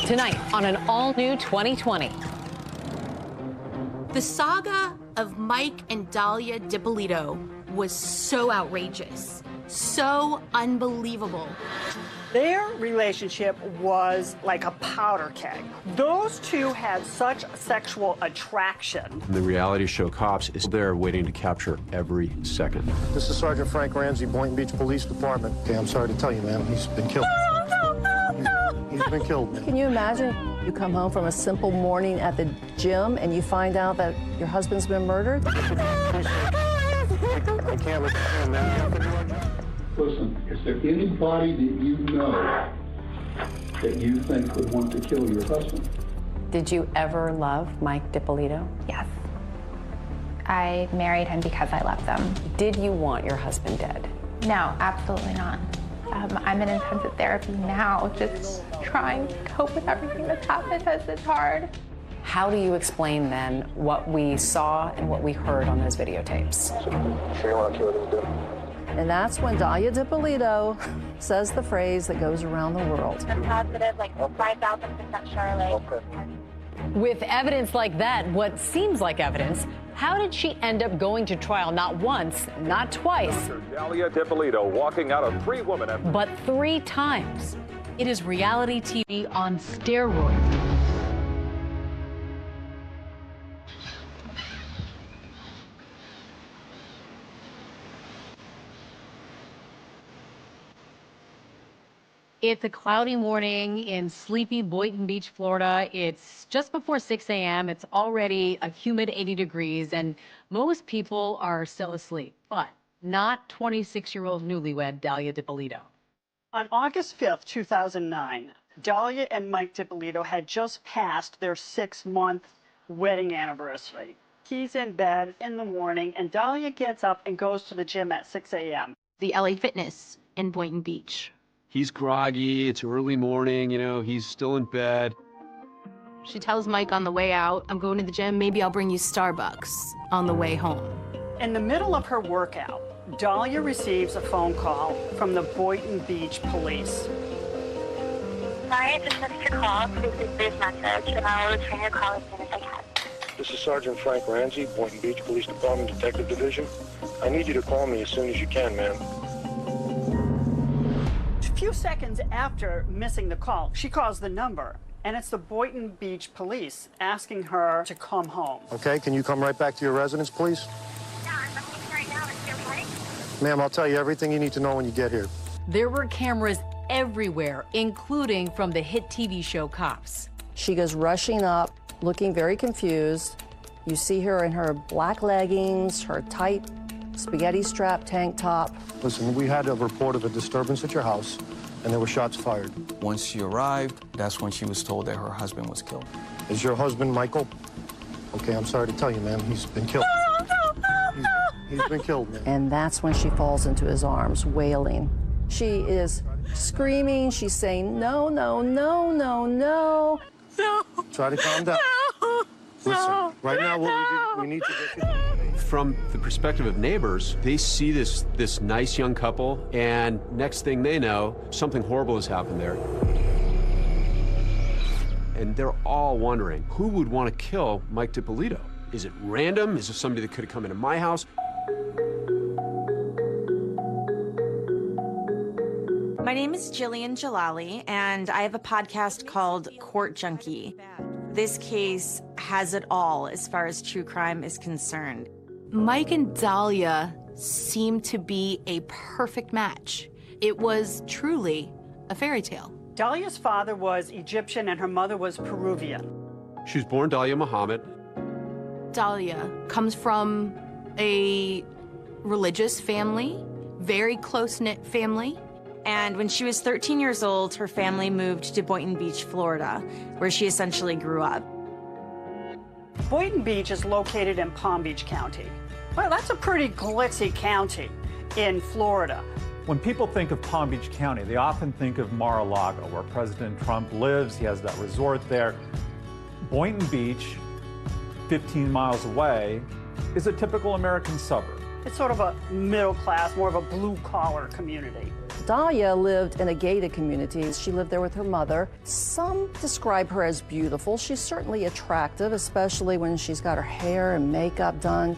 Tonight on an all-new 2020. The saga of Mike and Dalia Dippolito was so outrageous, so unbelievable. Their relationship was like a powder keg. Those two had such sexual attraction. The reality show Cops is there waiting to capture every second. This is Sergeant Frank Ramsey, Boynton Beach Police Department. Okay, I'm sorry to tell you, ma'am, he's been killed. He's been killed, man. Can you imagine you come home from a simple morning at the gym and you find out that your husband's been murdered? I can't listen to him, man. You have to do our job. Listen, is there anybody that you know that you think would want to kill your husband? Did you ever love Mike Dippolito? Yes. I married him because I loved him. Did you want your husband dead? No, absolutely not. I'm in intensive therapy now, just trying to cope with everything that's happened because it's hard. How do you explain then what we saw and what we heard on those videotapes? Sure you want to kill this dude? And that's when Dalia Dippolito says the phrase that goes around the world. I'm positive, like 5,000% Charlotte. Okay. With evidence like that, what seems like evidence, how did she end up going to trial not once, not twice, Dalia Dippolito walking out of 3 women after but 3 times? It is reality TV on steroids. It's a cloudy morning in sleepy Boynton Beach, Florida. It's just before 6 a.m. It's already a humid 80 degrees, and most people are still asleep, but not 26-year-old newlywed Dalia Dippolito. On August 5th, 2009, Dalia and Mike Dippolito had just passed their 6-month wedding anniversary. He's in bed in the morning, and Dalia gets up and goes to the gym at 6 a.m. The LA Fitness in Boynton Beach. He's groggy, it's early morning, he's still in bed. She tells Mike on the way out, I'm going to the gym, maybe I'll bring you Starbucks on the way home. In the middle of her workout, Dalia receives a phone call from the Boynton Beach police. Sorry, I just missed your call. Please leave this message, and I will return your call as soon as I can. This is Sergeant Frank Ramsey, Boynton Beach Police Department Detective Division. I need you to call me as soon as you can, ma'am. A few seconds after missing the call, she calls the number, and it's the Boynton Beach police asking her to come home. Okay, can you come right back to your residence, please? Yeah, I'm listening right now. Is it okay? Ma'am, I'll tell you everything you need to know when you get here. There were cameras everywhere, including from the hit TV show Cops. She goes rushing up, looking very confused. You see her in her black leggings, her tight spaghetti strap tank top. Listen, we had a report of a disturbance at your house, and there were shots fired. Once she arrived, that's when she was told that her husband was killed. Is your husband Michael? Okay, I'm sorry to tell you, ma'am, he's been killed. He's been killed, ma'am. And that's when she falls into his arms, wailing. She is screaming. She's saying, no, no, no, no, no. No. Try to calm down. No. Listen, right now what we need to get you. From the perspective of neighbors, they see this nice young couple, and next thing they know, something horrible has happened there. And they're all wondering, who would want to kill Mike Dippolito? Is it random? Is it somebody that could have come into my house? My name is Jillian Jalali, and I have a podcast called Court Junkie. This case has it all as far as true crime is concerned. Mike and Dalia seemed to be a perfect match. It was truly a fairy tale. Dalia's father was Egyptian and her mother was Peruvian. She was born Dalia Muhammad. Dalia comes from a religious family, very close-knit family. And when she was 13 years old, her family moved to Boynton Beach, Florida, where she essentially grew up. Boynton Beach is located in Palm Beach County. Well, that's a pretty glitzy county in Florida. When people think of Palm Beach County, they often think of Mar-a-Lago, where President Trump lives. He has that resort there. Boynton Beach, 15 miles away, is a typical American suburb. It's sort of a middle class, more of a blue-collar community. Dahlia lived in a gated community. She lived there with her mother. Some describe her as beautiful. She's certainly attractive, especially when she's got her hair and makeup done.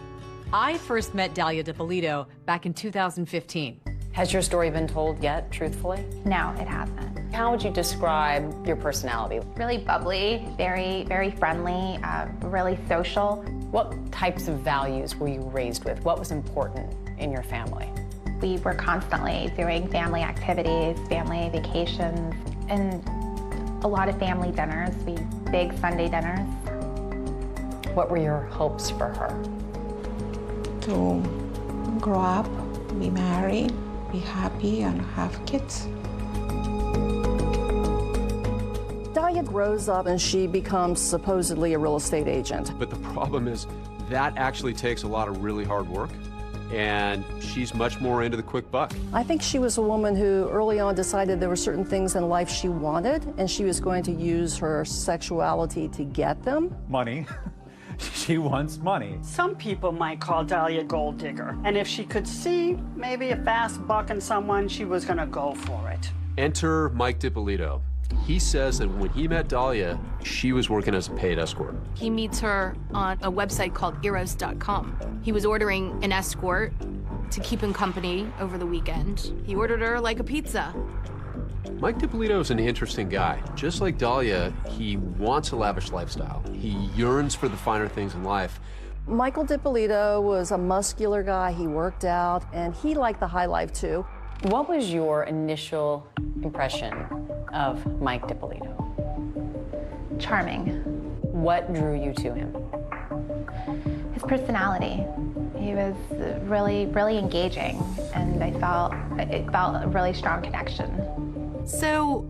I first met Dahlia Dippolito back in 2015. Has your story been told yet, truthfully? No, it hasn't. How would you describe your personality? Really bubbly, very, very friendly, really social. What types of values were you raised with? What was important in your family? We were constantly doing family activities, family vacations, and a lot of family dinners, big Sunday dinners. What were your hopes for her? To grow up, be married, be happy, and have kids. Dahlia grows up and she becomes supposedly a real estate agent. But the problem is that actually takes a lot of really hard work, and she's much more into the quick buck. I think she was a woman who early on decided there were certain things in life she wanted, and she was going to use her sexuality to get them. Money. She wants money. Some people might call Dahlia a gold digger, and if she could see maybe a fast buck in someone, she was gonna go for it. Enter Mike Dippolito. He says that when he met Dahlia, she was working as a paid escort. He meets her on a website called Eros.com. He was ordering an escort to keep him company over the weekend. He ordered her like a pizza. Mike Dippolito is an interesting guy. Just like Dahlia, he wants a lavish lifestyle. He yearns for the finer things in life. Michael Dippolito was a muscular guy. He worked out, and he liked the high life, too. What was your initial impression of Mike Dippolito? Charming. What drew you to him? His personality. He was really, really engaging, and it felt a really strong connection. So,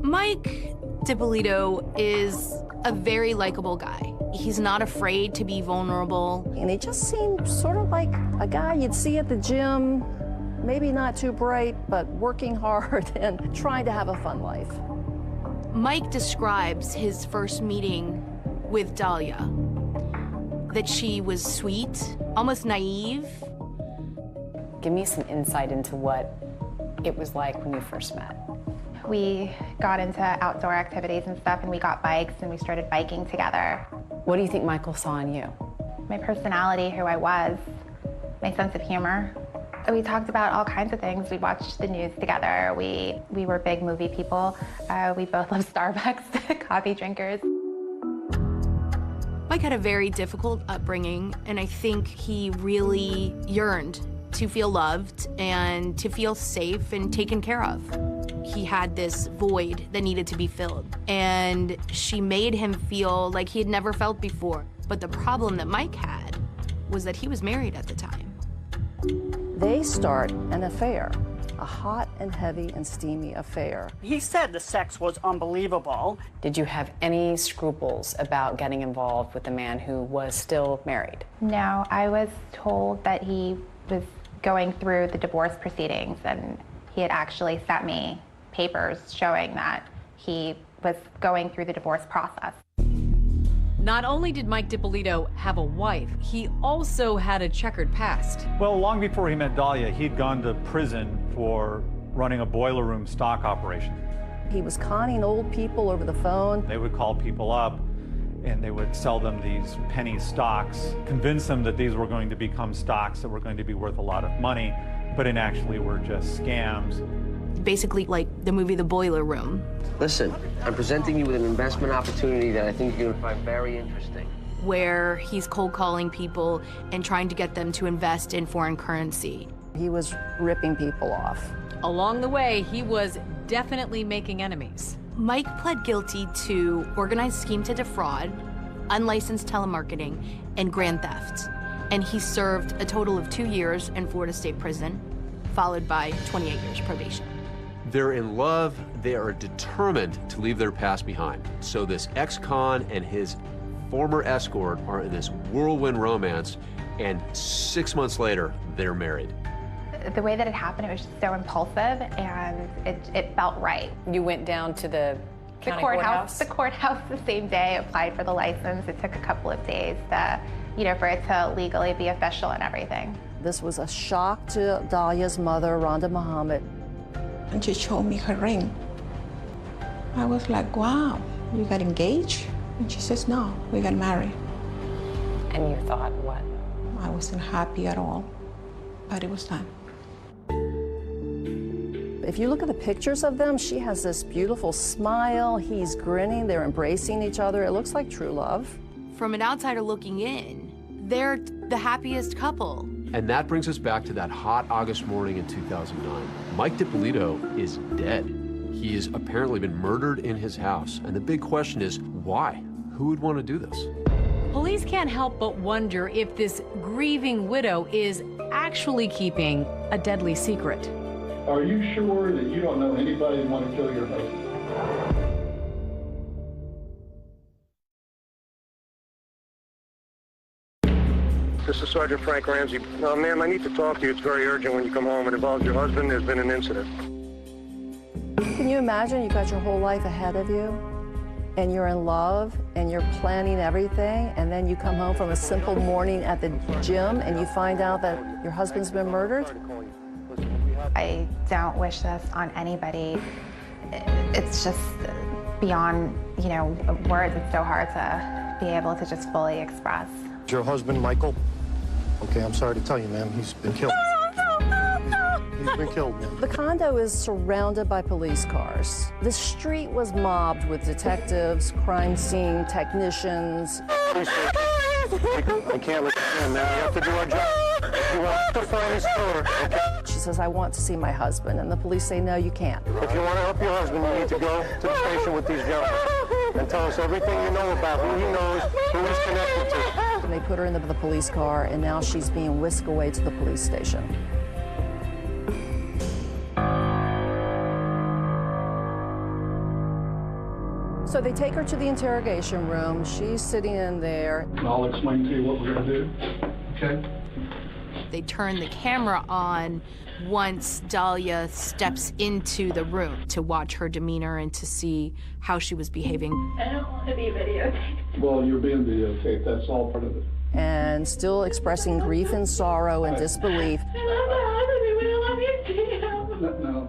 Mike Dippolito is a very likable guy. He's not afraid to be vulnerable. And he just seemed sort of like a guy you'd see at the gym, maybe not too bright, but working hard and trying to have a fun life. Mike describes his first meeting with Dahlia, that she was sweet, almost naive. Give me some insight into what it was like when you first met. We got into outdoor activities and stuff, and we got bikes, and we started biking together. What do you think Michael saw in you? My personality, who I was, my sense of humor. We talked about all kinds of things. We watched the news together. We were big movie people. We both love Starbucks, coffee drinkers. Mike had a very difficult upbringing, and I think he really yearned to feel loved and to feel safe and taken care of. He had this void that needed to be filled, and she made him feel like he had never felt before. But the problem that Mike had was that he was married at the time. They start an affair, a hot and heavy and steamy affair. He said the sex was unbelievable. Did you have any scruples about getting involved with a man who was still married? No, I was told that he was going through the divorce proceedings, and he had actually sent me papers showing that he was going through the divorce process. Not only did Mike Dippolito have a wife, he also had a checkered past. Well, long before he met Dahlia, he'd gone to prison for running a boiler room stock operation. He was conning old people over the phone. They would call people up and they would sell them these penny stocks, convince them that these were going to become stocks that were going to be worth a lot of money, but in actually were just scams. Basically like the movie The Boiler Room. Listen, I'm presenting you with an investment opportunity that I think you're going to find very interesting. Where he's cold calling people and trying to get them to invest in foreign currency. He was ripping people off. Along the way, he was definitely making enemies. Mike pled guilty to organized scheme to defraud, unlicensed telemarketing, and grand theft. And he served a total of 2 years in Florida State Prison, followed by 28 years probation. They're in love, they are determined to leave their past behind. So this ex-con and his former escort are in this whirlwind romance, and 6 months later, they're married. The way that it happened, it was just so impulsive, and it felt right. You went down to the courthouse the same day, applied for the license. It took a couple of days to, for it to legally be official and everything. This was a shock to Dalia's mother, Rhonda Muhammad. And she showed me her ring. I was like, wow, you got engaged? And she says, no, we got married. And you thought what? I wasn't happy at all, but it was time. If you look at the pictures of them, she has this beautiful smile. He's grinning. They're embracing each other. It looks like true love. From an outsider looking in, they're the happiest couple. And that brings us back to that hot August morning in 2009. Mike DiPolito is dead. He has apparently been murdered in his house. And the big question is, why? Who would want to do this? Police can't help but wonder if this grieving widow is actually keeping a deadly secret. Are you sure that you don't know anybody who want to kill your husband? This is Sergeant Frank Ramsey. Ma'am, I need to talk to you. It's very urgent when you come home. It involves your husband. There's been an incident. Can you imagine you've got your whole life ahead of you, and you're in love, and you're planning everything, and then you come home from a simple morning at the gym, and you find out that your husband's been murdered? I don't wish this on anybody. It's just beyond, words. It's so hard to be able to just fully express. Your husband, Michael? Okay, I'm sorry to tell you, ma'am, he's been killed. He's been killed, ma'am. The condo is surrounded by police cars. The street was mobbed with detectives, crime scene technicians. I can't let you in, ma'am. We have to do our job. You have to find his killer, okay? She says, I want to see my husband. And the police say, no, you can't. If you want to help your husband, you need to go to the station with these gentlemen and tell us everything you know about who he knows, who he's connected to. And they put her into the police car, and now she's being whisked away to the police station. So they take her to the interrogation room. She's sitting in there. I'll explain to you what we're going to do, okay? They turn the camera on once Dalia steps into the room to watch her demeanor and to see how she was behaving. I don't want to be videotaped. Well, you're being videotaped. That's all part of it. And still expressing grief and sorrow and disbelief. I love my husband. We don't want to see him. No,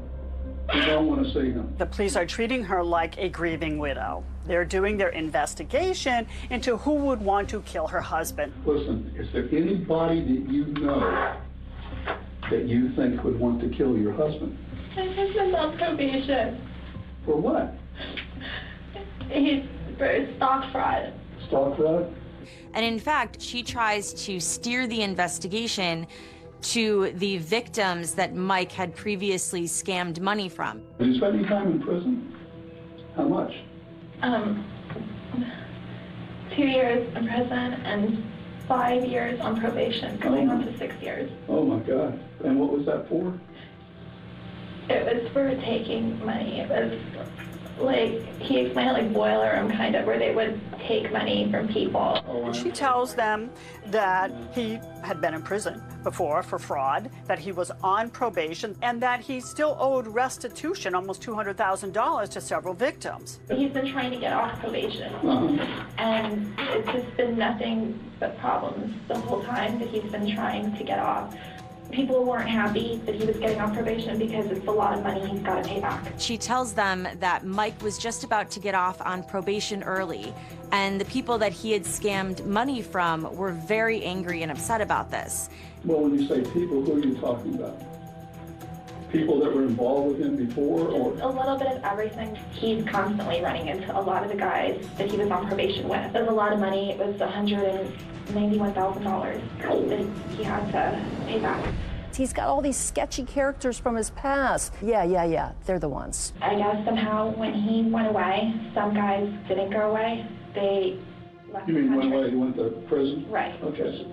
you don't want to see him. The police are treating her like a grieving widow. They're doing their investigation into who would want to kill her husband. Listen, is there anybody that you know that you think would want to kill your husband? My husband's on probation. For what? He's for stock fraud. Stock fraud? And in fact, she tries to steer the investigation to the victims that Mike had previously scammed money from. Did you spend any time in prison? How much? 2 years in prison and 5 years on probation, going on to 6 years. Oh my God. And what was that for? It was for taking money. It was like, he explained it like boiler room kind of, where they would take money from people. She tells them that he had been in prison before for fraud, that he was on probation, and that he still owed restitution, almost $200,000 to several victims. He's been trying to get off probation, and it's just been nothing but problems the whole time that he's been trying to get off. People weren't happy that he was getting off probation because it's a lot of money he's got to pay back. She tells them that Mike was just about to get off on probation early, and the people that he had scammed money from were very angry and upset about this. Well, when you say people, who are you talking about? People that were involved with him before, or? A little bit of everything. He's constantly running into a lot of the guys that he was on probation with. It was a lot of money. It was $191,000 that he had to pay back. He's got all these sketchy characters from his past. Yeah, they're the ones. I guess somehow when he went away, some guys didn't go away. They left the country. You mean went away, he went to prison? Right. Okay.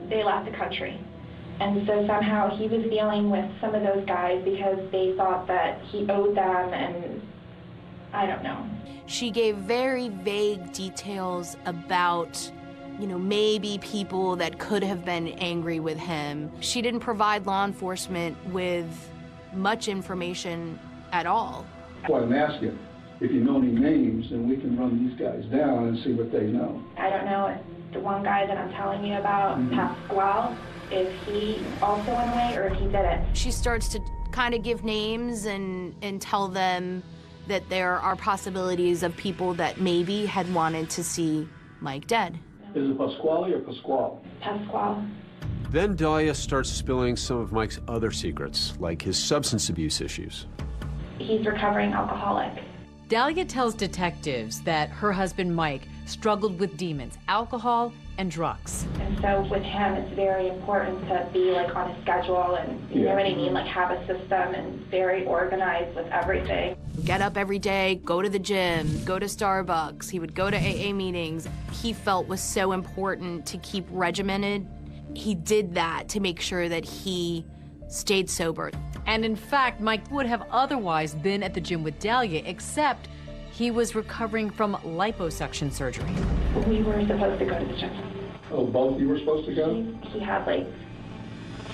They left the country. And so somehow he was dealing with some of those guys because they thought that he owed them, and I don't know. She gave very vague details about, maybe people that could have been angry with him. She didn't provide law enforcement with much information at all. That's why I'm asking. If you know any names, then we can run these guys down and see what they know. I don't know if the one guy that I'm telling you about, Pasquale, if he also went away or if he didn't. She starts to kind of give names and tell them that there are possibilities of people that maybe had wanted to see Mike dead. Is it Pasquale or Pasquale? Pasquale. Then Dahlia starts spilling some of Mike's other secrets, like his substance abuse issues. He's recovering alcoholic. Dahlia tells detectives that her husband Mike struggled with demons, alcohol and drugs. And so with him, it's very important to be like on a schedule and, you know what I mean, like have a system and very organized with everything. Get up every day, go to the gym, go to Starbucks. He would go to AA meetings. He felt was so important to keep regimented. He did that to make sure that he stayed sober. And in fact, Mike would have otherwise been at the gym with Dahlia, except he was recovering from liposuction surgery. We were supposed to go to the gym. Oh, both of you were supposed to go? He had like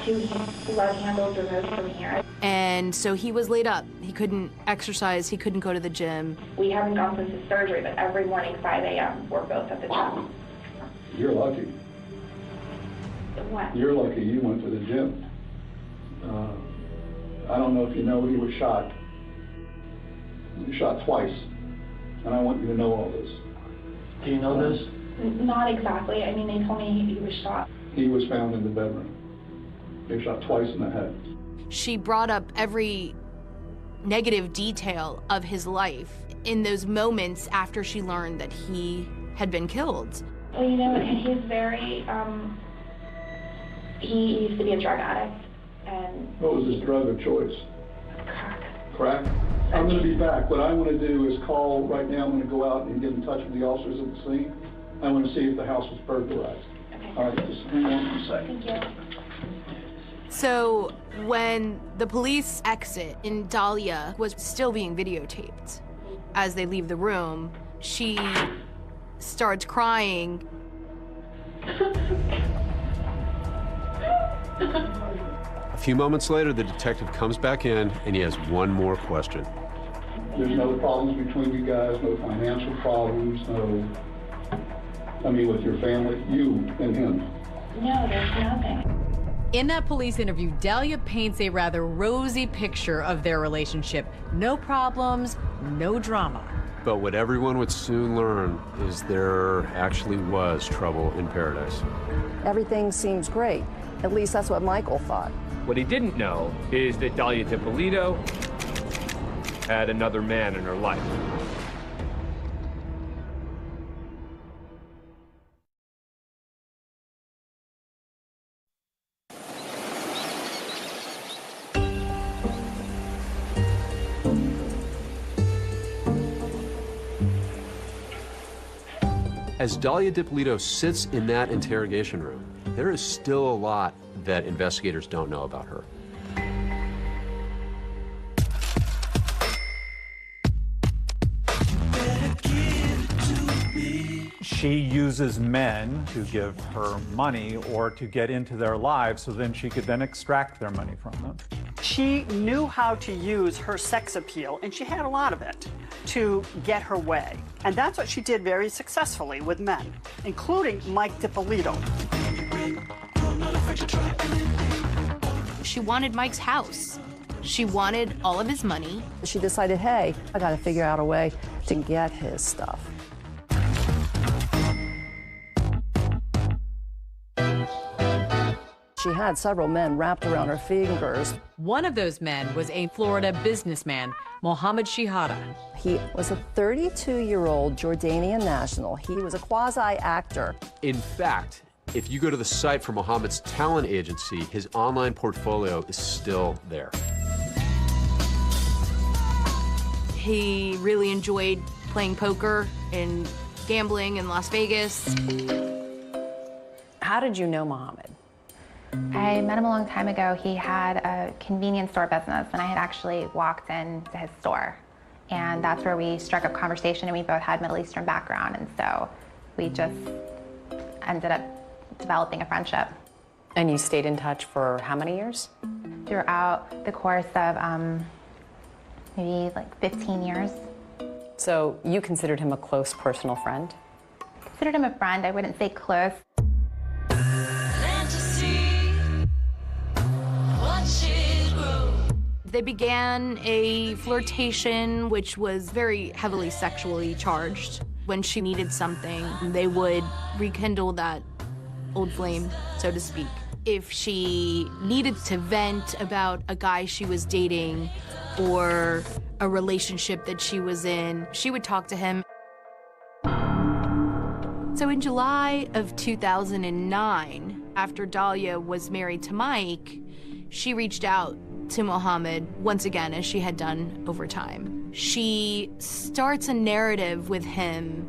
2 blood handles removed from here. And so he was laid up. He couldn't exercise, he couldn't go to the gym. We haven't gone since his surgery, but every morning, 5 a.m., we're both at the gym. You're lucky. What? You're lucky you went to the gym. I don't know if you know, he was shot. He was shot twice. And I want you to know all this. Do you know this? Not exactly. I mean, they told me he was shot. He was found in the bedroom. He was shot twice in the head. She brought up every negative detail of his life in those moments after she learned that he had been killed. Well, you know, he's very, he used to be a drug addict. And what was his drug of choice? Crack. Crack? I'm going to be back. What I want to do is call right now. I'm going to go out and get in touch with the officers at the scene. I want to see if the house was burglarized. Okay. All right, just hang on for a second. Thank you. So when the police exit and Dahlia was still being videotaped, as they leave the room, she starts crying. A few moments later, the detective comes back in and he has one more question. There's no problems between you guys, no financial problems, with your family, you and him. No, there's nothing. In that police interview, Dahlia paints a rather rosy picture of their relationship. No problems, no drama. But what everyone would soon learn is there actually was trouble in paradise. Everything seems great. At least that's what Michael thought. What he didn't know is that Dahlia DiPolito had another man in her life. As Dahlia DiPolito sits in that interrogation room, there is still a lot that investigators don't know about her. She uses men to give her money or to get into their lives so then she could then extract their money from them. She knew how to use her sex appeal, and she had a lot of it, to get her way. And that's what she did very successfully with men, including Mike DiPolito. She wanted Mike's house. She wanted all of his money. She decided, hey, I got to figure out a way to get his stuff. She had several men wrapped around her fingers. One of those men was a Florida businessman, Mohammed Shihada. He was a 32-year-old Jordanian national. He was a quasi-actor. In fact, if you go to the site for Mohammed's talent agency, his online portfolio is still there. He really enjoyed playing poker and gambling in Las Vegas. How did you know Mohammed? I met him a long time ago. He had a convenience store business, and I had actually walked into his store. And that's where we struck up conversation, and we both had Middle Eastern background, and so we just ended up developing a friendship. And you stayed in touch for how many years? Throughout the course of maybe like 15 years. So you considered him a close personal friend? Considered him a friend. I wouldn't say close. They began a flirtation, which was very heavily sexually charged. When she needed something, they would rekindle that old flame, so to speak. If she needed to vent about a guy she was dating or a relationship that she was in, she would talk to him. So in July of 2009, after Dalia was married to Mike, she reached out to Mohammed once again, as she had done over time. She starts a narrative with him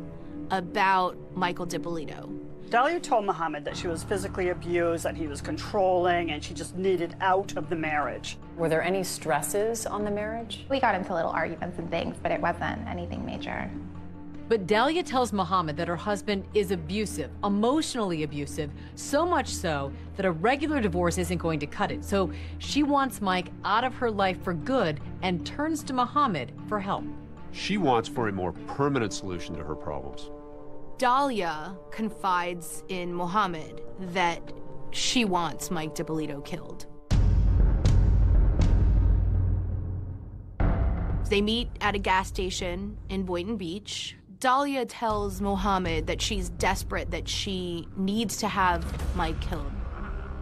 about Michael Dippolito. Dalia told Mohammed that she was physically abused, that he was controlling, and she just needed out of the marriage. Were there any stresses on the marriage? We got into little arguments and things, but it wasn't anything major. But Dalia tells Mohammed that her husband is abusive, emotionally abusive, so much so that a regular divorce isn't going to cut it. So she wants Mike out of her life for good and turns to Mohammed for help. She wants for a more permanent solution to her problems. Dalia confides in Mohammed that she wants Mike Dippolito killed. They meet at a gas station in Boynton Beach. Dalia tells Mohammed that she's desperate, that she needs to have Mike killed.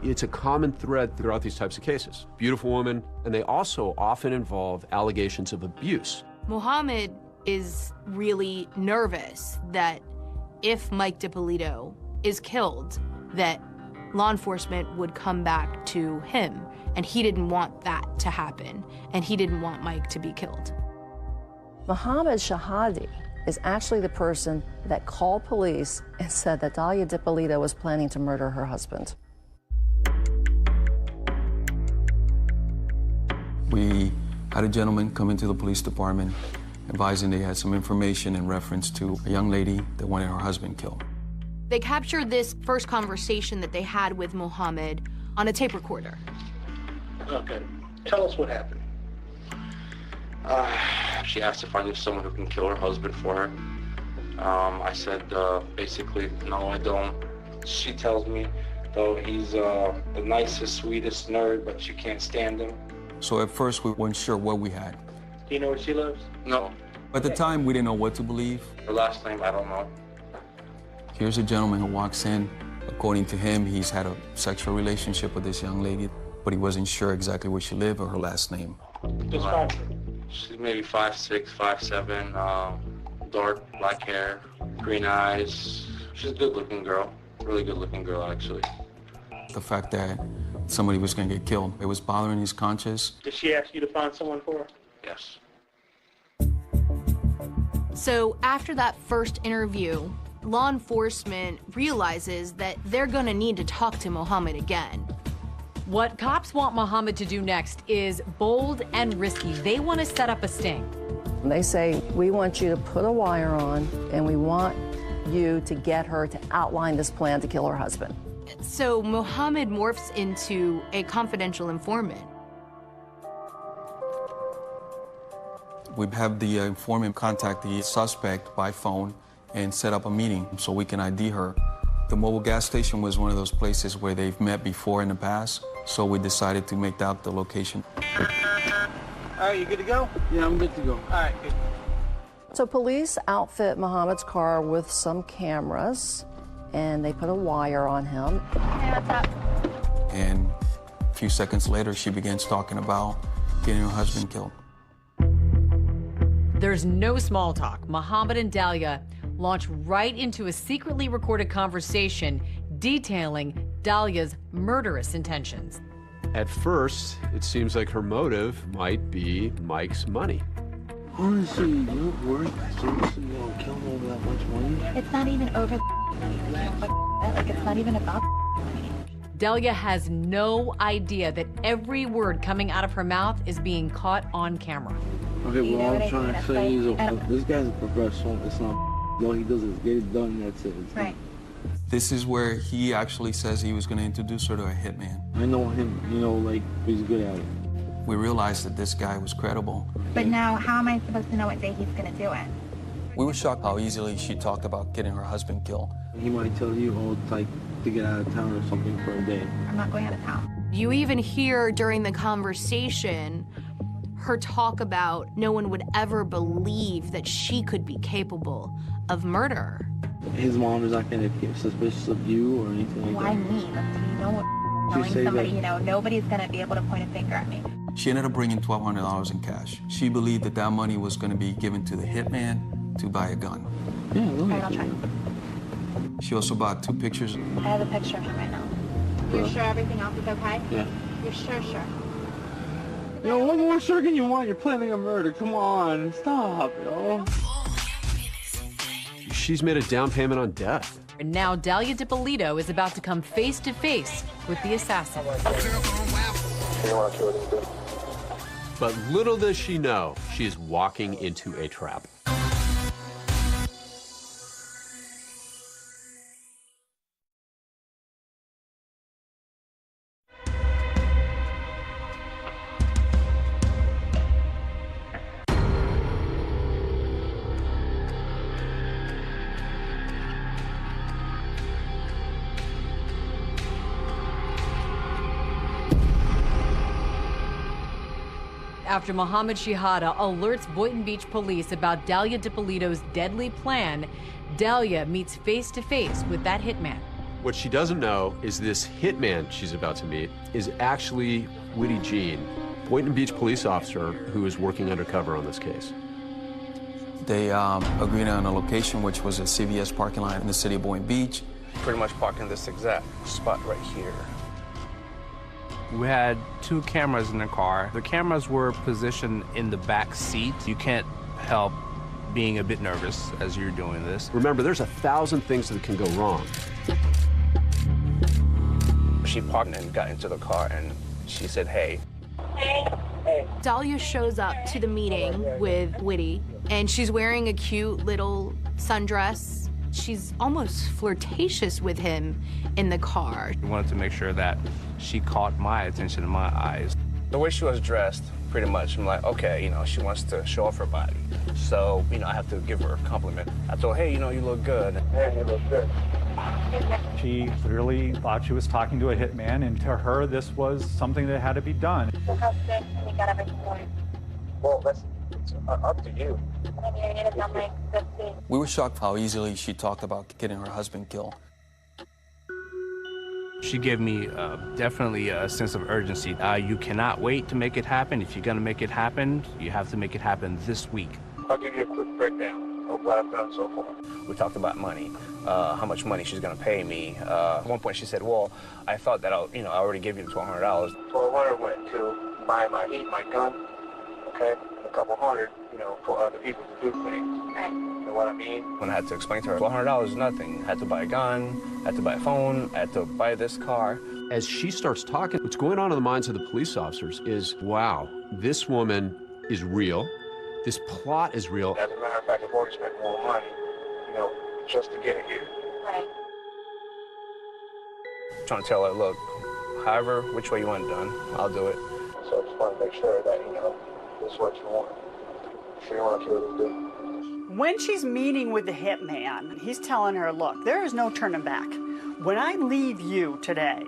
It's a common thread throughout these types of cases. Beautiful women, and they also often involve allegations of abuse. Mohammed is really nervous that if Mike Dippolito is killed, that law enforcement would come back to him, and he didn't want that to happen, and he didn't want Mike to be killed. Mohammed Shahadi is actually the person that called police and said that Dalia Dippolito was planning to murder her husband. We had a gentleman come into the police department advising they had some information in reference to a young lady that wanted her husband killed. They captured this first conversation that they had with Mohammed on a tape recorder. Okay, tell us what happened. She asked if I knew someone who can kill her husband for her. I said, basically, no, I don't. She tells me, though, he's the nicest, sweetest nerd, but you can't stand him. So at first, we weren't sure what we had. Do you know where she lives? No. At the time, we didn't know what to believe. Her last name, I don't know. Here's a gentleman who walks in. According to him, he's had a sexual relationship with this young lady, but he wasn't sure exactly where she lived or her last name. She's maybe 5'6", 5'7", dark black hair, green eyes. She's a good-looking girl. Really good-looking girl, actually. The fact that somebody was going to get killed, it was bothering his conscience. Did she ask you to find someone for her? Yes. So after that first interview, law enforcement realizes that they're gonna need to talk to Mohammed again. What cops want Mohammed to do next is bold and risky. They want to set up a sting. They say, we want you to put a wire on, and we want you to get her to outline this plan to kill her husband. So Mohammed morphs into a confidential informant. We have the informant contact the suspect by phone and set up a meeting so we can ID her. The mobile gas station was one of those places where they've met before in the past, so we decided to make that the location. All right, you good to go? Yeah, I'm good to go. All right, good. So police outfit Mohammed's car with some cameras, and they put a wire on him. Hey, what's up? And a few seconds later, she begins talking about getting her husband killed. There's no small talk. Mohammed and Dalia launch right into a secretly recorded conversation detailing Dalia's murderous intentions. At first, it seems like her motive might be Mike's money. Honestly, you're worried seriously you don't kill him over that much money? It's not even over like it's not even about Dalia has no idea that every word coming out of her mouth is being caught on camera. Okay, well, all I'm trying to say is this guy's a professional. It's not all he does is get it done, that's it. Right. This is where he actually says he was going to introduce her to a hitman. I know him, you know, like, he's good at it. We realized that this guy was credible. But now, how am I supposed to know what day he's gonna do it? We were shocked how easily she talked about getting her husband killed. He might tell you, oh, like, to get out of town or something for a day. I'm not going out of town. You even hear during the conversation Her talk about no one would ever believe that she could be capable of murder. His mom is not going to get suspicious of you or anything like that? Why me? Knowing somebody, nobody's going to be able to point a finger at me. She ended up bringing $1,200 in cash. She believed that that money was going to be given to the hitman to buy a gun. Yeah, All right, I'll try. She also bought 2 pictures. I have a picture of him right now. You're sure everything else is okay? Yeah. You're sure? Yo, what more sure can you want? You're planning a murder. Come on, stop, yo. She's made a down payment on death. And now Dalia Dippolito is about to come face to face with the assassin. But little does she know, she is walking into a trap. After Mohammed Shihada alerts Boynton Beach police about Dalia Dippolito's deadly plan, Dalia meets face to face with that hitman. What she doesn't know is this hitman she's about to meet is actually Witty Jean, Boynton Beach police officer who is working undercover on this case. They agreed on a location, which was a CVS parking lot in the city of Boynton Beach. Pretty much parked in this exact spot right here. We had 2 cameras in the car. The cameras were positioned in the back seat. You can't help being a bit nervous as you're doing this. Remember, there's 1,000 things that can go wrong. She parked and got into the car and she said, hey. Dalia shows up to the meeting with Witty, and she's wearing a cute little sundress. She's almost flirtatious with him in the car. We wanted to make sure that she caught my attention in my eyes. The way she was dressed, pretty much, I'm like, okay, she wants to show off her body. So, I have to give her a compliment. I told her, hey, you look good. Yeah, you look good. She clearly thought she was talking to a hitman, and to her, this was something that had to be done. How soon can you get everything going? Well, it's up to you. Maybe I need to come like 15. We were shocked how easily she talked about getting her husband killed. She gave me definitely a sense of urgency. You cannot wait to make it happen. If you're going to make it happen, you have to make it happen this week. I'll give you a quick breakdown of what I've done so far. We talked about money, how much money she's going to pay me. At one point she said, well, I thought that I already gave you the $1,200. $1,200 went to buy my heat, my gun, okay? A couple hundred, for other people to do things. Right. You know what I mean? When I had to explain to her, $1,200 is nothing. I had to buy a gun, I had to buy a phone, I had to buy this car. As she starts talking, what's going on in the minds of the police officers is, wow, this woman is real. This plot is real. As a matter of fact, I've already spent more money, just to get it here. Right. Trying to tell her, look, however, which way you want it done, I'll do it. So I just want to make sure that, this is what you want. If you want to kill this dude. When she's meeting with the hitman, he's telling her, look, there is no turning back. When I leave you today,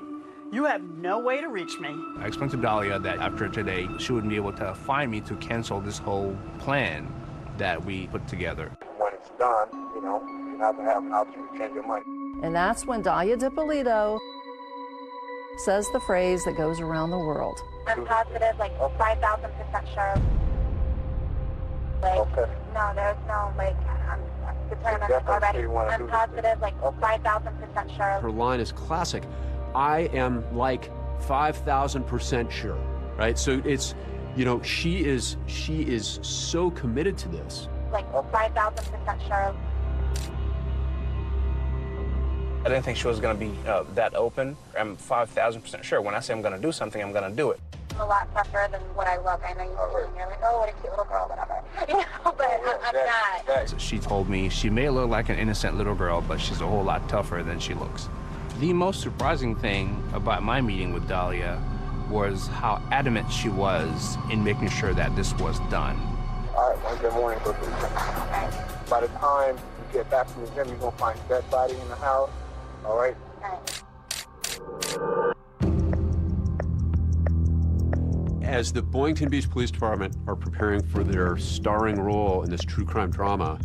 you have no way to reach me. I explained to Dalia that after today, she wouldn't be able to find me to cancel this whole plan that we put together. When it's done, you have to have an option to change your mind. And that's when Dalia Dippolito says the phrase that goes around the world. I'm positive, like 5,000% sure. Okay. No, there's no, I'm determined already. I'm positive, 5,000% sure. Her line is classic. I am 5,000% sure, right? So it's, she is so committed to this. 5,000% sure. I didn't think she was going to be that open. I'm 5,000% sure. When I say I'm going to do something, I'm going to do it. I'm a lot tougher than what I look. I know you're like, oh, what a cute little girl, whatever. But I'm not. She told me she may look like an innocent little girl, but she's a whole lot tougher than she looks. The most surprising thing about my meeting with Dalia was how adamant she was in making sure that this was done. All right, Wednesday morning, go to the gym. By the time you get back from the gym, you're going to find a dead body in the house. All right? As the Boynton Beach Police Department are preparing for their starring role in this true crime drama,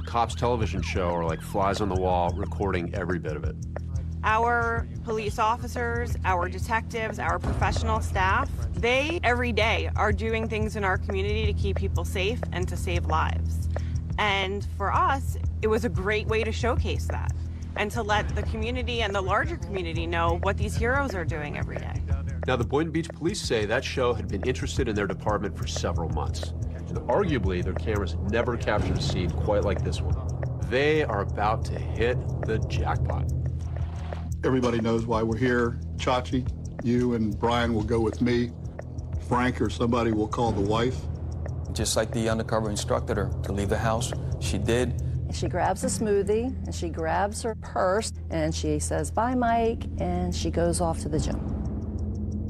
Cops television show are like flies on the wall, recording every bit of it. Our police officers, our detectives, our professional staff, they every day are doing things in our community to keep people safe and to save lives. And for us, it was a great way to showcase that and to let the community and the larger community know what these heroes are doing every day. Now, the Boynton Beach police say that show had been interested in their department for several months. And arguably, their cameras never captured a scene quite like this one. They are about to hit the jackpot. Everybody knows why we're here. Chachi, you and Brian will go with me. Frank or somebody will call the wife. Just like the undercover instructed her to leave the house, she did. And she grabs a smoothie, and she grabs her purse, and she says, "Bye, Mike," and she goes off to the gym.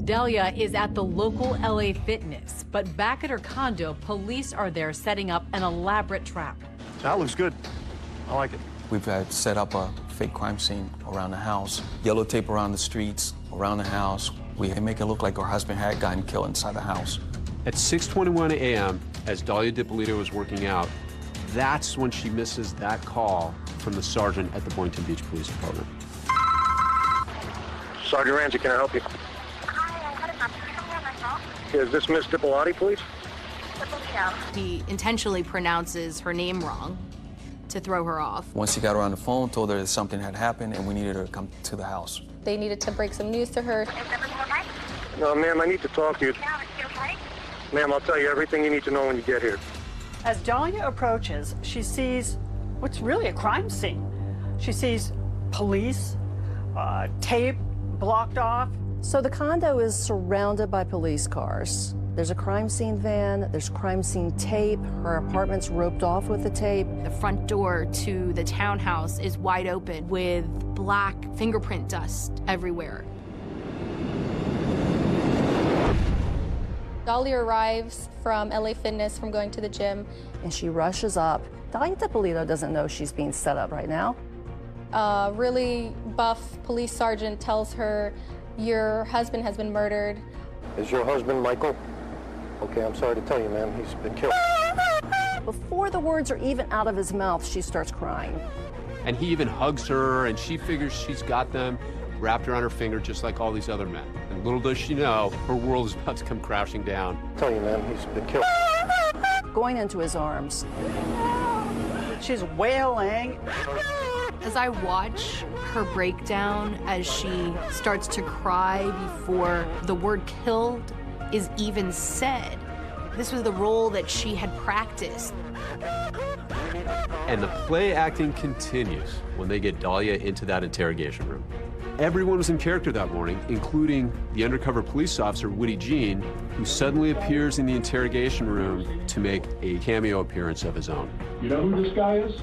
Delia is at the local LA Fitness, but back at her condo, police are there setting up an elaborate trap. That looks good. I like it. We've had set up a fake crime scene around the house, yellow tape around the streets, around the house. We make it look like her husband had gotten killed inside the house. At 6:21 a.m., as Dalia Dippolito is working out, that's when she misses that call from the sergeant at the Boynton Beach Police Department. Sergeant Ramsey, can I help you? Is this Miss Dippolito, please? He intentionally pronounces her name wrong to throw her off. Once he got her on the phone, told her that something had happened and we needed her to come to the house. They needed to break some news to her. No, ma'am, I need to talk to you. Ma'am, I'll tell you everything you need to know when you get here. As Dalia approaches, she sees what's really a crime scene. She sees police, tape blocked off. So the condo is surrounded by police cars. There's a crime scene van, there's crime scene tape, her apartment's roped off with the tape. The front door to the townhouse is wide open with black fingerprint dust everywhere. Dalia arrives from LA Fitness from going to the gym. And she rushes up. Dalia Dippolito doesn't know she's being set up right now. A really buff police sergeant tells her, "Your husband has been murdered." Is your husband Michael? Okay, I'm sorry to tell you, ma'am, he's been killed. Before the words are even out of his mouth, she starts crying. And he even hugs her, and she figures she's got them wrapped around her finger just like all these other men. And little does she know, her world is about to come crashing down. Tell you, ma'am, he's been killed. Going into his arms. She's wailing. As I watch her breakdown as she starts to cry before the word killed is even said, this was the role that she had practiced. And the play acting continues when they get Dalia into that interrogation room. Everyone was in character that morning, including the undercover police officer, Woody Jean, who suddenly appears in the interrogation room to make a cameo appearance of his own. You know who this guy is?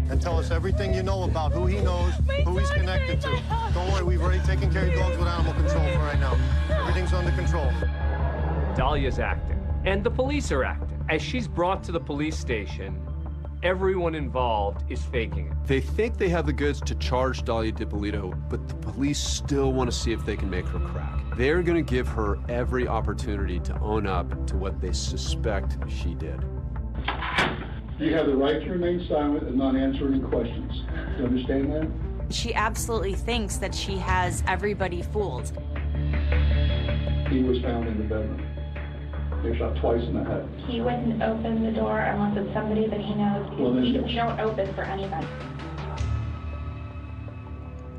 And tell us everything you know about who he knows, who he's connected to. Don't worry, we've already taken care of dogs with animal control for right now. Everything's under control. Dalia's acting, and the police are acting. As she's brought to the police station, everyone involved is faking it. They think they have the goods to charge Dalia Dippolito, but the police still want to see if they can make her crack. They're going to give her every opportunity to own up to what they suspect she did. You have the right to remain silent and not answer any questions. You understand that? She absolutely thinks that she has everybody fooled. He was found in the bedroom. He was shot twice in the head. He wouldn't open the door unless it's somebody that he knows, because we don't open for anybody.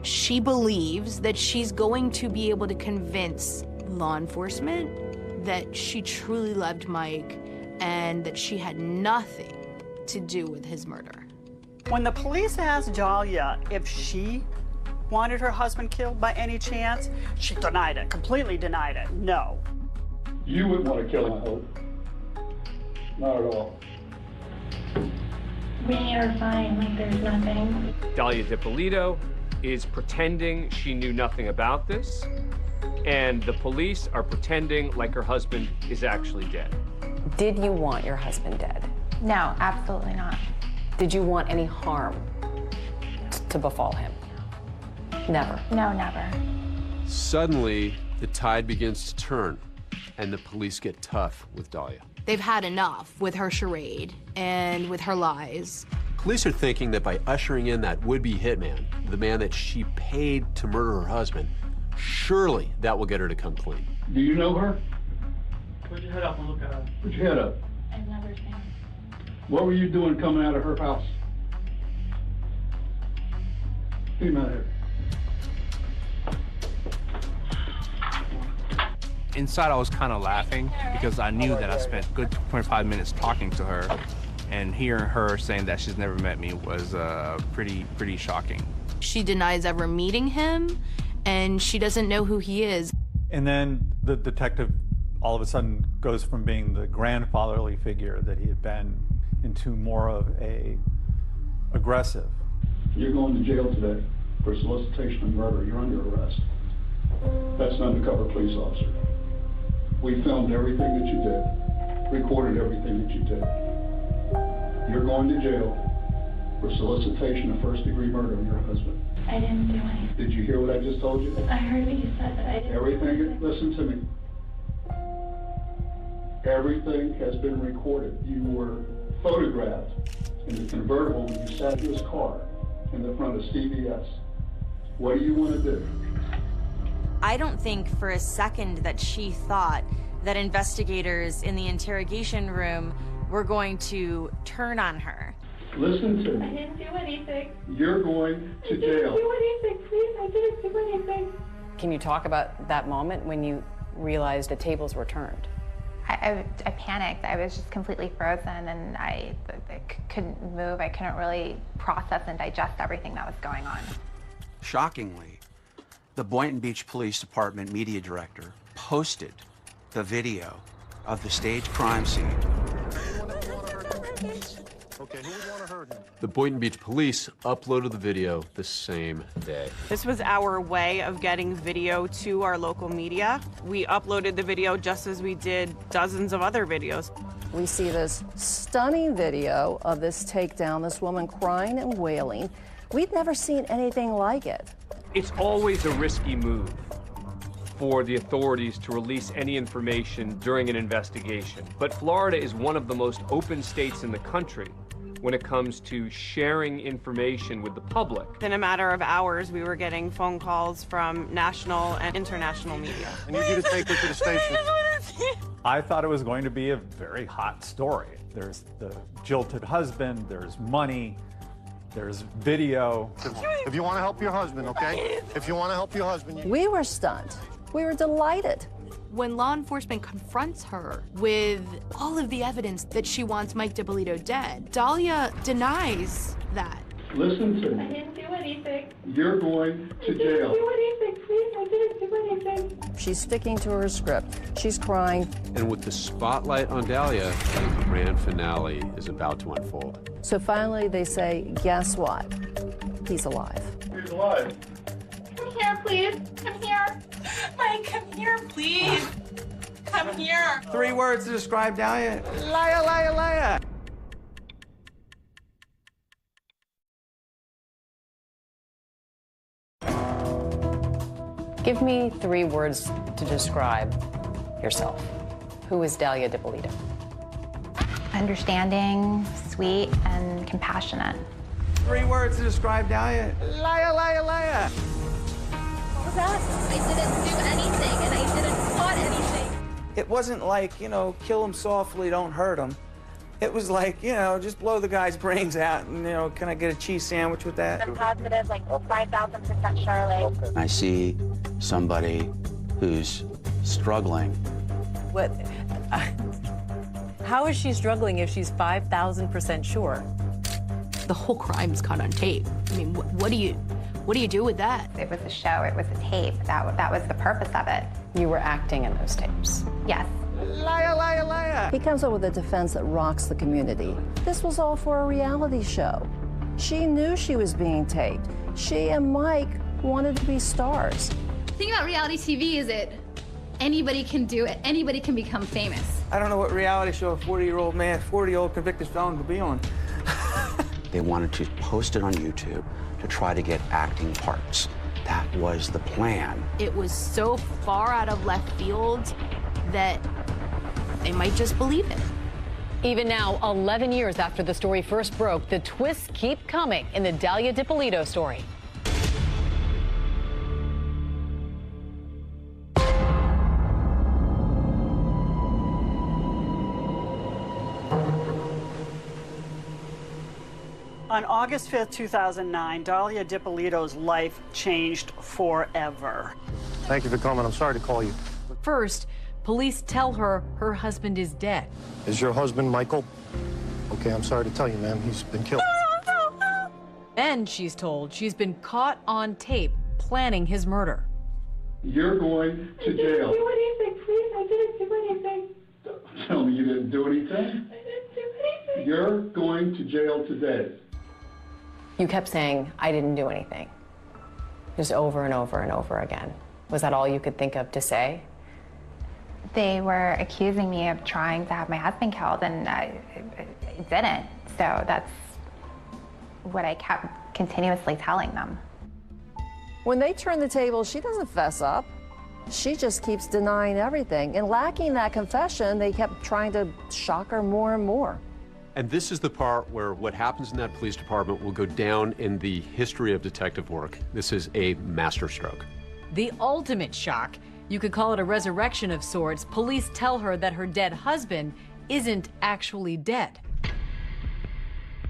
She believes that she's going to be able to convince law enforcement that she truly loved Mike and that she had nothing to do with his murder. When the police asked Dalia if she wanted her husband killed by any chance, she denied it, completely denied it. No. You wouldn't want to kill him, I hope. Not at all. We are fine, like there's nothing. Dalia Dippolito is pretending she knew nothing about this, and the police are pretending like her husband is actually dead. Did you want your husband dead? No, absolutely not. Did you want any harm to befall him? Never. No, never. Suddenly, the tide begins to turn, and the police get tough with Dahlia. They've had enough with her charade and with her lies. Police are thinking that by ushering in that would-be hitman, the man that she paid to murder her husband, surely that will get her to come clean. Do you know her? Put your head up and look at her. Put your head up. I've never seen her. What were you doing coming out of her house? Get him out of here. Inside, I was kind of laughing because I knew that I spent a good 25 minutes talking to her, and hearing her saying that she's never met me was pretty shocking. She denies ever meeting him, and she doesn't know who he is. And then the detective all of a sudden goes from being the grandfatherly figure that he had been into more of a aggressive. You're going to jail today for solicitation of murder. You're under arrest. That's an undercover police officer. We filmed everything that you did, recorded everything that you did. You're going to jail for solicitation of first-degree murder of your husband. I didn't do anything. Did you hear what I just told you? I heard what you said, but I didn't. Everything, listen to me. Everything has been recorded. You were photographed in the convertible when you sat in this car in the front of CBS. What do you want to do? I don't think for a second that she thought that investigators in the interrogation room were going to turn on her. Listen to I me. didn't do anything. You're going to jail. I didn't do anything, please. I didn't do anything. Can you talk about that moment when you realized the tables were turned? I panicked. I was just completely frozen, and I couldn't move. I couldn't really process and digest everything that was going on. Shockingly, the Boynton Beach Police Department media director posted the video of the staged crime scene. The Boynton Beach Police uploaded the video the same day. This was our way of getting video to our local media. We uploaded the video just as we did dozens of other videos. We see this stunning video of this takedown, this woman crying and wailing. We'd never seen anything like it. It's always a risky move for the authorities to release any information during an investigation. But Florida is one of the most open states in the country when it comes to sharing information with the public. In a matter of hours, we were getting phone calls from national and international media. I need you to take her to the station. I thought it was going to be a very hot story. There's the jilted husband, there's money, there's video. If you want to help your husband, okay? If you want to help your husband. We were stunned. We were delighted. When law enforcement confronts her with all of the evidence that she wants Mike DiPolito dead, Dahlia denies that. Listen to I me. didn't do anything. You're going to I didn't jail. do anything, please. I didn't do anything. She's sticking to her script. She's crying. And with the spotlight on Dahlia, the grand finale is about to unfold. So finally they say, guess what? He's alive. He's alive. Come here, please. Come here. Mike, come here, please. Come here. 3 words to describe Dahlia. Liar, liar, liar. Give me 3 words to describe yourself. Who is Dahlia DiPolito? Understanding, sweet, and compassionate. 3 words to describe Dahlia. Liar, liar, liar. What was that? I didn't do anything, and I didn't plot anything. It wasn't like, kill him softly, don't hurt him. It was like, just blow the guy's brains out and, can I get a cheese sandwich with that? I'm positive, like 5,000% Charlotte. I see somebody who's struggling. What? How is she struggling if she's 5,000% sure? The whole crime's caught on tape. I mean, what do you do with that? It was a show. It was a tape. That was the purpose of it. You were acting in those tapes. Yes. Liar, liar, liar. He comes up with a defense that rocks the community. This was all for a reality show. She knew she was being taped. She and Mike wanted to be stars. thing about reality TV is that anybody can do it. Anybody can become famous. I don't know what reality show a 40-year-old man, 40-year-old convicted felon could be on. They wanted to post it on YouTube to try to get acting parts. That was the plan. It was so far out of left field that they might just believe it. Even now, 11 years after the story first broke, the twists keep coming in the Dalia Dippolito story. On August 5th, 2009, Dalia Dippolito's life changed forever. Thank you for coming. I'm sorry to call you. First, police tell her her husband is dead. Is your husband Michael? Okay, I'm sorry to tell you, ma'am. He's been killed. Then she's told she's been caught on tape planning his murder. You're going to jail. I didn't do anything, please. I didn't do anything. Tell me you didn't do anything? I didn't do anything. You're going to jail today. You kept saying, I didn't do anything. Just over and over and over again. Was that all you could think of to say? They were accusing me of trying to have my husband killed, and I didn't. So that's what I kept continuously telling them. When they turn the table, she doesn't fess up. She just keeps denying everything. And lacking that confession, they kept trying to shock her more and more. And this is the part where what happens in that police department will go down in the history of detective work. This is a masterstroke. The ultimate shock, you could call it a resurrection of sorts. Police tell her that her dead husband isn't actually dead.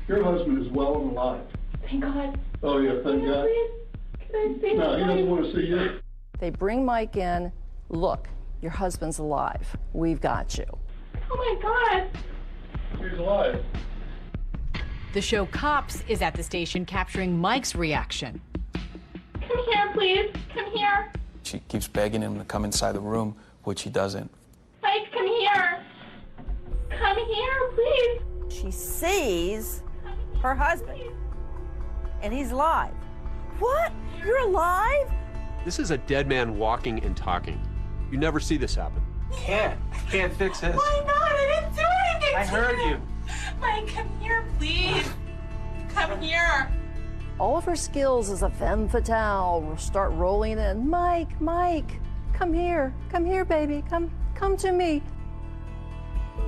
Your husband is well and alive. Thank God. Oh, yeah, thank God. Can I see No, he him? doesn't want to see you. They bring Mike in. Look, your husband's alive. We've got you. Oh my God. He's alive. The show Cops is at the station capturing Mike's reaction. Come here, please. Come here. She keeps begging him to come inside the room, which he doesn't. Mike, come here. Come here, please. She sees her husband, and he's alive. What? You're alive? This is a dead man walking and talking. You never see this happen. I can't fix this. Why not? I didn't do anything I to heard him. you. Mike, come here, please. Come here. All of her skills as a femme fatale will start rolling in. Mike, come here, baby, come to me.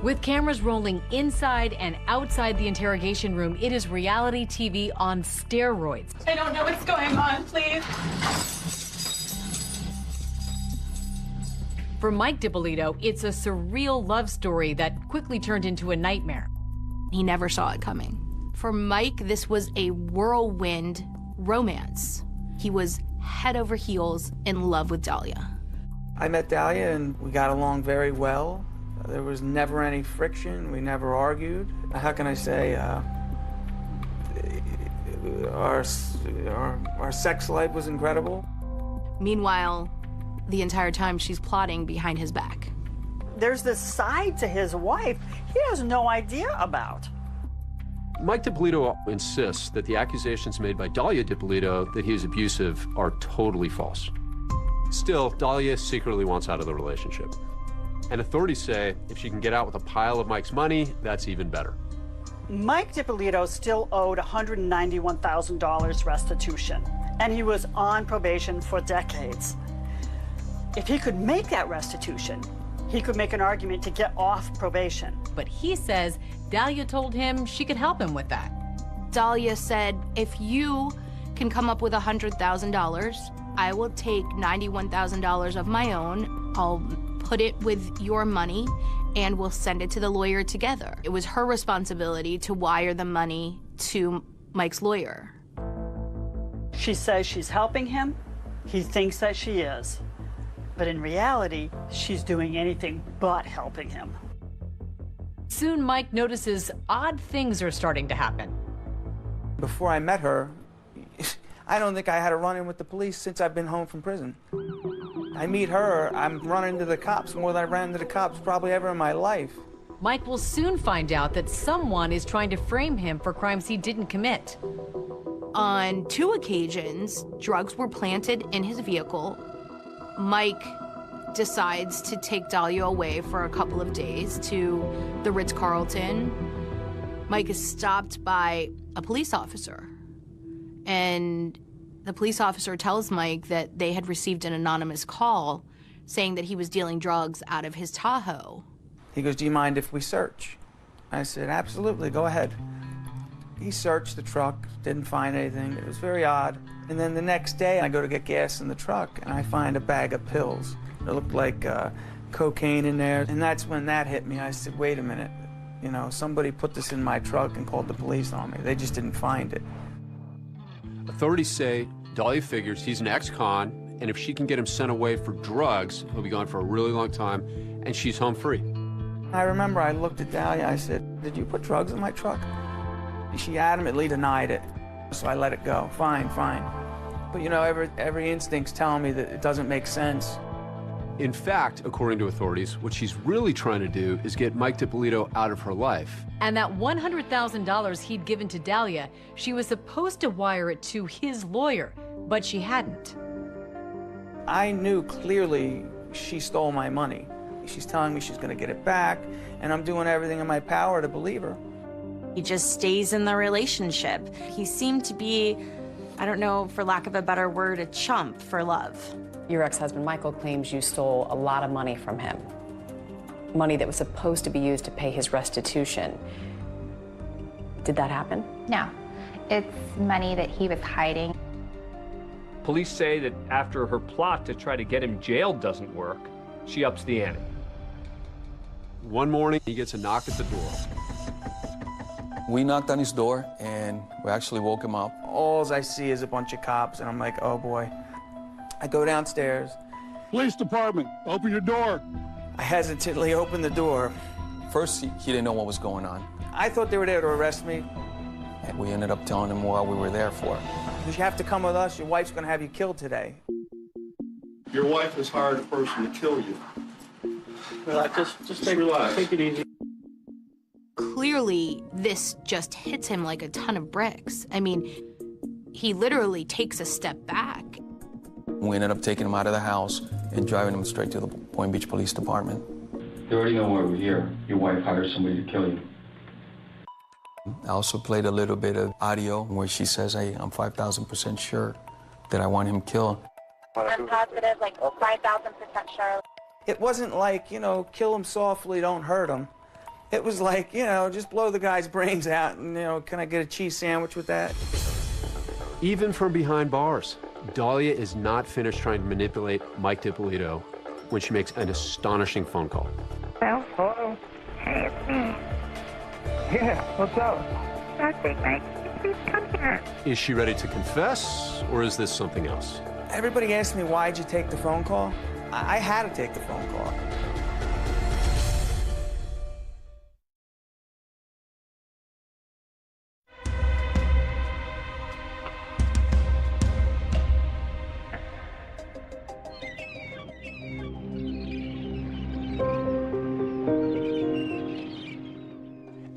With cameras rolling inside and outside the interrogation room, it is reality TV on steroids. I don't know what's going on, please. For Mike Dippolito, it's a surreal love story that quickly turned into a nightmare. He never saw it coming. For Mike, this was a whirlwind romance. He was head over heels in love with Dalia. I met Dalia, and we got along very well. There was never any friction. We never argued. How can I say? Our sex life was incredible. Meanwhile, the entire time she's plotting behind his back. There's this side to his wife he has no idea about. Mike Dippolito insists that the accusations made by Dalia Dippolito that he is abusive are totally false. Still, Dalia secretly wants out of the relationship. And authorities say if she can get out with a pile of Mike's money, that's even better. Mike Dippolito still owed $191,000 restitution, and he was on probation for decades. If he could make that restitution, he could make an argument to get off probation. But he says Dalia told him she could help him with that. Dalia said, if you can come up with $100,000, I will take $91,000 of my own. I'll put it with your money, and we'll send it to the lawyer together. It was her responsibility to wire the money to Mike's lawyer. She says she's helping him. He thinks that she is. But in reality, she's doing anything but helping him. Soon, Mike notices odd things are starting to happen. Before I met her, I don't think I had a run-in with the police since I've been home from prison. I meet her, I'm running into the cops more than I ran into the cops probably ever in my life. Mike will soon find out that someone is trying to frame him for crimes he didn't commit. On 2 occasions, drugs were planted in his vehicle. Mike decides to take Dahlia away for a couple of days to the Ritz-Carlton. Mike is stopped by a police officer, and the police officer tells Mike that they had received an anonymous call saying that he was dealing drugs out of his Tahoe. He goes, "Do you mind if we search?" I said, "Absolutely, go ahead." He searched the truck, didn't find anything. It was very odd. And then the next day, I go to get gas in the truck, and I find a bag of pills. It looked like cocaine in there. And that's when that hit me. I said, wait a minute. You know, somebody put this in my truck and called the police on me. They just didn't find it. Authorities say Dahlia figures he's an ex-con, and if she can get him sent away for drugs, he'll be gone for a really long time, and she's home free. I remember I looked at Dahlia, I said, "Did you put drugs in my truck?" She adamantly denied it, so I let it go. Fine, fine. But you know, every instinct's telling me that it doesn't make sense. In fact, according to authorities, what she's really trying to do is get Mike DiPolito out of her life. And that $100,000 he'd given to Dahlia, she was supposed to wire it to his lawyer, but she hadn't. I knew clearly she stole my money. She's telling me she's going to get it back, and I'm doing everything in my power to believe her. He just stays in the relationship. He seemed to be, I don't know, for lack of a better word, a chump for love. Your ex-husband, Michael, claims you stole a lot of money from him. Money that was supposed to be used to pay his restitution. Did that happen? No. It's money that he was hiding. Police say that after her plot to try to get him jailed doesn't work, she ups the ante. One morning, he gets a knock at the door. We knocked on his door, and we actually woke him up. All I see is a bunch of cops, and I'm like, oh boy. I go downstairs. Police department, open your door. I hesitantly open the door. First, he didn't know what was going on. I thought they were there to arrest me. And we ended up telling him what we were there for. You have to come with us. Your wife's going to have you killed today. Your wife has hired a person to kill you. Relax, just relax. Take it easy. Clearly, this just hits him like a ton of bricks. I mean, he literally takes a step back. We ended up taking him out of the house and driving him straight to the Boynton Beach Police Department. You already know why we're here. Your wife hired somebody to kill you. I also played a little bit of audio where she says, hey, I'm 5,000% sure that I want him killed. I'm positive, like 5,000% sure. It wasn't like, you know, kill him softly, don't hurt him. It was like, you know, just blow the guy's brains out and, you know, can I get a cheese sandwich with that? Even from behind bars, Dahlia is not finished trying to manipulate Mike DiPolito when she makes an astonishing phone call. Well, hello. Hey, it's me. Yeah, what's up? Nothing, Mike. Please come here. Is she ready to confess, or is this something else? Everybody asked me, why'd you take the phone call? I had to take the phone call.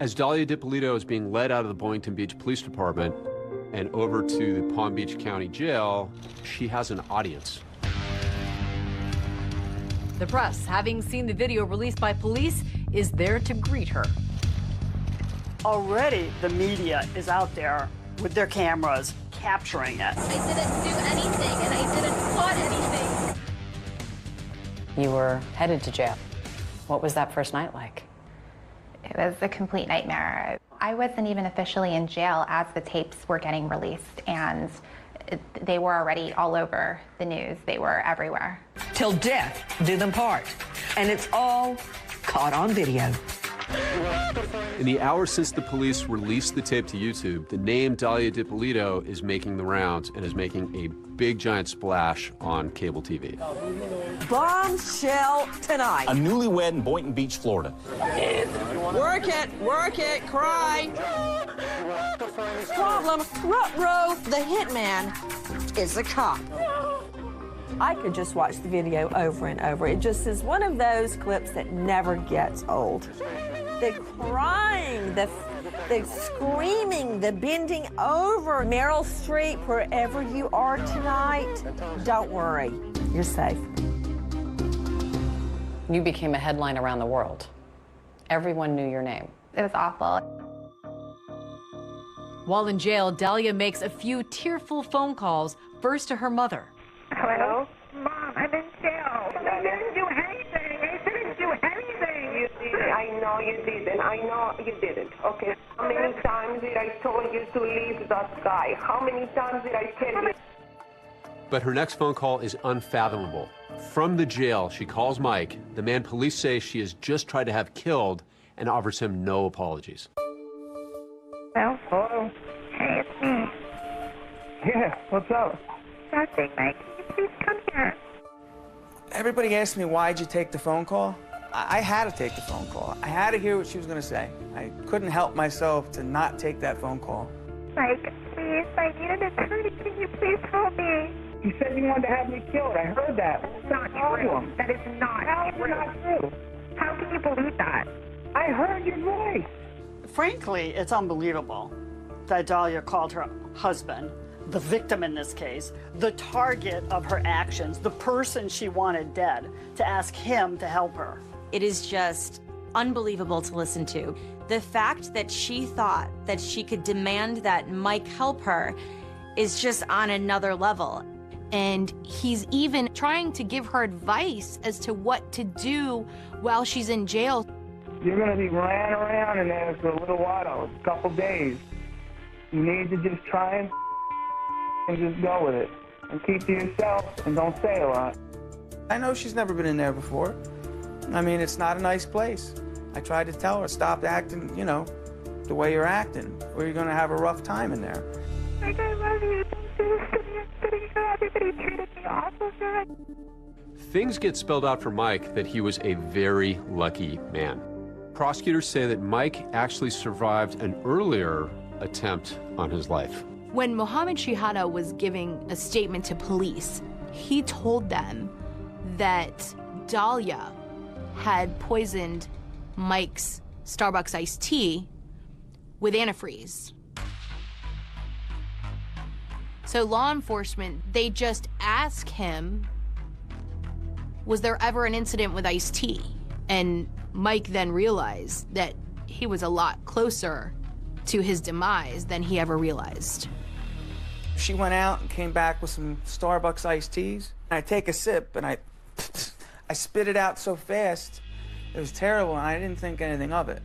As Dahlia DiPolito is being led out of the Boynton Beach Police Department and over to the Palm Beach County Jail, she has an audience. The press, having seen the video released by police, is there to greet her. Already, the media is out there with their cameras capturing it. I didn't do anything, and I didn't plot anything. You were headed to jail. What was that first night like? It was a complete nightmare. I wasn't even officially in jail as the tapes were getting released, and they were already all over the news. They were everywhere. Till death do them part. And it's all caught on video. In the hours since the police released the tape to YouTube, the name Dahlia DiPolito is making the rounds and is making a big giant splash on cable TV. Bombshell tonight. A newlywed in Boynton Beach, Florida. Work it, cry. Problem, Ruh-roh, the hitman, is a cop. I could just watch the video over and over. It just is one of those clips that never gets old. The crying, the screaming, the bending over. Meryl Streep, wherever you are tonight, don't worry, you're safe. You became a headline around the world. Everyone knew your name. It was awful. While in jail, Dahlia makes a few tearful phone calls, first to her mother. Hello? Mom, I'm in jail. I didn't do anything. I didn't do anything. You did. I know you didn't. I know you didn't. Okay. How many times did I told you to leave that guy? How many times did I tell you? But her next phone call is unfathomable. From the jail, she calls Mike, the man police say she has just tried to have killed, and offers him no apologies. Well, hello. Hey, it's me. Yeah, what's up? Nothing, Mike. Can you please come here? Everybody asked me, why'd you take the phone call? I had to take the phone call. I had to hear what she was going to say. I couldn't help myself to not take that phone call. Mike, please, I need an attorney. Can you please help me? You said you wanted to have me killed. I heard that. That's not true. That is not true. Not true. How can you believe that? I heard your voice. Frankly, it's unbelievable that Dahlia called her husband, the victim in this case, the target of her actions, the person she wanted dead, to ask him to help her. It is just unbelievable to listen to. The fact that she thought that she could demand that Mike help her is just on another level. And he's even trying to give her advice as to what to do while she's in jail. You're going to be ran around in there for a little while, a couple days. You need to just try and just go with it. And keep to yourself and don't say a lot. I know she's never been in there before. I mean, it's not a nice place. I tried to tell her, stop acting, you know, the way you're acting, or you're going to have a rough time in there. Like, I love you. Everybody treated me awful good. Things get spelled out for Mike that he was a very lucky man. Prosecutors say that Mike actually survived an earlier attempt on his life. When Mohammed Shihada was giving a statement to police, he told them that Dahlia had poisoned Mike's Starbucks iced tea with antifreeze. So law enforcement, they just ask him, was there ever an incident with iced tea? And Mike then realized that he was a lot closer to his demise than he ever realized. She went out and came back with some Starbucks iced teas. And I take a sip and I spit it out so fast. It was terrible and I didn't think anything of it.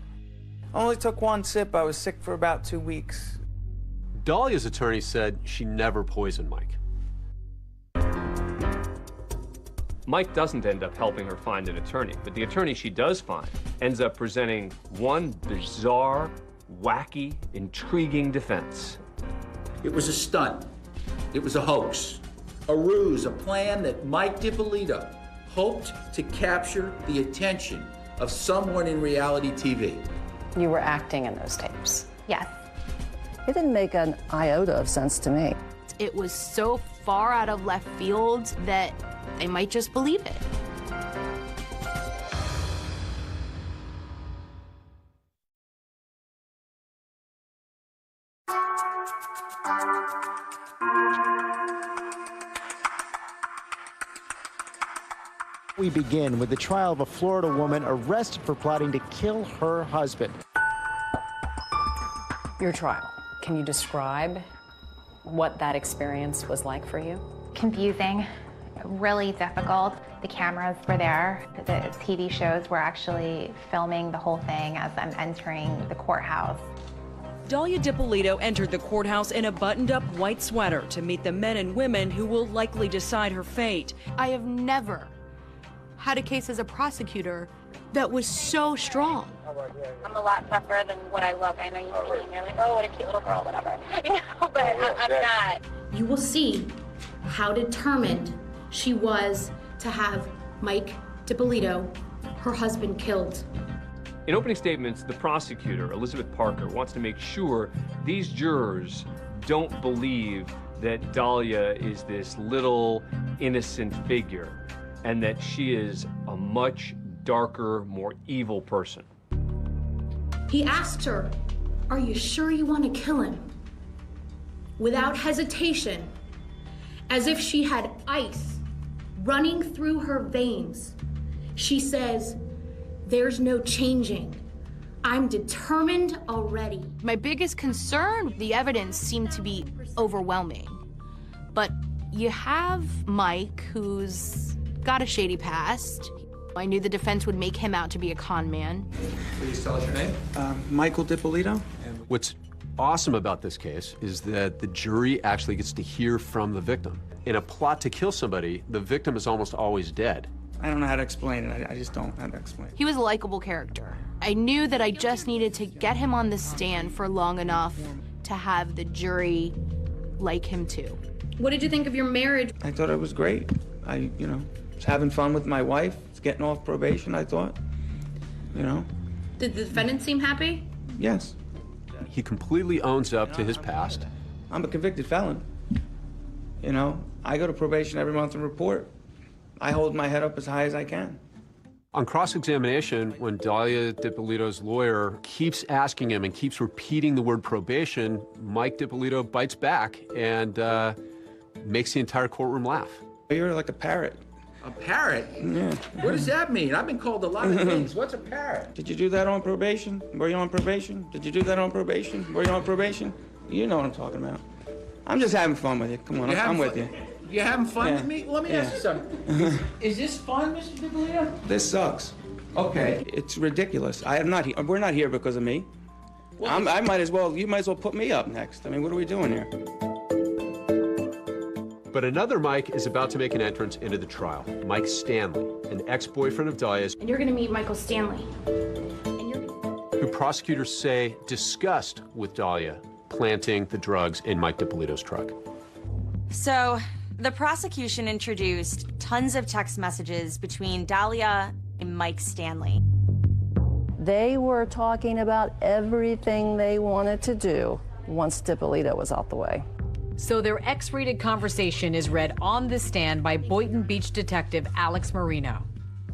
I only took one sip. I was sick for about 2 weeks. Dahlia's attorney said she never poisoned Mike. Mike doesn't end up helping her find an attorney, but the attorney she does find ends up presenting one bizarre, wacky, intriguing defense. It was a stunt. It was a hoax, a ruse, a plan that Mike DiPolito hoped to capture the attention of someone in reality TV. You were acting in those tapes. Yes. It didn't make an iota of sense to me. It was so far out of left field that they might just believe it. We begin with the trial of a Florida woman arrested for plotting to kill her husband. Your trial. Can you describe what that experience was like for you? Confusing, really difficult. The cameras were there. The TV shows were actually filming the whole thing as I'm entering the courthouse. Dahlia DiPolito entered the courthouse in a buttoned-up white sweater to meet the men and women who will likely decide her fate. I have never had a case as a prosecutor that was so strong. I'm a lot tougher than what I look. I know you see me and you're like, oh, what a cute little girl, whatever. You know, but I'm not. You will see how determined she was to have Mike DiPolito, her husband, killed. In opening statements, the prosecutor, Elizabeth Parker, wants to make sure these jurors don't believe that Dahlia is this little innocent figure and that she is a much darker, more evil person. He asked her, are you sure you want to kill him? Without hesitation, as if she had ice running through her veins, She says, "There's no changing. I'm determined already." My biggest concern, the evidence seemed to be overwhelming. But you have Mike, who's got a shady past. I knew the defense would make him out to be a con man. Please tell us your name. Michael DiPolito. What's awesome about this case is that the jury actually gets to hear from the victim. In a plot to kill somebody, the victim is almost always dead. I don't know how to explain it. I just don't know how to explain it. He was a likable character. I knew that I just needed to get him on the stand for long enough to have the jury like him too. What did you think of your marriage? I thought it was great. I was having fun with my wife. It's getting off probation, I thought. Did the defendant seem happy? Yes. He completely owns up to his past. I'm a convicted felon. I go to probation every month and report. I hold my head up as high as I can. On cross-examination, when Dalia DiPolito's lawyer keeps asking him and keeps repeating the word probation, Mike DiPolito bites back and makes the entire courtroom laugh. You're like a parrot. A parrot? Yeah. What does that mean? I've been called a lot of things. What's a parrot? Did you do that on probation? Were you on probation? Did you do that on probation? Were you on probation? You know what I'm talking about. I'm just having fun with you. Come on, I'm with you. You having fun Yeah. with me? Let me ask you something. Is this fun, Mr. DiPolito? This sucks. Okay. It's ridiculous. We're not here because of me. You might as well put me up next. I mean, what are we doing here? But another Mike is about to make an entrance into the trial. Mike Stanley, an ex-boyfriend of Dalia's, And you're gonna meet Michael Stanley. who prosecutors say discussed with Dalia planting the drugs in Mike DiPolito's truck. So, the prosecution introduced tons of text messages between Dalia and Mike Stanley. They were talking about everything they wanted to do once DiPolito was out the way. So their X-rated conversation is read on the stand by Boynton Beach detective Alex Marino.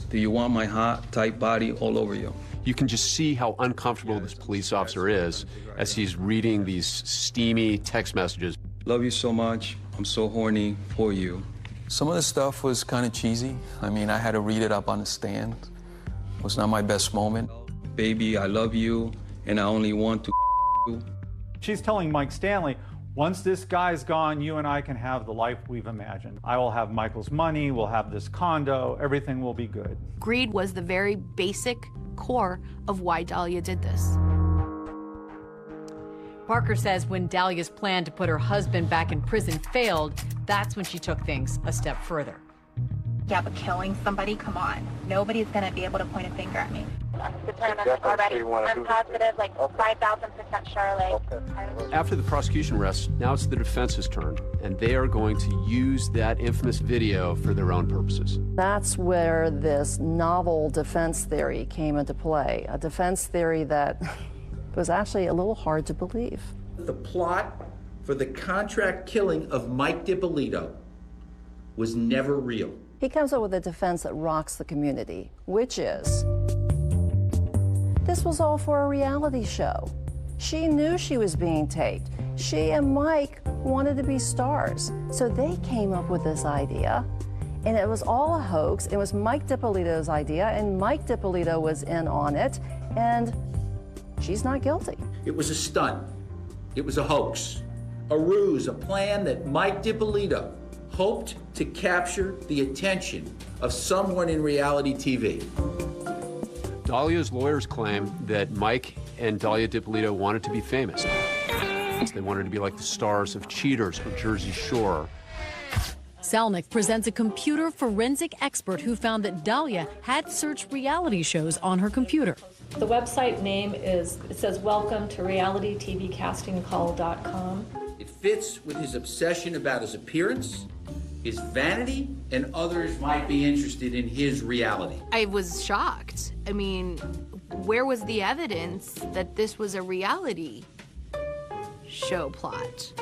Do you want my hot, tight body all over you? You can just see how uncomfortable this police officer is as he's reading these steamy text messages. Love you so much. I'm so horny for you. Some of the stuff was kind of cheesy. I mean, I had to read it up on the stand. It was not my best moment. Baby, I love you, and I only want to you. She's telling Mike Stanley, once this guy's gone, you and I can have the life we've imagined. I will have Michael's money, we'll have this condo, everything will be good. Greed was the very basic core of why Dalia did this. Parker says when Dalia's plan to put her husband back in prison failed, that's when she took things a step further. Yeah, but killing somebody, come on. Nobody's gonna be able to point a finger at me. Determined already. I'm positive, like 5,000% Charlotte. After the prosecution rests, now it's the defense's turn, and they are going to use that infamous video for their own purposes. That's where this novel defense theory came into play, a defense theory that was actually a little hard to believe. The plot for the contract killing of Mike DiPolito was never real. He comes up with a defense that rocks the community, which is, this was all for a reality show. She knew she was being taped. She and Mike wanted to be stars. So they came up with this idea, and it was all a hoax. It was Mike DiPolito's idea, and Mike DiPolito was in on it, and she's not guilty. It was a stunt. It was a hoax, a ruse, a plan that Mike DiPolito hoped to capture the attention of someone in reality TV. Dalia's lawyers claim that Mike and Dalia DiPolito wanted to be famous. They wanted to be like the stars of Cheaters or Jersey Shore. Salnick presents a computer forensic expert who found that Dalia had searched reality shows on her computer. The website name it says welcome to realitytvcastingcall.com. It fits with his obsession about his appearance, his vanity, and others might be interested in his reality. I was shocked. I mean, where was the evidence that this was a reality show plot?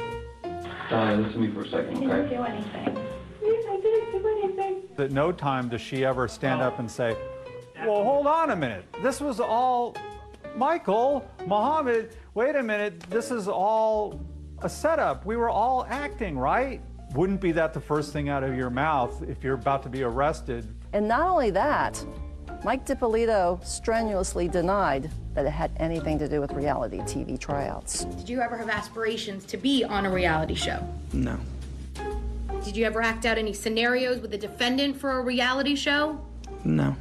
Dalia, listen to me for a second, okay? I didn't do anything. I didn't do anything. At no time does she ever stand up and say, well, hold on a minute. This was all, Michael, Mohammed, wait a minute. This is all a setup. We were all acting, right? Wouldn't be that the first thing out of your mouth if you're about to be arrested. And not only that, Mike DiPolito strenuously denied that it had anything to do with reality TV tryouts. Did you ever have aspirations to be on a reality show? No. Did you ever act out any scenarios with a defendant for a reality show? No.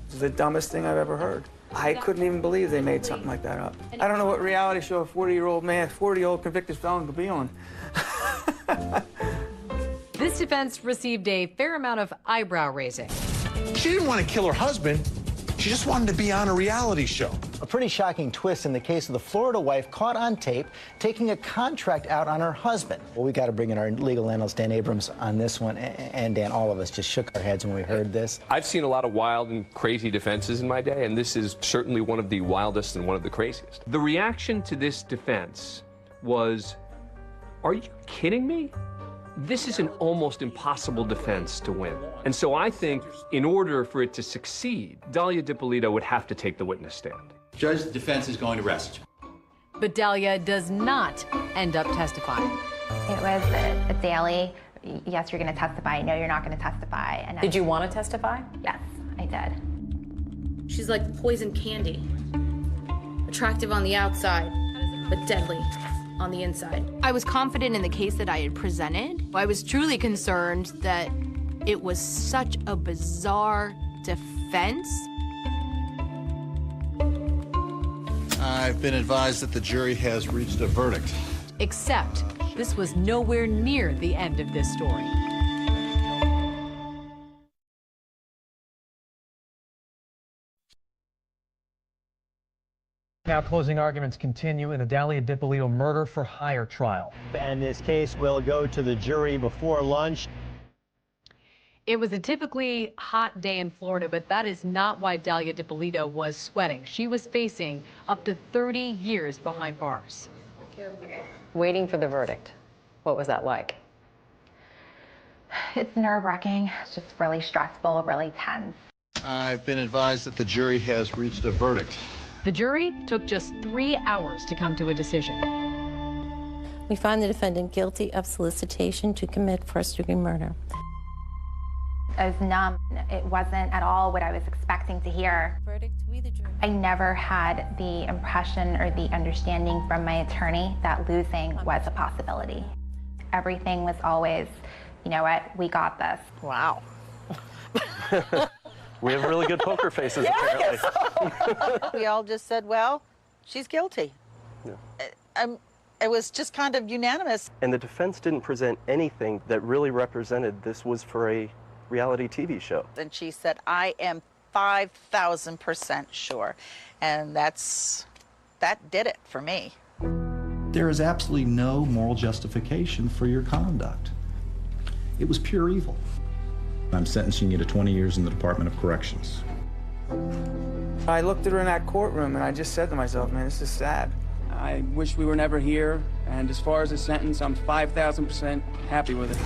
It's the dumbest thing I've ever heard. I couldn't even believe they made something like that up. I don't know what reality show a 40-year-old convicted felon could be on. This defense received a fair amount of eyebrow raising. She didn't want to kill her husband. She just wanted to be on a reality show. A pretty shocking twist in the case of the Florida wife caught on tape taking a contract out on her husband. Well, we got to bring in our legal analyst, Dan Abrams, on this one. And Dan, all of us just shook our heads when we heard this. I've seen a lot of wild and crazy defenses in my day, and this is certainly one of the wildest and one of the craziest. The reaction to this defense was, are you kidding me? This is an almost impossible defense to win. And so I think in order for it to succeed, Dalia DiPolito would have to take the witness stand. Judge, the defense is going to rest. But Dalia does not end up testifying. It was a daily, yes, you're going to testify, no, you're not going to testify. And Did you want to testify? Yes, I did. She's like poison candy. Attractive on the outside, but deadly on the inside. I was confident in the case that I had presented. I was truly concerned that it was such a bizarre defense. I've been advised that the jury has reached a verdict. Except this was nowhere near the end of this story. Now closing arguments continue in the Dalia DiPolito murder for hire trial. And this case will go to the jury before lunch. It was a typically hot day in Florida, but that is not why Dalia DiPolito was sweating. She was facing up to 30 years behind bars. Waiting for the verdict. What was that like? It's nerve-wracking. It's just really stressful, really tense. I've been advised that the jury has reached a verdict. The jury took just 3 hours to come to a decision. We find the defendant guilty of solicitation to commit first-degree murder. I was numb. It wasn't at all what I was expecting to hear. I never had the impression or the understanding from my attorney that losing was a possibility. Everything was always, you know what, we got this. Wow. We have really good poker faces, apparently. We all just said, well, she's guilty. Yeah. It was just kind of unanimous. And the defense didn't present anything that really represented this was for a reality TV show. And she said, I am 5,000% sure. And that did it for me. There is absolutely no moral justification for your conduct. It was pure evil. I'm sentencing you to 20 years in the Department of Corrections. I looked at her in that courtroom and I just said to myself, man, this is sad. I wish we were never here, and as far as the sentence, I'm 5,000% happy with it.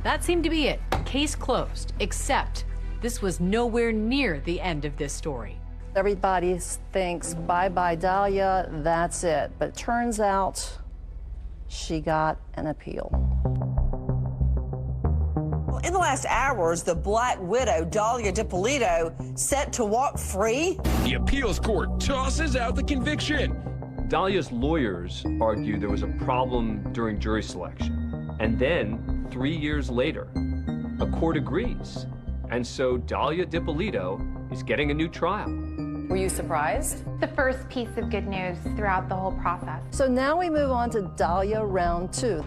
That seemed to be it. Case closed, except this was nowhere near the end of this story. Everybody thinks, bye-bye, Dalia, that's it. But it turns out she got an appeal. In the last hours, the Black Widow, Dalia DiPolito, set to walk free. The appeals court tosses out the conviction. Dalia's lawyers argue there was a problem during jury selection. And then, 3 years later, a court agrees. And so Dalia DiPolito is getting a new trial. Were you surprised? The first piece of good news throughout the whole process. So now we move on to Dalia round 2.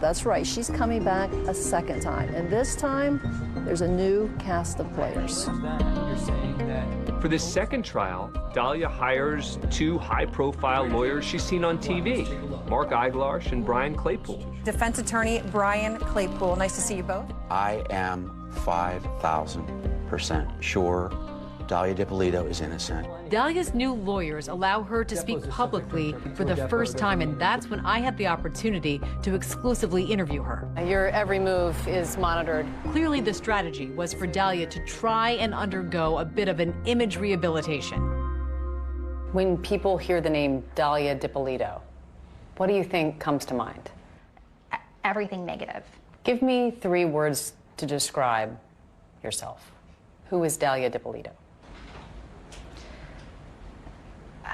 That's right, she's coming back a second time. And this time, there's a new cast of players. For this second trial, Dalia hires 2 high-profile lawyers she's seen on TV, Mark Eiglarsh and Brian Claypool. Defense attorney Brian Claypool, nice to see you both. I am 5,000% sure Dalia DiPolito is innocent. Dalia's new lawyers allow her to speak publicly for the first time, and that's when I had the opportunity to exclusively interview her. Your every move is monitored. Clearly, the strategy was for Dalia to try and undergo a bit of an image rehabilitation. When people hear the name Dalia DiPolito, what do you think comes to mind? Everything negative. Give me 3 words to describe yourself. Who is Dalia Dippolito?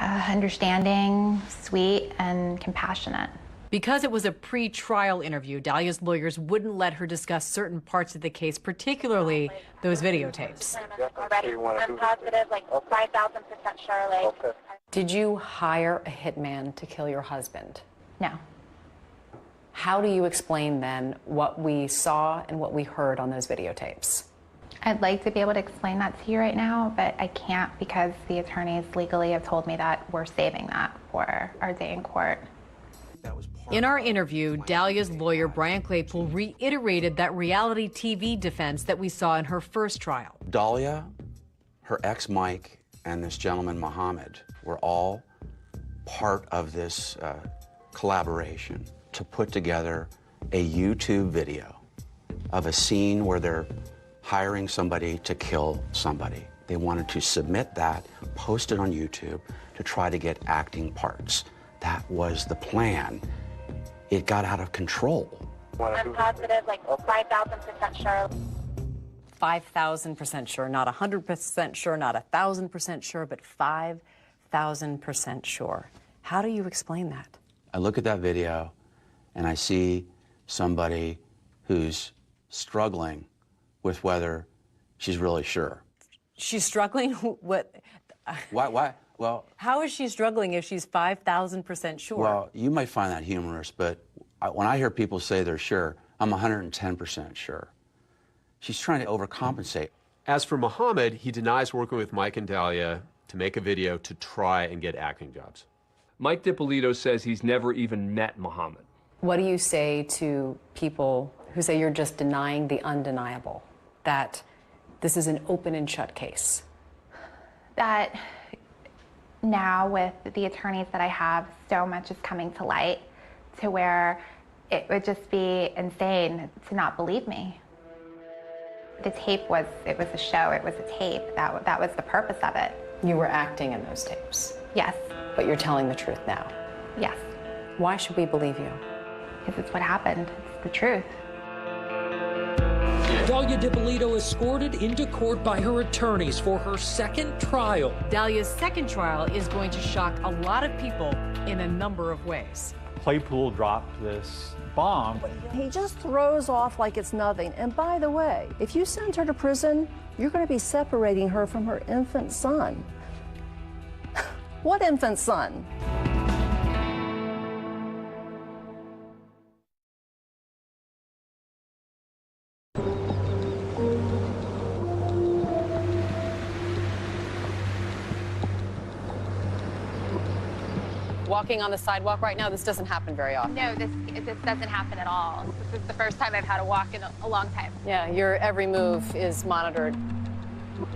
Understanding, sweet, and compassionate. Because it was a pre-trial interview, Dalia's lawyers wouldn't let her discuss certain parts of the case, particularly those videotapes. I'm positive, like 5,000% sure. Did you hire a hitman to kill your husband? No. How do you explain then what we saw and what we heard on those videotapes? I'd like to be able to explain that to you right now, but I can't because the attorneys legally have told me that we're saving that for our day in court. In our interview, Dalia's lawyer, Brian Claypool, reiterated that reality TV defense that we saw in her first trial. Dalia, her ex Mike, and this gentleman Mohammed were all part of this collaboration to put together a YouTube video of a scene where they're hiring somebody to kill somebody. They wanted to submit that, post it on YouTube to try to get acting parts. That was the plan. It got out of control. I'm positive, like 5,000% sure. 5,000% sure, not 100% sure, not 1,000% sure, but 5,000% sure. How do you explain that? I look at that video and I see somebody who's struggling with whether she's really sure. She's struggling? What? Why? Well, how is she struggling if she's 5,000% sure? Well, you might find that humorous, but when I hear people say they're sure, I'm 110% sure. She's trying to overcompensate. As for Mohammed, he denies working with Mike and Dalia to make a video to try and get acting jobs. Mike Dippolito says he's never even met Mohammed. What do you say to people who say you're just denying the undeniable, that this is an open and shut case? That now with the attorneys that I have, so much is coming to light to where it would just be insane to not believe me. The tape was a show, it was a tape. That was the purpose of it. You were acting in those tapes? Yes. But you're telling the truth now? Yes. Why should we believe you? Because it's what happened. It's the truth. Dalia Dippolito escorted into court by her attorneys for her second trial. Dalia's second trial is going to shock a lot of people in a number of ways. Claypool dropped this bomb. He just throws off like it's nothing. And by the way, if you send her to prison, you're going to be separating her from her infant son. What infant son? Walking on the sidewalk right now, this doesn't happen very often. No, this doesn't happen at all. This is the first time I've had to walk in a long time. Yeah, your every move is monitored.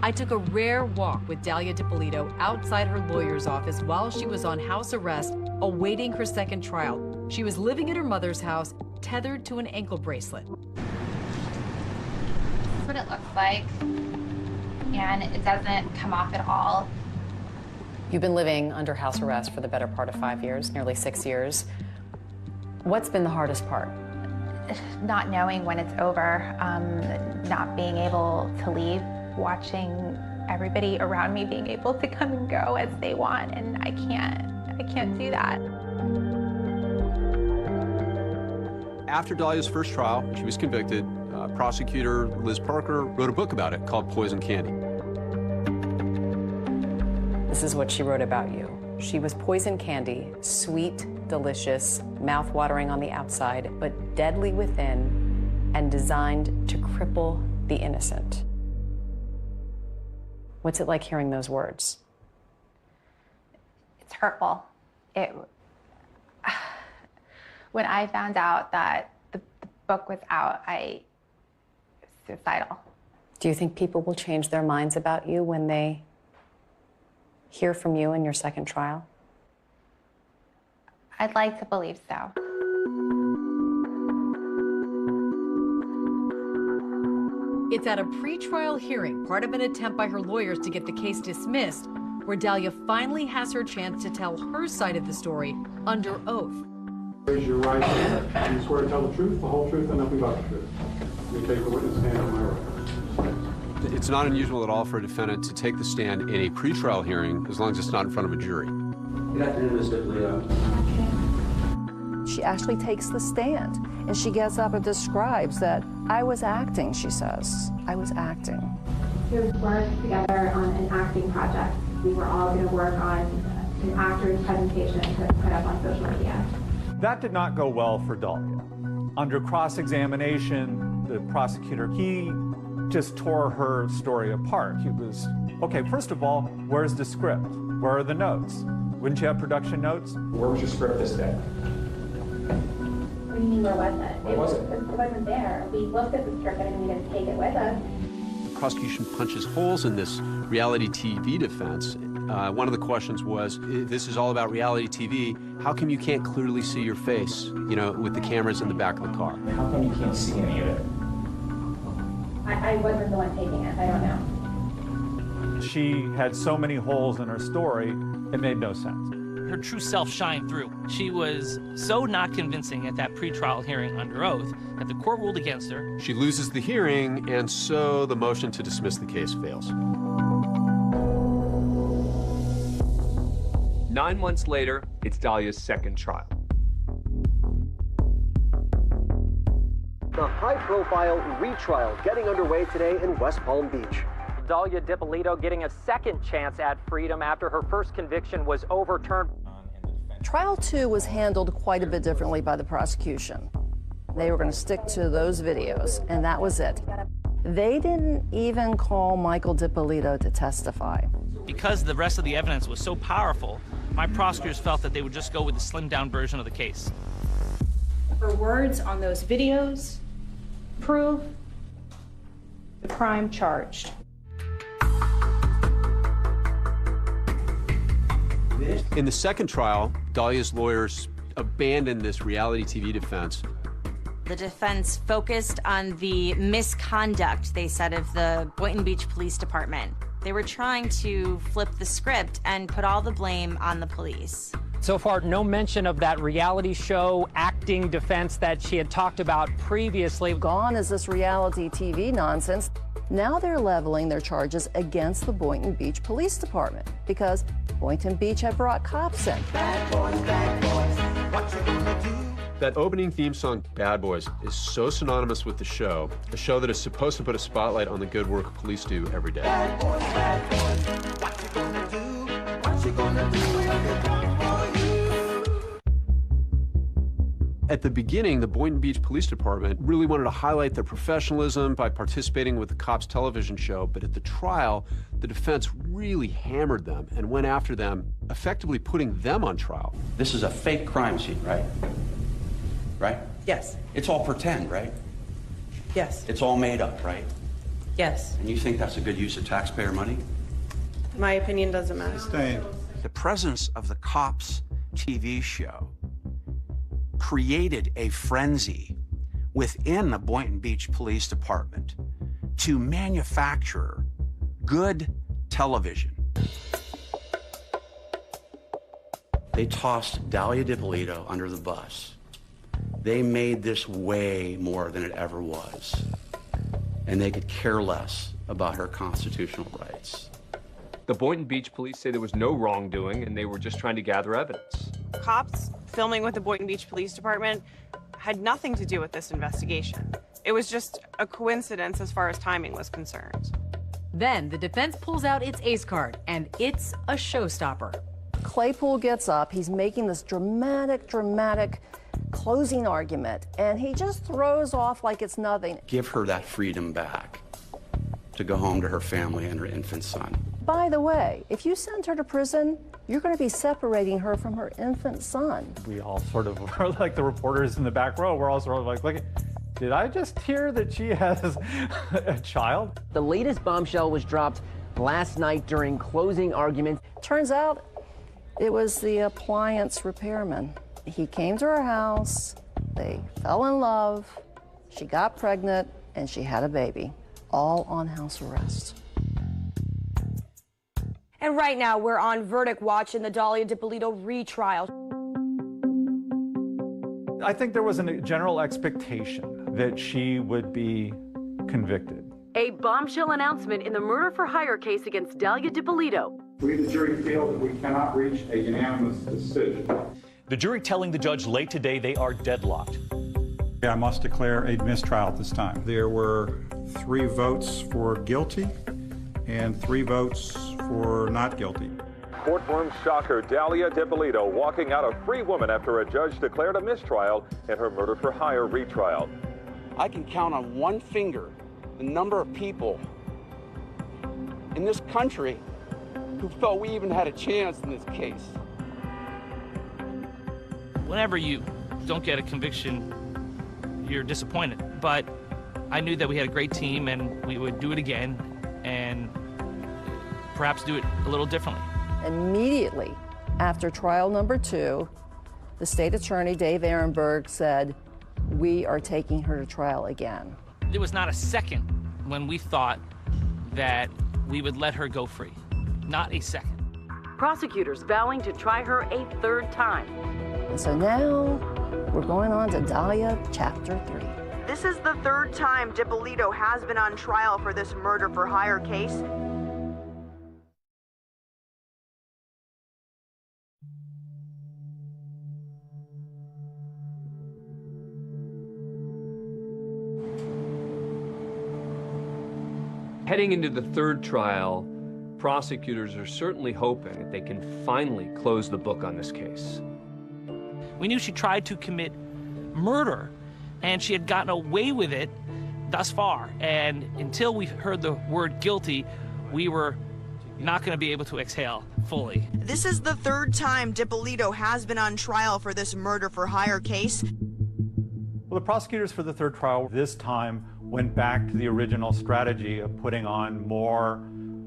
I took a rare walk with Dalia Dippolito outside her lawyer's office while she was on house arrest, awaiting her second trial. She was living at her mother's house, tethered to an ankle bracelet. This is what it looks like, and it doesn't come off at all. You've been living under house arrest for the better part of 5 years, nearly 6 years. What's been the hardest part? Not knowing when it's over, not being able to leave, watching everybody around me being able to come and go as they want, and I can't do that. After Dalia's first trial, she was convicted. Prosecutor Liz Parker wrote a book about it called Poison Candy. This is what she wrote about you. She was poison candy, sweet, delicious, mouth-watering on the outside, but deadly within, and designed to cripple the innocent. What's it like hearing those words? It's hurtful. When I found out that the book was out, I was suicidal. Do you think people will change their minds about you when they hear from you in your second trial? I'd like to believe so. It's at a pre-trial hearing, part of an attempt by her lawyers to get the case dismissed, where Dalia finally has her chance to tell her side of the story under oath. Raise your right hand. Do you swear to tell the truth, the whole truth, and nothing but the truth? You take the witness stand on my right. It's not unusual at all for a defendant to take the stand in a pretrial hearing as long as it's not in front of a jury. Good afternoon, Ms. DiPolito. She actually takes the stand, and she gets up and describes that I was acting, she says. I was acting. We worked together on an acting project. We were all going to work on an actor's presentation to put up on social media. That did not go well for Dahlia. Under cross-examination, the prosecutor, he just tore her story apart. He was, okay, first of all, where's the script? Where are the notes? Wouldn't you have production notes? Where was your script this day? What do you mean, where was it? Where was it? It wasn't there. We looked at the script and we didn't take it with us. Prosecution punches holes in this reality TV defense. One of the questions was, this is all about reality TV. How come you can't clearly see your face, you know, with the cameras in the back of the car? How come you can't see any of it? I wasn't the one taking it. I don't know. She had so many holes in her story, it made no sense. Her true self shined through. She was so not convincing at that pretrial hearing under oath that the court ruled against her. She loses the hearing, and so the motion to dismiss the case fails. 9 months later, it's Dahlia's second trial. The high-profile retrial getting underway today in West Palm Beach. Dahlia DiPolito getting a second chance at freedom after her first conviction was overturned. Trial 2 was handled quite a bit differently by the prosecution. They were going to stick to those videos, and that was it. They didn't even call Michael DiPolito to testify. Because the rest of the evidence was so powerful, my prosecutors felt that they would just go with the slimmed-down version of the case. Her words on those videos prove the crime charged. In the second trial, Dahlia's lawyers abandoned this reality TV defense. The defense focused on the misconduct, they said, of the Boynton Beach Police Department. They were trying to flip the script and put all the blame on the police. So far, no mention of that reality show acting defense that she had talked about previously. Gone is this reality TV nonsense. Now they're leveling their charges against the Boynton Beach Police Department because Boynton Beach had brought cops in. Bad boys, what you gonna do? That opening theme song, Bad Boys, is so synonymous with the show, a show that is supposed to put a spotlight on the good work police do every day. Bad boys, what you gonna do? What you gonna do when they come for you? At the beginning, the Boynton Beach Police Department really wanted to highlight their professionalism by participating with the cops' television show, but at the trial, the defense really hammered them and went after them, effectively putting them on trial. This is a fake crime scene, right? Right? Yes. It's all pretend, right? Yes. It's all made up, right? Yes. And you think that's a good use of taxpayer money? My opinion doesn't matter. The presence of the cops' TV show created a frenzy within the Boynton Beach Police Department to manufacture good television. They tossed Dahlia DiPolito under the bus. They made this way more than it ever was. And they could care less about her constitutional rights. The Boynton Beach police say there was no wrongdoing and they were just trying to gather evidence. Cops filming with the Boynton Beach Police Department had nothing to do with this investigation. It was just a coincidence as far as timing was concerned. Then the defense pulls out its ace card, and it's a showstopper. Claypool gets up, he's making this dramatic closing argument, and he just throws off like it's nothing. Give her that freedom back to go home to her family and her infant son. By the way, if you send her to prison, you're going to be separating her from her infant son. We all sort of are like the reporters in the back row. We're all sort of like, look, did I just hear that she has a child? The latest bombshell was dropped last night during closing arguments. Turns out it was the appliance repairman. He came to her house, they fell in love, she got pregnant, and she had a baby, all on house arrest. And right now, we're on verdict watch in the Dahlia DiPolito retrial. I think there was a general expectation that she would be convicted. A bombshell announcement in the murder-for-hire case against Dalia Dippolito. We, the jury, feel that we cannot reach a unanimous decision. The jury telling the judge late today they are deadlocked. I must declare a mistrial at this time. There were 3 votes for guilty and 3 votes for not guilty. Courtroom shocker, Dalia Dippolito walking out a free woman after a judge declared a mistrial in her murder-for-hire retrial. I can count on one finger the number of people in this country who felt we even had a chance in this case. Whenever you don't get a conviction, you're disappointed. But I knew that we had a great team and we would do it again and perhaps do it a little differently. Immediately after trial number 2, the state attorney, Dave Ehrenberg, said, "We are taking her to trial again." There was not a second when we thought that we would let her go free. Not a second. Prosecutors vowing to try her a 3rd time. And so now we're going on to Dalia Chapter 3. This is the 3rd time Dippolito has been on trial for this murder-for-hire case. Heading into the 3rd trial, prosecutors are certainly hoping that they can finally close the book on this case. We knew she tried to commit murder, and she had gotten away with it thus far. And until we heard the word guilty, we were not going to be able to exhale fully. This is the 3rd time Dippolito has been on trial for this murder-for-hire case. Well, the prosecutors for the 3rd trial this time went back to the original strategy of putting on more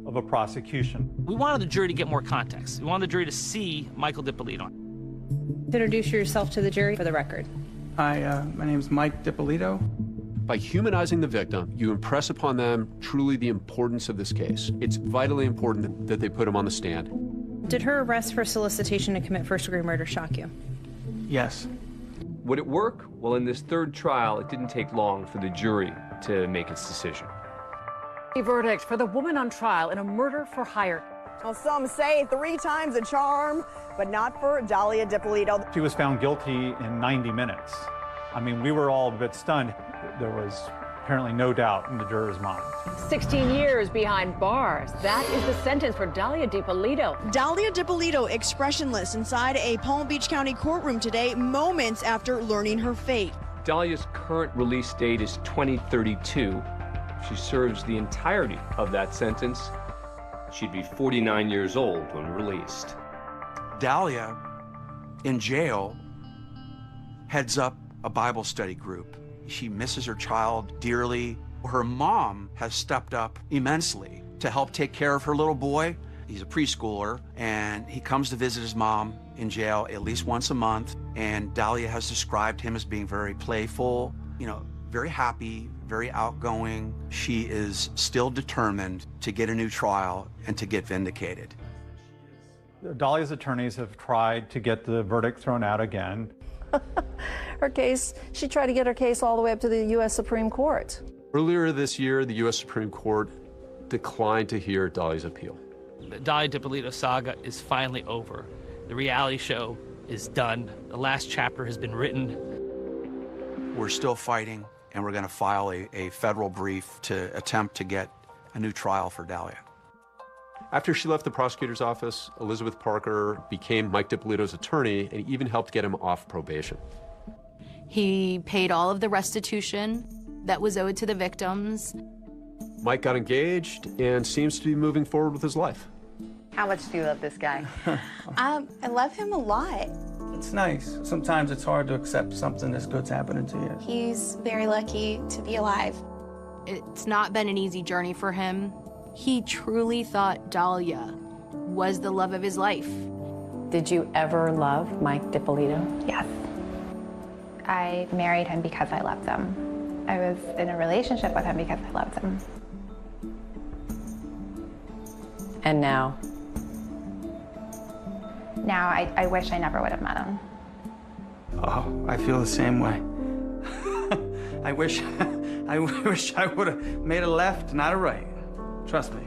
of a prosecution. We wanted the jury to get more context. We wanted the jury to see Michael Dippolito. Introduce yourself to the jury for the record. Hi, my name is Mike Dippolito. By humanizing the victim, you impress upon them truly the importance of this case. It's vitally important that they put him on the stand. Did her arrest for solicitation to commit first-degree murder shock you? Yes. Would it work? Well, in this 3rd trial, it didn't take long for the jury to make its decision. A verdict for the woman on trial in a murder-for-hire. Well, some say 3 times a charm, but not for Dalia Dippolito. She was found guilty in 90 minutes. I mean, we were all a bit stunned. There was apparently no doubt in the jurors' minds. 16 years behind bars. That is the sentence for Dalia Dippolito. Dalia Dippolito expressionless inside a Palm Beach County courtroom today, moments after learning her fate. Dalia's current release date is 2032. If she serves the entirety of that sentence, she'd be 49 years old when released. Dalia, in jail, heads up a Bible study group. She misses her child dearly. Her mom has stepped up immensely to help take care of her little boy. He's a preschooler, and he comes to visit his mom in jail at least once a month. And Dalia has described him as being very playful, very happy, very outgoing. She is still determined to get a new trial and to get vindicated. Dalia's attorneys have tried to get the verdict thrown out again. Her case, she tried to get her case all the way up to the U.S. Supreme Court. Earlier this year, the U.S. Supreme Court declined to hear Dalia's appeal. The Dalia Dippolito saga is finally over. The reality show is done. The last chapter has been written. We're still fighting, and we're going to file a federal brief to attempt to get a new trial for Dalia. After she left the prosecutor's office, Elizabeth Parker became Mike Dippolito's attorney and even helped get him off probation. He paid all of the restitution that was owed to the victims. Mike got engaged and seems to be moving forward with his life. How much do you love this guy? I love him a lot. It's nice. Sometimes it's hard to accept something this good's happening to you. He's very lucky to be alive. It's not been an easy journey for him. He truly thought Dalia was the love of his life. Did you ever love Mike Dippolito? Yes. I married him because I loved him. I was in a relationship with him because I loved him. And now? Now, I wish I never would have met him. Oh, I feel the same way. I wish I would have made a left, not a right. Trust me.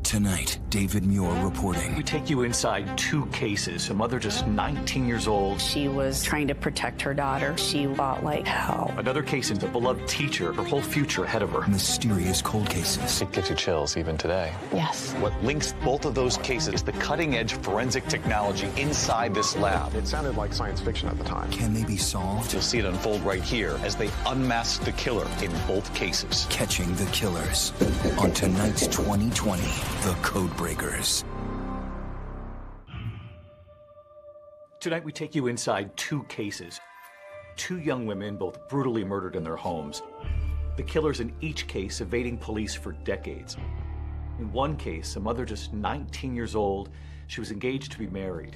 Tonight, David Muir reporting. We take you inside two cases. A mother just 19 years old. She was trying to protect her daughter. She fought like hell. Another case into a beloved teacher, her whole future ahead of her. Mysterious cold cases. It gives you chills even today. Yes. What links both of those cases is the cutting-edge forensic technology inside this lab. It sounded like science fiction at the time. Can they be solved? You'll see it unfold right here as they unmask the killer in both cases. Catching the killers on tonight's 2020, The Codebreakers. Tonight we take you inside two cases. Two young women, both brutally murdered in their homes. The killers in each case evading police for decades. In one case, a mother just 19 years old, she was engaged to be married.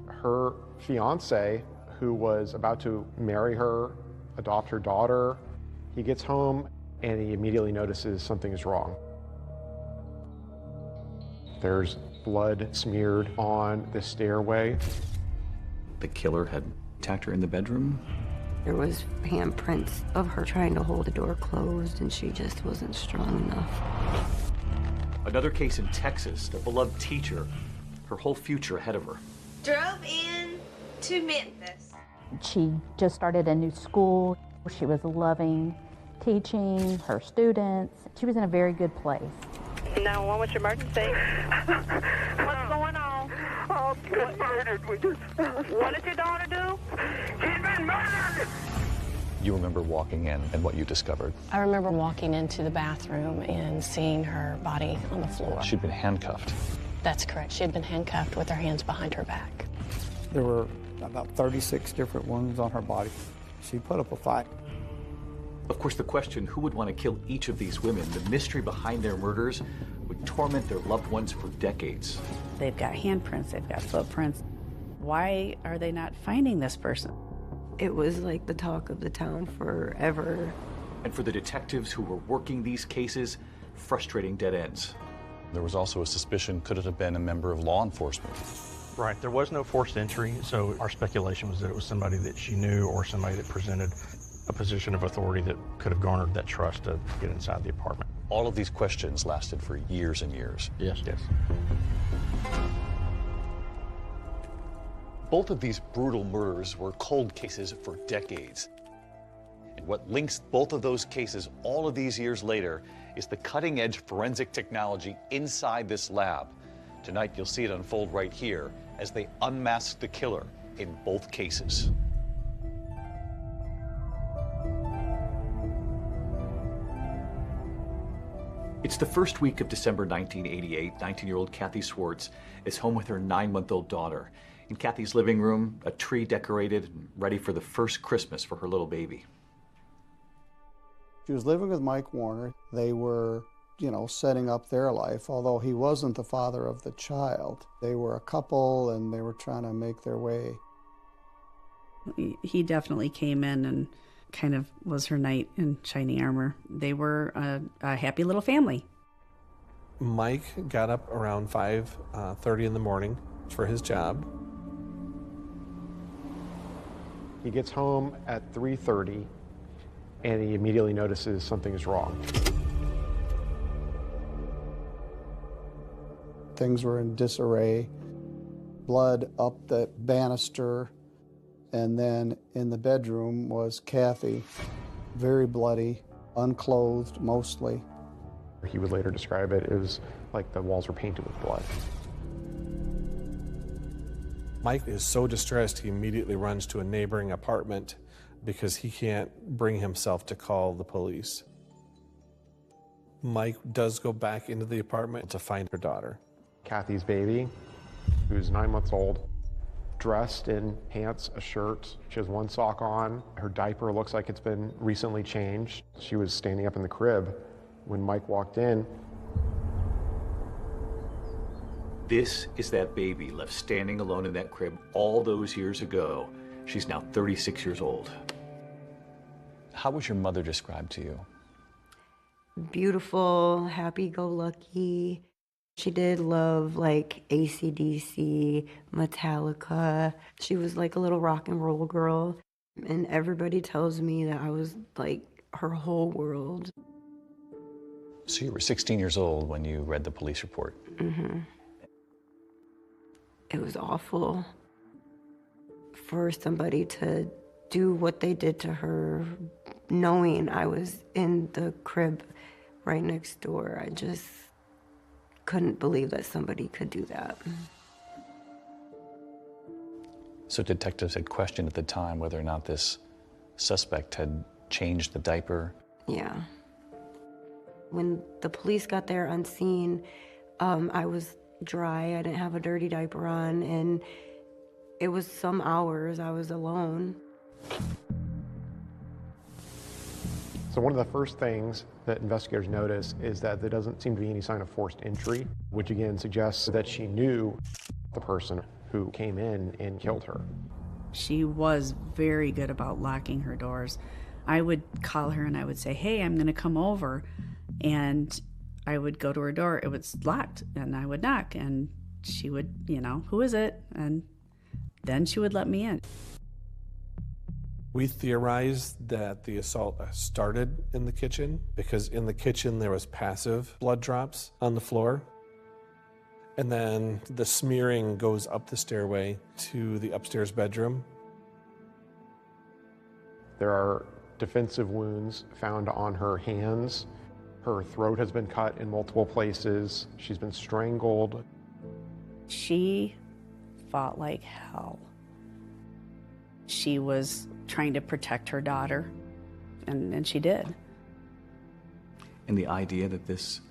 Her fiance, who was about to marry her, adopt her daughter, he gets home and he immediately notices something is wrong. There's blood smeared on the stairway. The killer had attacked her in the bedroom. There was handprints of her trying to hold the door closed, and she just wasn't strong enough. Another case in Texas, a beloved teacher, her whole future ahead of her. Drove in to Memphis. She just started a new school. She was loving teaching her students. She was in a very good place. 911, what's your emergency? What's going on? Oh, she was murdered. What did your daughter do? She's been murdered! You remember walking in and what you discovered? I remember walking into the bathroom and seeing her body on the floor. She'd been handcuffed. That's correct. She had been handcuffed with her hands behind her back. There were about 36 different wounds on her body. She put up a fight. Of course, the question, who would want to kill each of these women? The mystery behind their murders would torment their loved ones for decades. They've got handprints, they've got footprints. Why are they not finding this person? It was like the talk of the town forever. And for the detectives who were working these cases, frustrating dead ends. There was also a suspicion, could it have been a member of law enforcement? Right, there was no forced entry, so our speculation was that it was somebody that she knew or somebody that presented a position of authority that could have garnered that trust to get inside the apartment. All of these questions lasted for years and years. Yes. Yes. Both of these brutal murders were cold cases for decades. And what links both of those cases all of these years later is the cutting-edge forensic technology inside this lab. Tonight you'll see it unfold right here as they unmask the killer in both cases. It's the first week of December 1988. 19-year-old Kathy Swartz is home with her 9-month-old daughter. In Kathy's living room, a tree decorated and ready for the first Christmas for her little baby. She was living with Mike Warner. They were, setting up their life, although he wasn't the father of the child. They were a couple and they were trying to make their way. He definitely came in and kind of was her knight in shining armor. They were a happy little family. Mike got up around 5:30 in the morning for his job. He gets home at 3:30 and he immediately notices something is wrong. Things were in disarray. Blood up the banister. And then in the bedroom was Kathy, very bloody, unclothed mostly. He would later describe it as like the walls were painted with blood. Mike is so distressed he immediately runs to a neighboring apartment because he can't bring himself to call the police. Mike does go back into the apartment to find her daughter. Kathy's baby, who's 9 months old, dressed in pants, a shirt. She has one sock on. Her diaper looks like it's been recently changed. She was standing up in the crib when Mike walked in. This is that baby left standing alone in that crib all those years ago. She's now 36 years old. How was your mother described to you? Beautiful, happy-go-lucky. She did love like AC/DC, Metallica. She was like a little rock and roll girl. And everybody tells me that I was like her whole world. So you were 16 years old when you read the police report. Mm-hmm. It was awful for somebody to do what they did to her, knowing I was in the crib right next door. I just couldn't believe that somebody could do that. So detectives had questioned at the time whether or not this suspect had changed the diaper. Yeah. When the police got there on scene, I was dry. I didn't have a dirty diaper on, and it was some hours I was alone. So one of the first things that investigators notice is that there doesn't seem to be any sign of forced entry, which again suggests that she knew the person who came in and killed her. She was very good about locking her doors. I would call her and I would say, hey, I'm going to come over. And I would go to her door. It was locked. And I would knock. And she would, who is it? And then she would let me in. We theorized that the assault started in the kitchen because in the kitchen there was passive blood drops on the floor. And then the smearing goes up the stairway to the upstairs bedroom. There are defensive wounds found on her hands. Her throat has been cut in multiple places. She's been strangled. She fought like hell. She was trying to protect her daughter, and she did. And the idea that this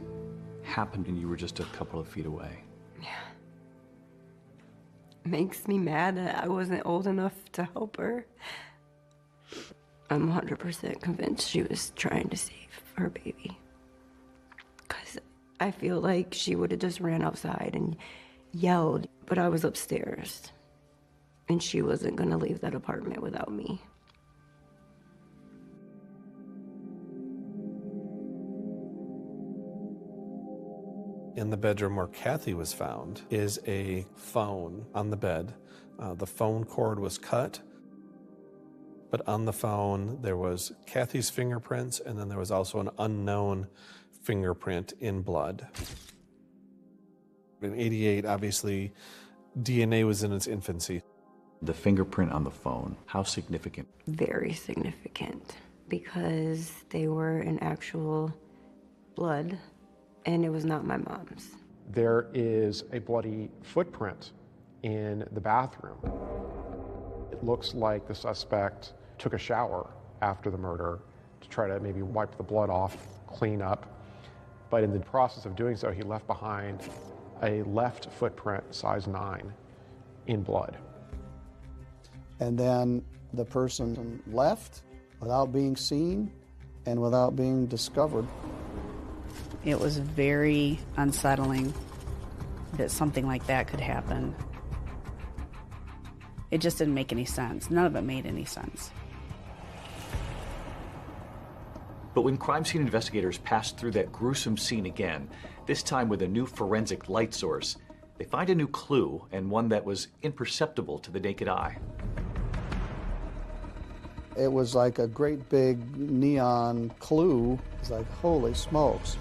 happened and you were just a couple of feet away. Yeah. Makes me mad that I wasn't old enough to help her. I'm 100% convinced she was trying to save her baby. Because I feel like she would have just ran outside and yelled, but I was upstairs. And she wasn't going to leave that apartment without me. In the bedroom where Kathy was found is a phone on the bed. The phone cord was cut, but on the phone there was Kathy's fingerprints, and then there was also an unknown fingerprint in blood. In '88, obviously, DNA was in its infancy. The fingerprint on the phone, how significant? Very significant, because they were in actual blood. And it was not my mom's. There is a bloody footprint in the bathroom. It looks like the suspect took a shower after the murder to try to maybe wipe the blood off, clean up. But in the process of doing so, he left behind a left footprint, size 9, in blood. And then the person left without being seen and without being discovered. It was very unsettling that something like that could happen. It just didn't make any sense. None of it made any sense. But when crime scene investigators passed through that gruesome scene again, this time with a new forensic light source, they find a new clue, and one that was imperceptible to the naked eye. It was like a great big neon clue. It's like, holy smokes.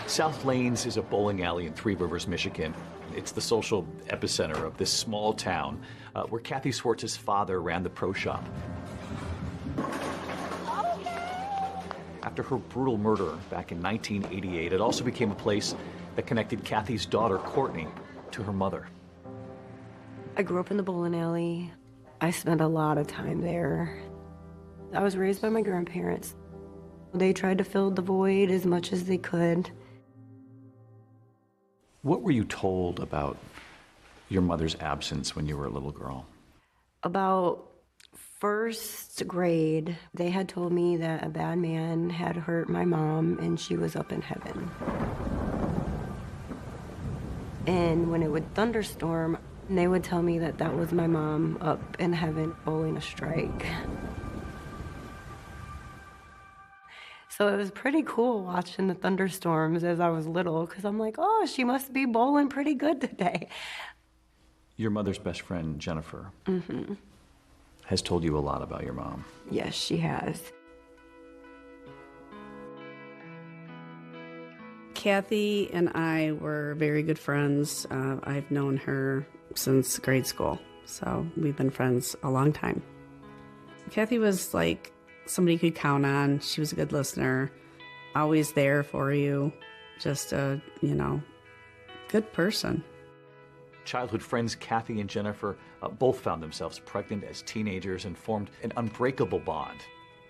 South Lanes is a bowling alley in Three Rivers, Michigan. It's the social epicenter of this small town where Kathy Swartz's father ran the pro shop. After her brutal murder back in 1988, it also became a place that connected Kathy's daughter, Courtney, to her mother. I grew up in the bowling alley. I spent a lot of time there. I was raised by my grandparents. They tried to fill the void as much as they could. What were you told about your mother's absence when you were a little girl? About first grade, they had told me that a bad man had hurt my mom and she was up in heaven. And when it would thunderstorm, they would tell me that that was my mom up in heaven bowling a strike. So it was pretty cool watching the thunderstorms as I was little, because I'm like, oh, she must be bowling pretty good today. Your mother's best friend, Jennifer, has told you a lot about your mom. Yes, she has. Kathy and I were very good friends. I've known her since grade school, so we've been friends a long time. Kathy was like somebody you could count on. She was a good listener, always there for you, just a, good person. Childhood friends Kathy and Jennifer both found themselves pregnant as teenagers and formed an unbreakable bond.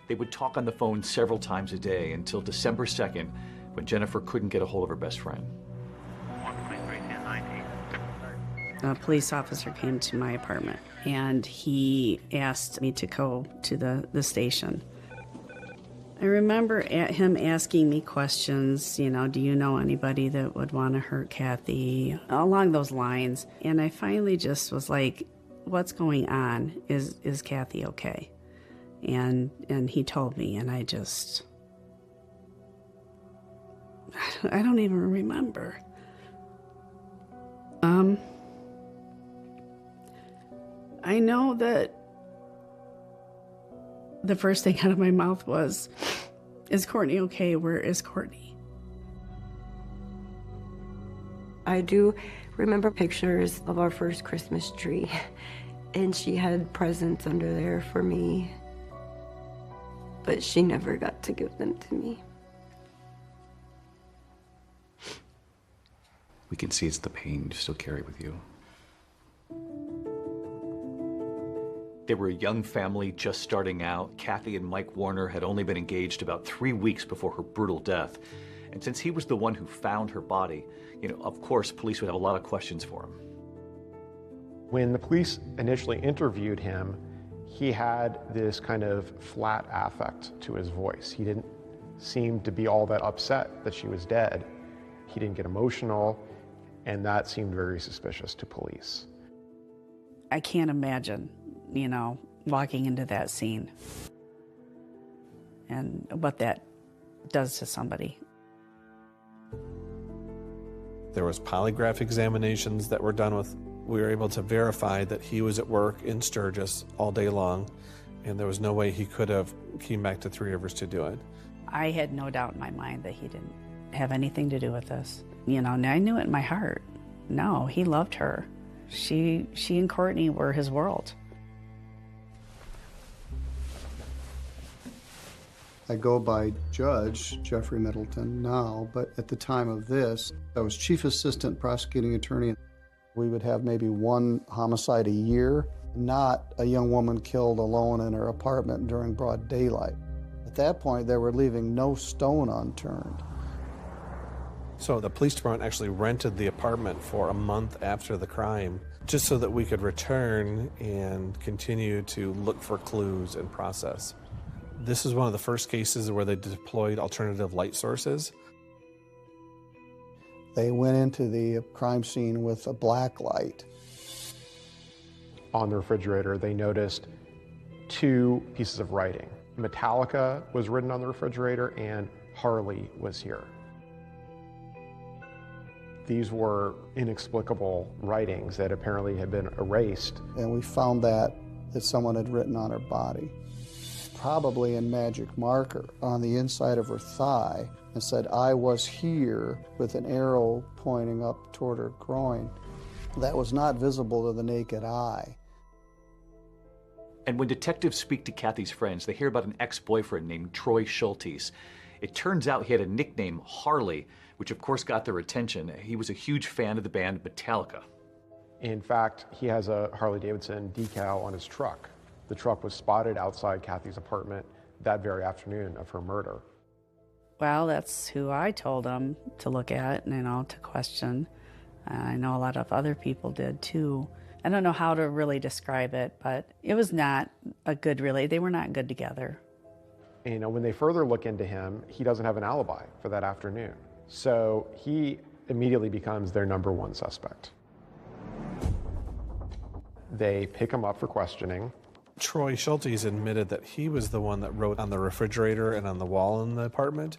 They would talk on the phone several times a day until December 2nd, when Jennifer couldn't get a hold of her best friend. A police officer came to my apartment and he asked me to go to the station. I remember him asking me questions, do you know anybody that would want to hurt Kathy? Along those lines. And I finally just was like, what's going on? Is Kathy okay? And he told me, and I don't even remember. I know that the first thing out of my mouth was, is Courtney okay? Where is Courtney? I do remember pictures of our first Christmas tree, and she had presents under there for me, but she never got to give them to me. We can see it's the pain you still carry with you. They were a young family just starting out. Kathy and Mike Warner had only been engaged about 3 weeks before her brutal death. And since he was the one who found her body, of course, police would have a lot of questions for him. When the police initially interviewed him, he had this kind of flat affect to his voice. He didn't seem to be all that upset that she was dead. He didn't get emotional, and that seemed very suspicious to police. I can't imagine, walking into that scene and what that does to somebody. There was polygraph examinations that were done with. We were able to verify that he was at work in Sturgis all day long, and there was no way he could have came back to Three Rivers to do it. I had no doubt in my mind that he didn't have anything to do with this. And I knew it in my heart. No, he loved her. She and Courtney were his world. I go by Judge Jeffrey Middleton now, but at the time of this, I was Chief Assistant Prosecuting Attorney. We would have maybe one homicide a year, not a young woman killed alone in her apartment during broad daylight. At that point, they were leaving no stone unturned. So the police department actually rented the apartment for a month after the crime, just so that we could return and continue to look for clues and process. This is one of the first cases where they deployed alternative light sources. They went into the crime scene with a black light. On the refrigerator, they noticed 2 pieces of writing. Metallica was written on the refrigerator, and Harley was here. These were inexplicable writings that apparently had been erased. And we found that someone had written on her body, probably in magic marker on the inside of her thigh, and said, "I was here," with an arrow pointing up toward her groin. That was not visible to the naked eye. And when detectives speak to Kathy's friends, they hear about an ex-boyfriend named Troy Schultes. It turns out he had a nickname, Harley, which of course got their attention. He was a huge fan of the band Metallica. In fact, he has a Harley-Davidson decal on his truck. The truck was spotted outside Kathy's apartment that very afternoon of her murder. Well, that's who I told him to look at and, to question. I know a lot of other people did too. I don't know how to really describe it, but it was not a good they were not good together. When they further look into him, he doesn't have an alibi for that afternoon. So he immediately becomes their number one suspect. They pick him up for questioning. Troy Schultes admitted that he was the one that wrote on the refrigerator and on the wall in the apartment,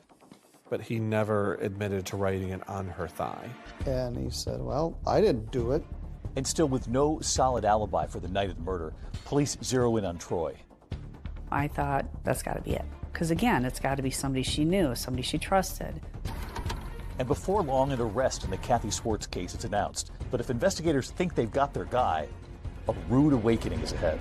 but he never admitted to writing it on her thigh. And he said, well, I didn't do it. And still with no solid alibi for the night of the murder, police zero in on Troy. I thought, that's got to be it. Because again, it's got to be somebody she knew, somebody she trusted. And before long, an arrest in the Kathy Swartz case is announced. But if investigators think they've got their guy, a rude awakening is ahead.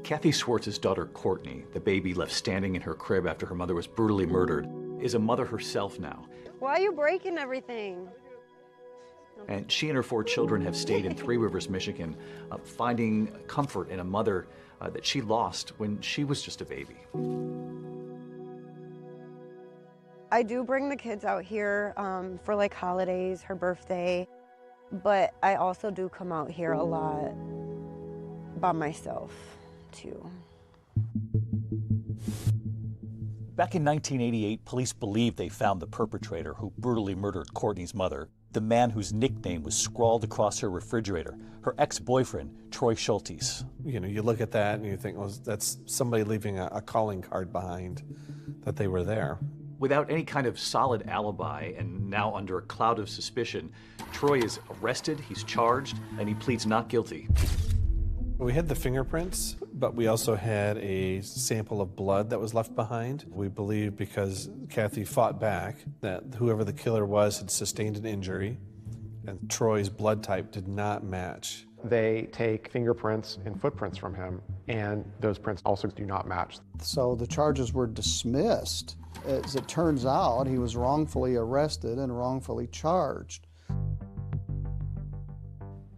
Kathy Swartz's daughter, Courtney, the baby left standing in her crib after her mother was brutally murdered, is a mother herself now. Why are you breaking everything? And she and her 4 children have stayed in Three Rivers, Michigan, finding comfort in a mother that she lost when she was just a baby. I do bring the kids out here for like holidays, her birthday, but I also do come out here a lot by myself too. Back in 1988, police believed they found the perpetrator who brutally murdered Courtney's mother, the man whose nickname was scrawled across her refrigerator, her ex-boyfriend, Troy Schultes. You know, you look at that and you think, well, that's somebody leaving a calling card behind that they were there. Without any kind of solid alibi and now under a cloud of suspicion, Troy is arrested, he's charged, and he pleads not guilty. We had the fingerprints, but we also had a sample of blood that was left behind. We believe because Kathy fought back that whoever the killer was had sustained an injury, and Troy's blood type did not match. They take fingerprints and footprints from him, and those prints also do not match. So the charges were dismissed. As it turns out, he was wrongfully arrested and wrongfully charged.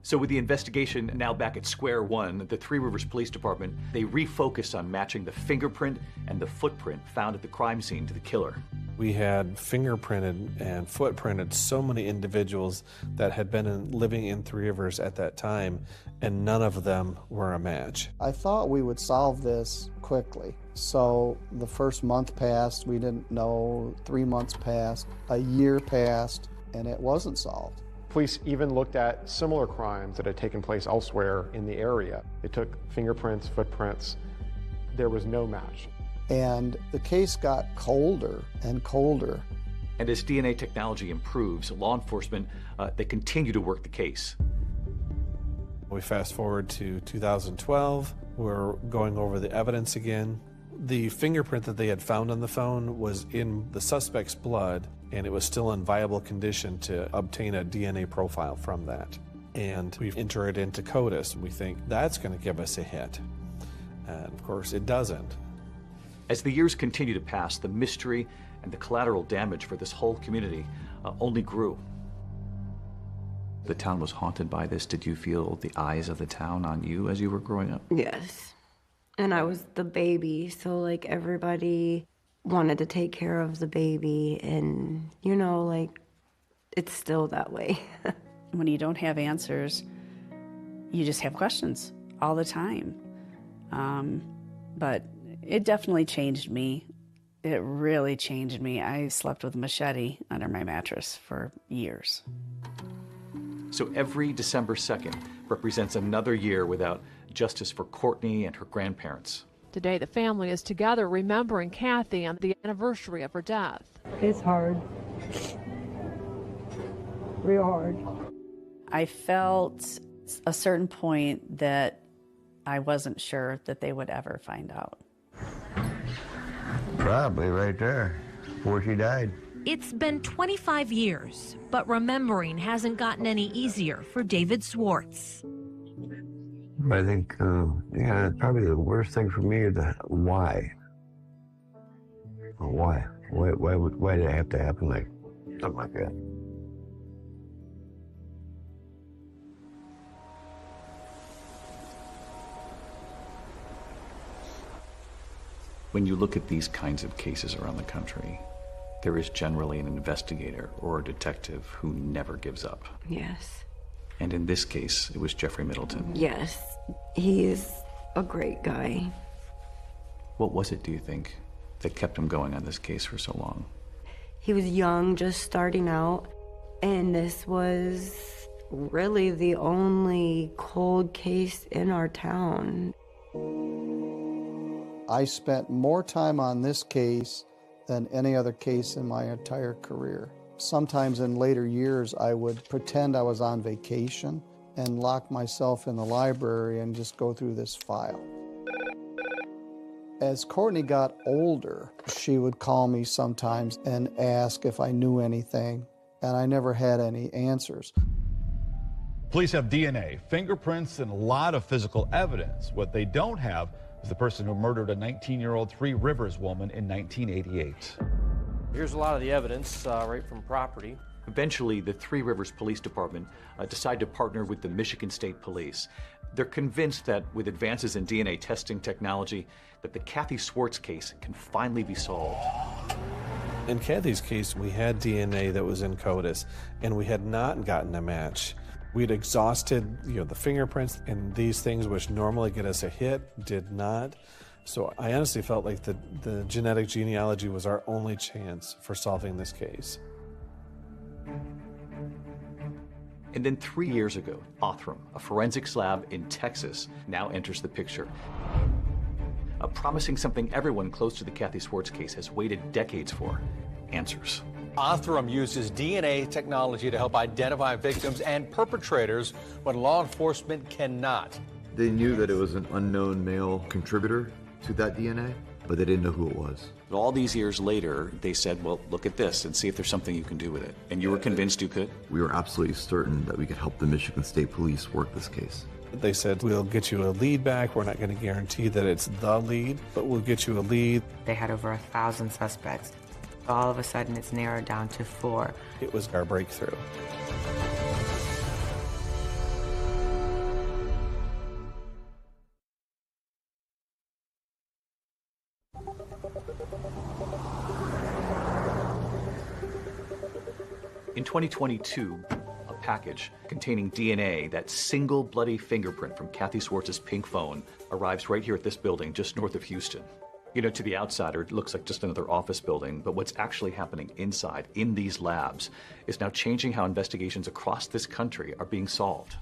So with the investigation now back at square one, the Three Rivers Police Department, they refocused on matching the fingerprint and the footprint found at the crime scene to the killer. We had fingerprinted and footprinted so many individuals that had been living in Three Rivers at that time, and none of them were a match. I thought we would solve this quickly. So the first month passed, we didn't know, 3 months passed, a year passed, and it wasn't solved. Police even looked at similar crimes that had taken place elsewhere in the area. They took fingerprints, footprints. There was no match. And the case got colder and colder. And as DNA technology improves, law enforcement, they continue to work the case. We fast forward to 2012. We're going over the evidence again. The fingerprint that they had found on the phone was in the suspect's blood, and it was still in viable condition to obtain a DNA profile from that. And we've entered it into CODIS, and we think that's going to give us a hit. And of course, it doesn't. As the years continue to pass, the mystery and the collateral damage for this whole community only grew. The town was haunted by this. Did you feel the eyes of the town on you as you were growing up? Yes. And I was the baby, so like everybody wanted to take care of the baby, and you know, like it's still that way. When you don't have answers, you just have questions all the time. But it definitely changed me. It really changed me. I slept with a machete under my mattress for years. So every December 2nd represents another year without justice for Courtney and her grandparents. Today, the family is together remembering Kathy on the anniversary of her death. It's hard. Real hard. I felt a certain point that I wasn't sure that they would ever find out. Probably right there, before she died. It's been 25 years, but remembering hasn't gotten any easier for David Swartz. I think, yeah, probably the worst thing for me is the why. Why? Why did it have to happen like something like that? When you look at these kinds of cases around the country, there is generally an investigator or a detective who never gives up. Yes. And in this case, it was Jeffrey Middleton. Yes, he is a great guy. What was it, do you think, that kept him going on this case for so long? He was young, just starting out, and this was really the only cold case in our town. I spent more time on this case than any other case in my entire career. Sometimes in later years, I would pretend I was on vacation and lock myself in the library and just go through this file. As Courtney got older, she would call me sometimes and ask if I knew anything, and I never had any answers. Police have DNA, fingerprints, and a lot of physical evidence. What they don't have is the person who murdered a 19-year-old Three Rivers woman in 1988. Here's a lot of the evidence right from property. Eventually, the Three Rivers Police Department decided to partner with the Michigan State Police. They're convinced that with advances in DNA testing technology, that the Kathy Swartz case can finally be solved. In Kathy's case, we had DNA that was in CODIS, and we had not gotten a match. We'd exhausted, the fingerprints, and these things which normally get us a hit did not. So I honestly felt like the genetic genealogy was our only chance for solving this case. And then 3 years ago, Othram, a forensics lab in Texas, now enters the picture. Promising something everyone close to the Kathy Swartz case has waited decades for: answers. Othram uses DNA technology to help identify victims and perpetrators when law enforcement cannot. They knew that it was an unknown male contributor to that DNA, but they didn't know who it was. But all these years later, they said, well, look at this and see if there's something you can do with it. And you were convinced you could? We were absolutely certain that we could help the Michigan State Police work this case. They said, we'll get you a lead back. We're not going to guarantee that it's the lead, but we'll get you a lead. They had over 1,000 suspects. All of a sudden, it's narrowed down to 4. It was our breakthrough. In 2022, a package containing DNA, that single bloody fingerprint from Kathy Swartz's pink phone, arrives right here at this building just north of Houston. To the outsider, it looks like just another office building, but what's actually happening inside, in these labs, is now changing how investigations across this country are being solved.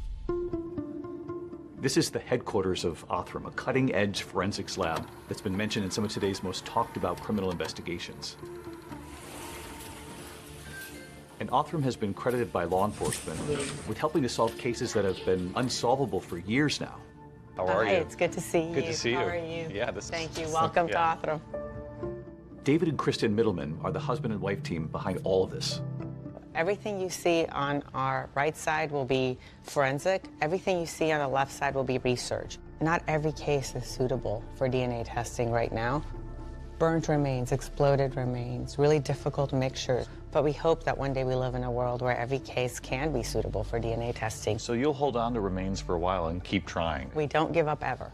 This is the headquarters of Othram, a cutting-edge forensics lab that's been mentioned in some of today's most talked-about criminal investigations. And Othram has been credited by law enforcement with helping to solve cases that have been unsolvable for years now. How are you? It's good to see you. Good to see you. How are you? Yeah, Thank you. Welcome to Othram. David and Kristen Middleman are the husband and wife team behind all of this. Everything you see on our right side will be forensic. Everything you see on the left side will be research. Not every case is suitable for DNA testing right now. Burnt remains, exploded remains, really difficult mixtures. But we hope that one day we live in a world where every case can be suitable for DNA testing. So you'll hold on to remains for a while and keep trying. We don't give up ever.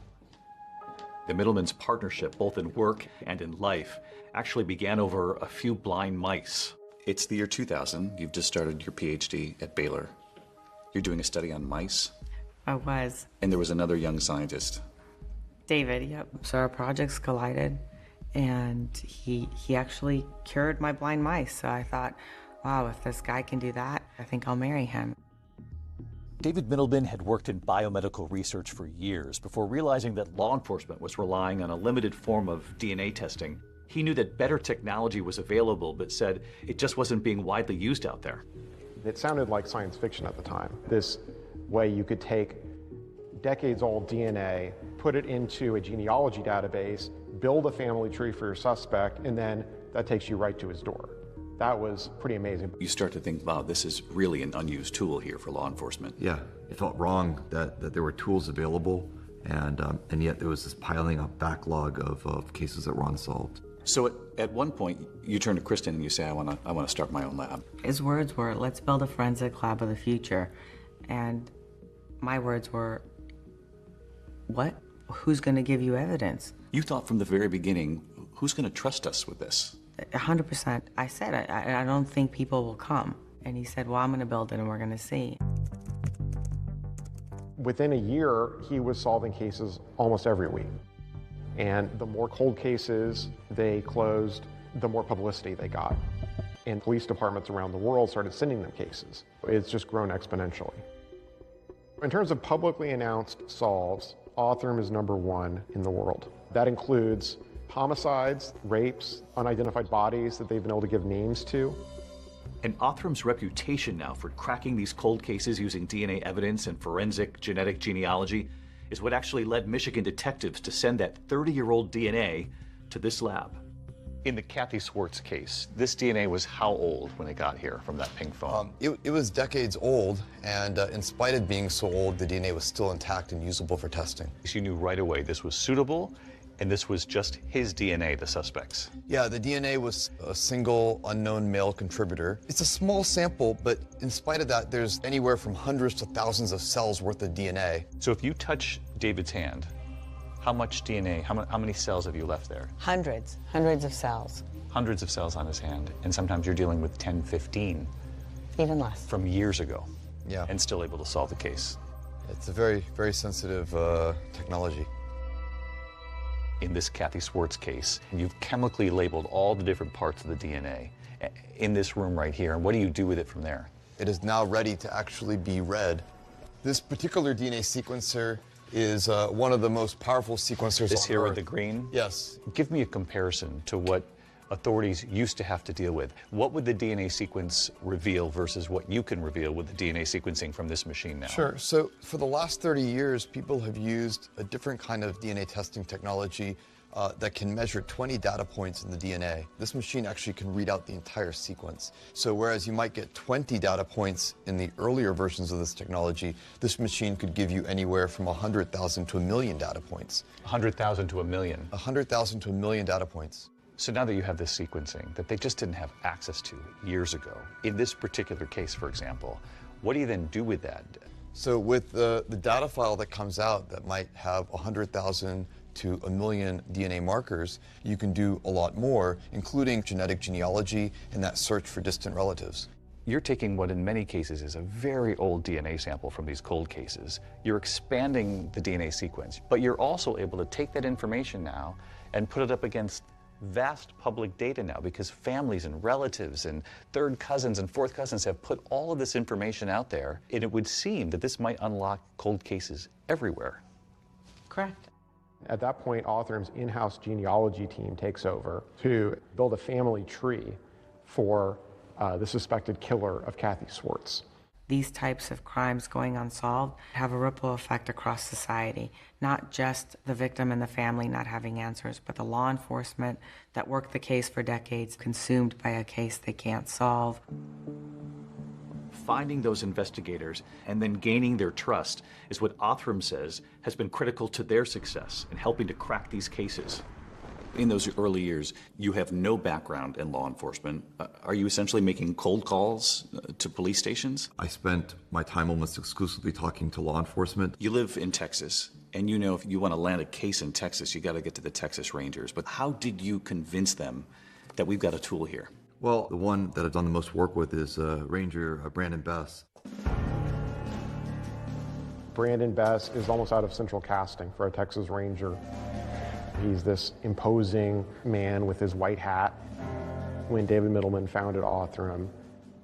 The Middleman's partnership, both in work and in life, actually began over a few blind mice. It's the year 2000. You've just started your PhD at Baylor. You're doing a study on mice? I was. And there was another young scientist. David, yep. So our projects collided, and he actually cured my blind mice. So I thought, wow, if this guy can do that, I think I'll marry him. David Middleman had worked in biomedical research for years before realizing that law enforcement was relying on a limited form of DNA testing. He knew that better technology was available, but said it just wasn't being widely used out there. It sounded like science fiction at the time. This way you could take decades-old DNA, put it into a genealogy database, build a family tree for your suspect, and then that takes you right to his door. That was pretty amazing. You start to think, wow, this is really an unused tool here for law enforcement. Yeah, it felt wrong that there were tools available, and yet there was this piling up backlog of cases that were unsolved. So at one point, you turn to Kristen and you say, I want to start my own lab. His words were, let's build a forensic lab of the future. And my words were, what? Who's going to give you evidence? You thought from the very beginning, who's going to trust us with this? 100%. I said, I don't think people will come. And he said, well, I'm going to build it and we're going to see. Within a year, he was solving cases almost every week. And the more cold cases they closed, the more publicity they got. And police departments around the world started sending them cases. It's just grown exponentially. In terms of publicly announced solves, Othram is #1 in the world. That includes homicides, rapes, unidentified bodies that they've been able to give names to. And Othram's reputation now for cracking these cold cases using DNA evidence and forensic genetic genealogy is what actually led Michigan detectives to send that 30-year-old DNA to this lab. In the Kathy Swartz case, this DNA was how old when it got here from that pink phone? It was decades old, and in spite of being so old, the DNA was still intact and usable for testing. So you knew right away this was suitable, and this was just his DNA, the suspect's. Yeah, the DNA was a single unknown male contributor. It's a small sample, but in spite of that, there's anywhere from hundreds to thousands of cells worth of DNA. So if you touch David's hand, how much DNA, how many cells have you left there? Hundreds of cells. Hundreds of cells on his hand, and sometimes you're dealing with 10, 15. Even less. From years ago. Yeah. And still able to solve the case. It's a very, very sensitive technology. In this Kathy Swartz case, you've chemically labeled all the different parts of the DNA in this room right here. And what do you do with it from there? It is now ready to actually be read. This particular DNA sequencer is one of the most powerful sequencers This on here Earth. with the green? Yes. Give me a comparison to what authorities used to have to deal with. What would the DNA sequence reveal versus what you can reveal with the DNA sequencing from this machine now? Sure. So for the last 30 years, people have used a different kind of DNA testing technology that can measure 20 data points in the DNA. This machine actually can read out the entire sequence. So whereas you might get 20 data points in the earlier versions of this technology, this machine could give you anywhere from 100,000 to 1 million data points. 100,000 to 1 million? 100,000 to 1 million data points. So now that you have this sequencing that they just didn't have access to years ago, in this particular case, for example, what do you then do with that? So with the data file that comes out that might have 100,000 to 1 million DNA markers, you can do a lot more, including genetic genealogy and that search for distant relatives. You're taking what in many cases is a very old DNA sample from these cold cases. You're expanding the DNA sequence, but you're also able to take that information now and put it up against vast public data now, because families and relatives and third cousins and fourth cousins have put all of this information out there, and it would seem that this might unlock cold cases everywhere. Correct. At that point, Othram's in-house genealogy team takes over to build a family tree for the suspected killer of Kathy Swartz. These types of crimes going unsolved have a ripple effect across society, not just the victim and the family not having answers, but the law enforcement that worked the case for decades, consumed by a case they can't solve. Finding those investigators and then gaining their trust is what Othram says has been critical to their success in helping to crack these cases. In those early years, you have no background in law enforcement. Are you essentially making cold calls to police stations? I spent my time almost exclusively talking to law enforcement. You live in Texas, and you know if you want to land a case in Texas, you got to get to the Texas Rangers. But how did you convince them that we've got a tool here? Well, the one that I've done the most work with is Ranger Brandon Bess. Brandon Bess is almost out of central casting for a Texas Ranger. He's this imposing man with his white hat. When David Middleman founded Othram,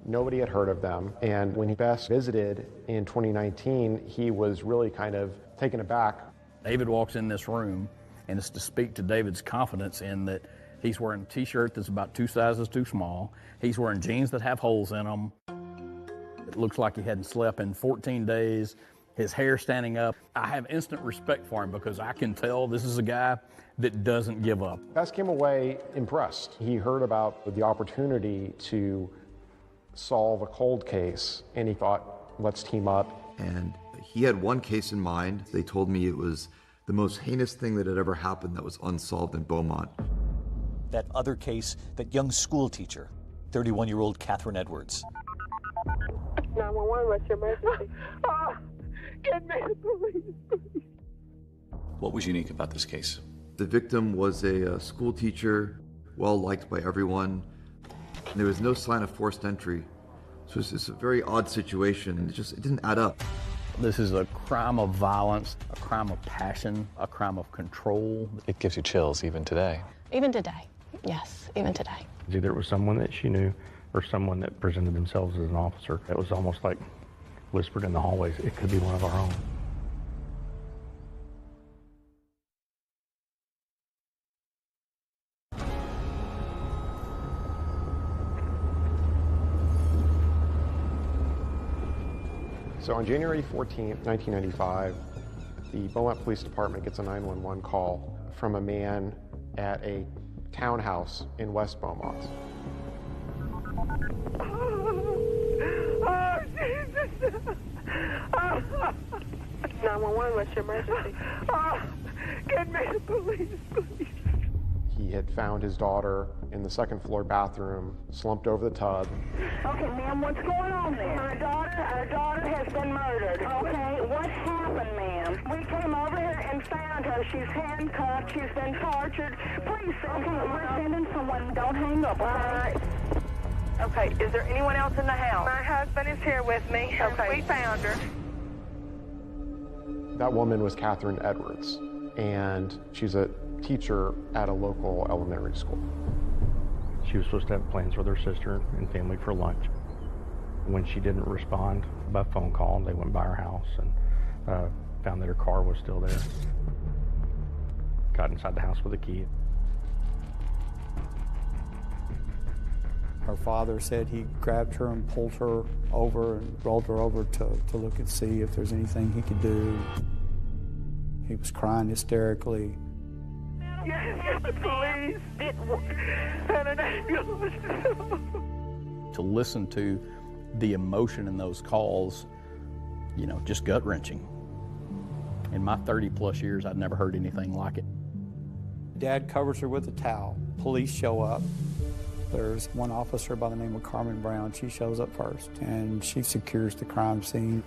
nobody had heard of them. And when Bess visited in 2019, he was really kind of taken aback. David walks in this room, and it's to speak to David's confidence in that he's wearing a t-shirt that's about 2 sizes too small. He's wearing jeans that have holes in them. It looks like he hadn't slept in 14 days. His hair standing up. I have instant respect for him because I can tell this is a guy that doesn't give up. Bess came away impressed. He heard about the opportunity to solve a cold case, and he thought, let's team up. And he had one case in mind. They told me it was the most heinous thing that had ever happened that was unsolved in Beaumont. That other case, that young school teacher, 31-year-old Catherine Edwards. 911, what's your emergency? Get me the police. What was unique about this case? The victim was a school teacher, well liked by everyone. And there was no sign of forced entry. So it's a very odd situation. It didn't add up. This is a crime of violence, a crime of passion, a crime of control. It gives you chills even today. Even today, yes, even today. Either it was someone that she knew or someone that presented themselves as an officer. It was almost like whispered in the hallways, it could be one of our own. So on January 14th, 1995, the Beaumont Police Department gets a 911 call from a man at a townhouse in West Beaumont. Oh, Jesus! 911, what's your emergency? Oh, get me the police, please. He had found his daughter in the second floor bathroom, slumped over the tub. Okay, ma'am, what's going on there? Our daughter has been murdered. Okay, what happened, ma'am? We came over here and found her. She's handcuffed. She's been tortured. Please, okay, we're sending someone. Don't hang up, all right? Okay, is there anyone else in the house? My husband is here with me. Okay. We found her. That woman was Catherine Edwards, and she's a teacher at a local elementary school. She was supposed to have plans with her sister and family for lunch. When she didn't respond by phone call, they went by her house and found that her car was still there. Got inside the house with a key. Her father said he grabbed her and pulled her over and rolled her over to look and see if there's anything he could do. He was crying hysterically. Yes, please. And an ambulance. To listen to the emotion in those calls, you know, just gut-wrenching. In my 30-plus years, I'd never heard anything like it. Dad covers her with a towel. Police show up. There's one officer by the name of Carmen Brown. She shows up first, and she secures the crime scene.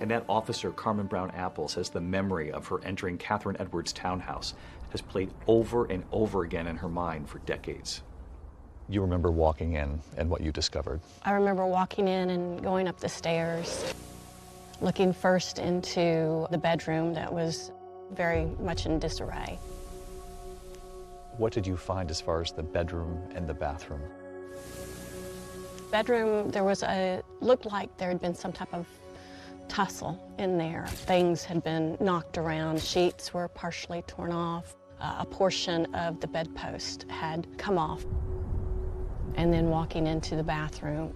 And that officer, Carmen Brown Apple, says the memory of her entering Catherine Edwards' townhouse has played over and over again in her mind for decades. You remember walking in and what you discovered? I remember walking in and going up the stairs, looking first into the bedroom that was very much in disarray. What did you find as far as the bedroom and the bathroom? Bedroom, there was looked like there had been some type of tussle in there. Things had been knocked around, sheets were partially torn off, a portion of the bedpost had come off. And then walking into the bathroom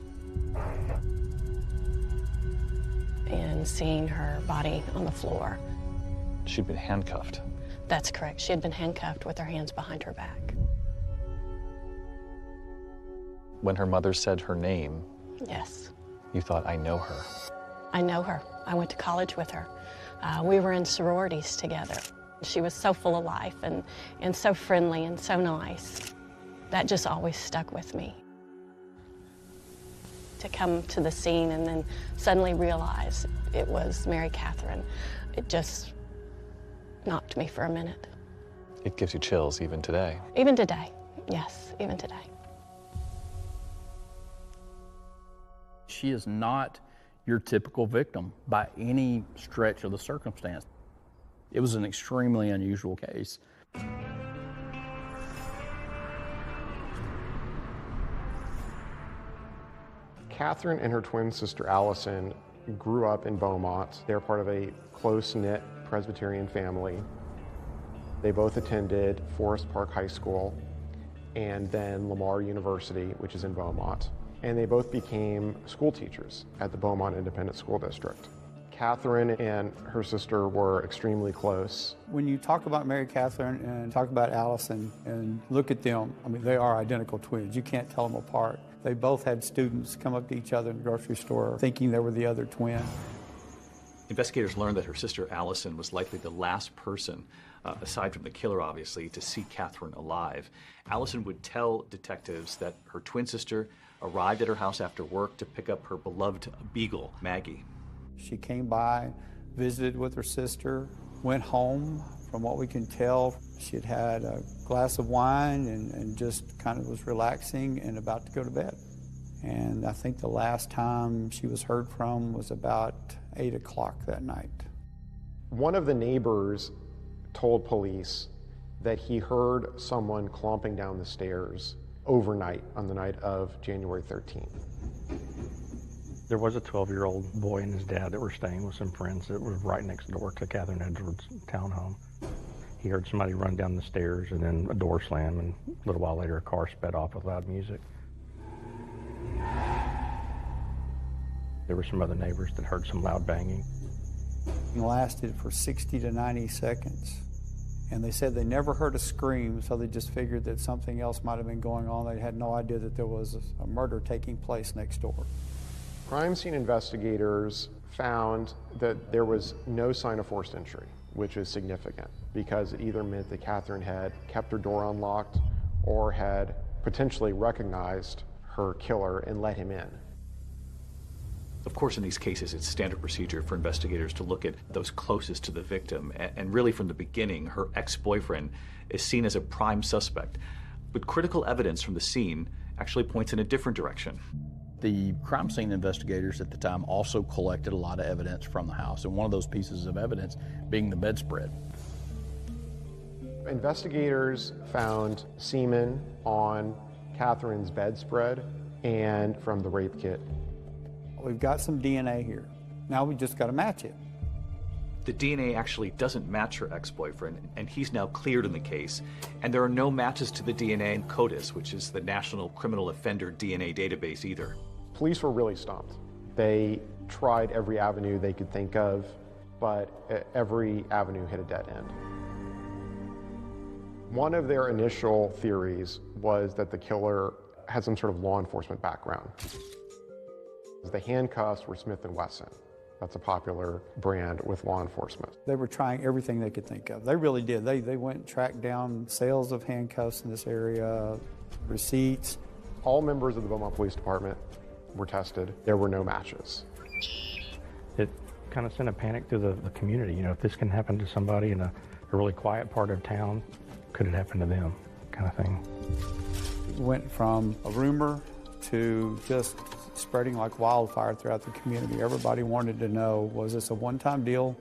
and seeing her body on the floor. She'd been handcuffed. That's correct. She had been handcuffed with her hands behind her back. When her mother said her name, Yes. you thought, I know her. I know her. I went to college with her. We were in sororities together. She was so full of life and so friendly and so nice. That just always stuck with me. To come to the scene and then suddenly realize it was Mary Catherine, it just knocked me for a minute. It gives you chills even today. Even today, yes, even today. She is not your typical victim by any stretch of the circumstance. It was an extremely unusual case. Catherine and her twin sister Allison grew up in Beaumont. They're part of a close-knit Presbyterian family. They both attended Forest Park High School and then Lamar University, which is in Beaumont. And they both became school teachers at the Beaumont Independent School District. Catherine and her sister were extremely close. When you talk about Mary Catherine and talk about Allison and look at them, I mean, they are identical twins. You can't tell them apart. They both had students come up to each other in the grocery store thinking they were the other twin. Investigators learned that her sister Allison was likely the last person, aside from the killer obviously, to see Catherine alive. Allison would tell detectives that her twin sister arrived at her house after work to pick up her beloved beagle, Maggie. She came by, visited with her sister, went home. From what we can tell, she had had a glass of wine and just kind of was relaxing and about to go to bed. And I think the last time she was heard from was about 8 o'clock that night. One of the neighbors told police that he heard someone clomping down the stairs overnight on the night of January 13th. There was a 12-year-old boy and his dad that were staying with some friends that were right next door to Catherine Edwards' townhome. He heard somebody run down the stairs and then a door slam, and a little while later a car sped off with loud music. There were some other neighbors that heard some loud banging. It lasted for 60 to 90 seconds. And they said they never heard a scream, so they just figured that something else might have been going on. They had no idea that there was a murder taking place next door. Crime scene investigators found that there was no sign of forced entry, which is significant because it either meant that Catherine had kept her door unlocked or had potentially recognized her killer and let him in. Of course, in these cases, it's standard procedure for investigators to look at those closest to the victim. And really, from the beginning, her ex-boyfriend is seen as a prime suspect. But critical evidence from the scene actually points in a different direction. The crime scene investigators at the time also collected a lot of evidence from the house, and one of those pieces of evidence being the bedspread. Investigators found semen on Catherine's bedspread and from the rape kit. We've got some DNA here. Now we just got to match it. The DNA actually doesn't match her ex-boyfriend, and he's now cleared in the case. And there are no matches to the DNA in CODIS, which is the National Criminal Offender DNA database, either. Police were really stumped. They tried every avenue they could think of, but every avenue hit a dead end. One of their initial theories was that the killer had some sort of law enforcement background. The handcuffs were Smith & Wesson. That's a popular brand with law enforcement. They were trying everything they could think of. They really did. They went and tracked down sales of handcuffs in this area, receipts. All members of the Beaumont Police Department were tested. There were no matches. It kind of sent a panic through the community. You know, if this can happen to somebody in a really quiet part of town, could it happen to them, kind of thing. It went from a rumor to just spreading like wildfire throughout the community. Everybody wanted to know, was this a one-time deal?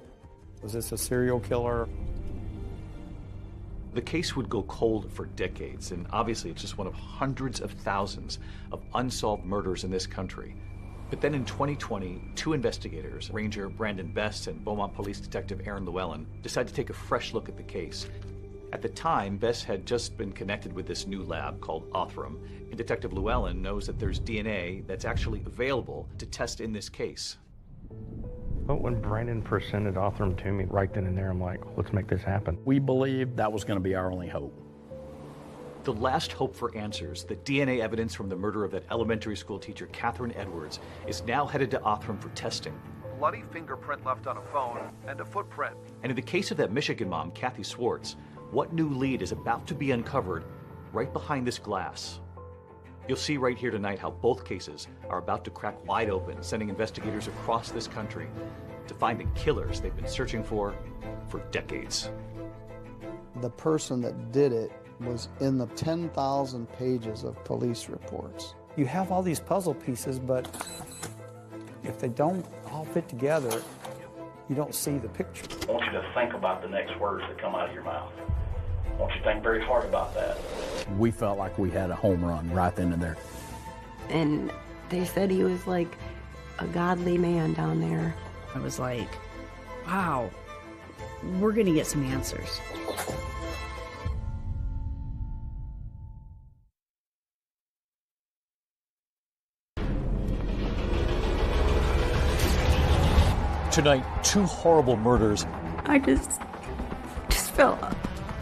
Was this a serial killer? The case would go cold for decades, and obviously it's just one of hundreds of thousands of unsolved murders in this country. But then in 2020, two investigators, Ranger Brandon Best and Beaumont Police Detective Aaron Llewellyn, decided to take a fresh look at the case. At the time, Best had just been connected with this new lab called Othram, and Detective Llewellyn knows that there's DNA that's actually available to test in this case. But when Brandon presented Othram to me right then and there, I'm like, let's make this happen. We believed that was going to be our only hope. The last hope for answers, the DNA evidence from the murder of that elementary school teacher, Catherine Edwards, is now headed to Othram for testing. Bloody fingerprint left on a phone and a footprint. And in the case of that Michigan mom, Kathy Swartz, what new lead is about to be uncovered right behind this glass? You'll see right here tonight how both cases are about to crack wide open, sending investigators across this country to find the killers they've been searching for decades. The person that did it was in the 10,000 pages of police reports. You have all these puzzle pieces, but if they don't all fit together, you don't see the picture. I want you to think about the next words that come out of your mouth. I want you to think very hard about that. We felt like we had a home run right then and there. And they said he was like a godly man down there. I was like, wow, we're gonna get some answers. Tonight, two horrible murders. I just felt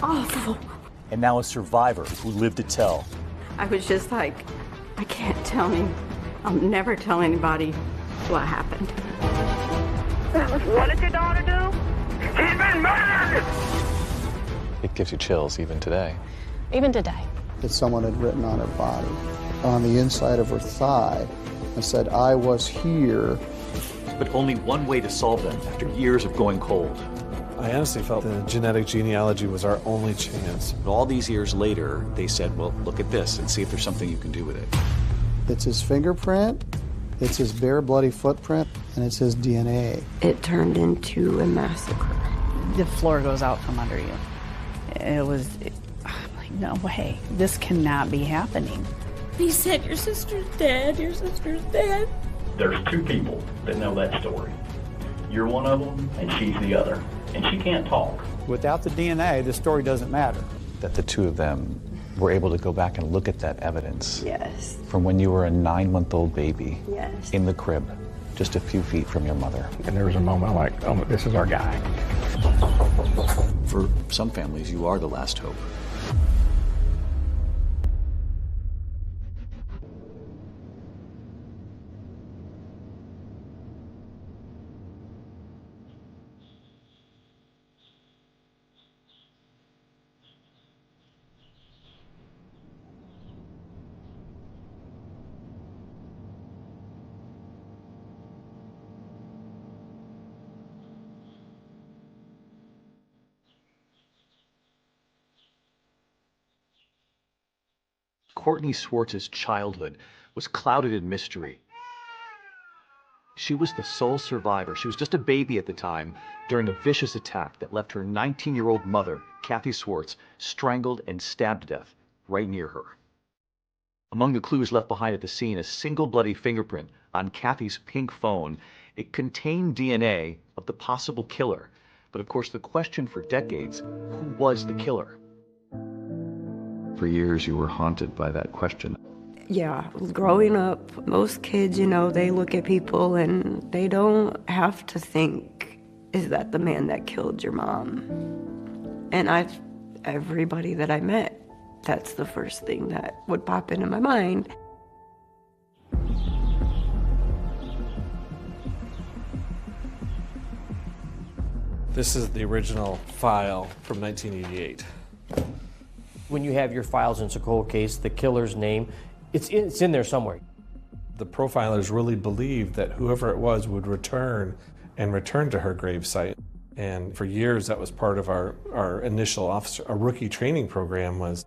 awful. And now a survivor who lived to tell. I was just like, I can't tell him. I'll never tell anybody what happened. What did your daughter do? She's been murdered! It gives you chills even today. Even today. That someone had written on her body, on the inside of her thigh, and said, I was here. But only one way to solve them after years of going cold. I honestly felt the genetic genealogy was our only chance. But all these years later, they said, well, look at this and see if there's something you can do with it. It's his fingerprint, it's his bare bloody footprint, and it's his DNA. It turned into a massacre. The floor goes out from under you. I'm like, no way, this cannot be happening. He said, your sister's dead, your sister's dead. There's two people that know that story. You're one of them, and she's the other. And she can't talk. Without the DNA, the story doesn't matter. That the two of them were able to go back and look at that evidence. Yes. From when you were a 9-month-old baby. Yes. In the crib, just a few feet from your mother. And there was a moment like, oh, this is our guy. For some families, you are the last hope. Courtney Swartz's childhood was clouded in mystery. She was the sole survivor. She was just a baby at the time during a vicious attack that left her 19-year-old mother, Kathy Swartz, strangled and stabbed to death right near her. Among the clues left behind at the scene, a single bloody fingerprint on Kathy's pink phone. It contained DNA of the possible killer. But of course, the question for decades, who was the killer? For years, you were haunted by that question. Yeah, growing up, most kids, they look at people and they don't have to think, is that the man that killed your mom? And everybody that I met, that's the first thing that would pop into my mind. This is the original file from 1988. When you have your files in a cold case, the killer's name, it's in there somewhere. The profilers really believed that whoever it was would return to her gravesite. And for years, that was part of our initial our rookie training program was,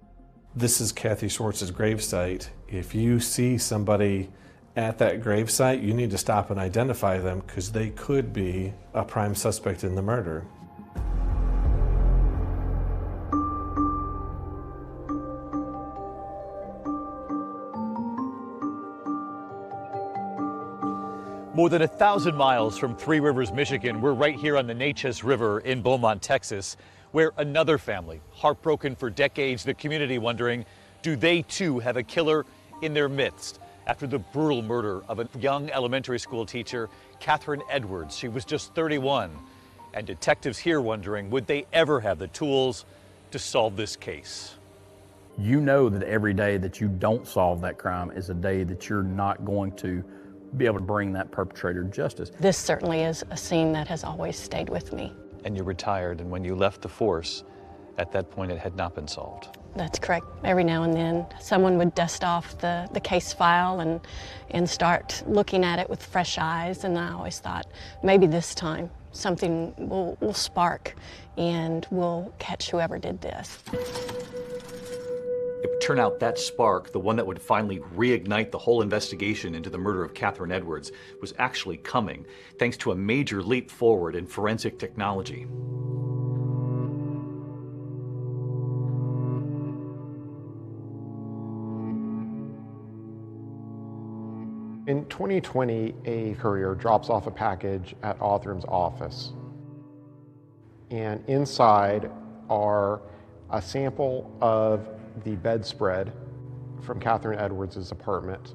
this is Kathy Swartz's gravesite. If you see somebody at that gravesite, you need to stop and identify them because they could be a prime suspect in the murder. More than 1,000 miles from Three Rivers, Michigan, we're right here on the Neches River in Beaumont, Texas, where another family, heartbroken for decades, the community wondering, do they too have a killer in their midst? After the brutal murder of a young elementary school teacher, Catherine Edwards. She was just 31. And detectives here wondering, would they ever have the tools to solve this case? You know that every day that you don't solve that crime is a day that you're not going to be able to bring that perpetrator to justice. This certainly is a scene that has always stayed with me. And you retired, and when you left the force, at that point it had not been solved. That's correct. Every now and then someone would dust off the case file and start looking at it with fresh eyes, and I always thought maybe this time something will spark and we'll catch whoever did this. It would turn out that spark, the one that would finally reignite the whole investigation into the murder of Catherine Edwards, was actually coming, thanks to a major leap forward in forensic technology. In 2020, a courier drops off a package at Othram's office. And inside are a sample of the bedspread from Catherine Edwards' apartment,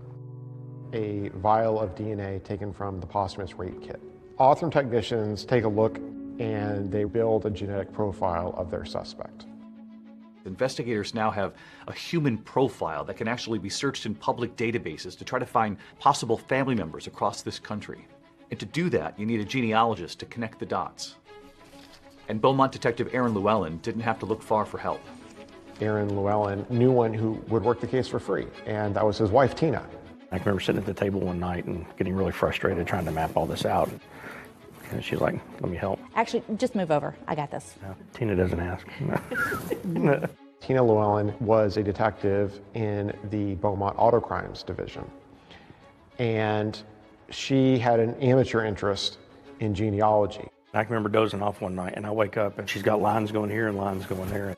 a vial of DNA taken from the posthumous rape kit. Othram technicians take a look and they build a genetic profile of their suspect. Investigators now have a human profile that can actually be searched in public databases to try to find possible family members across this country. And to do that, you need a genealogist to connect the dots. And Beaumont detective Aaron Llewellyn didn't have to look far for help. Aaron Llewellyn knew one who would work the case for free, and that was his wife, Tina. I remember sitting at the table one night and getting really frustrated trying to map all this out. And she's like, let me help. Actually, just move over. I got this. No, Tina doesn't ask. Tina Llewellyn was a detective in the Beaumont Auto Crimes Division. and she had an amateur interest in genealogy. I can remember dozing off one night, and I wake up, and she's got lines going here and lines going there.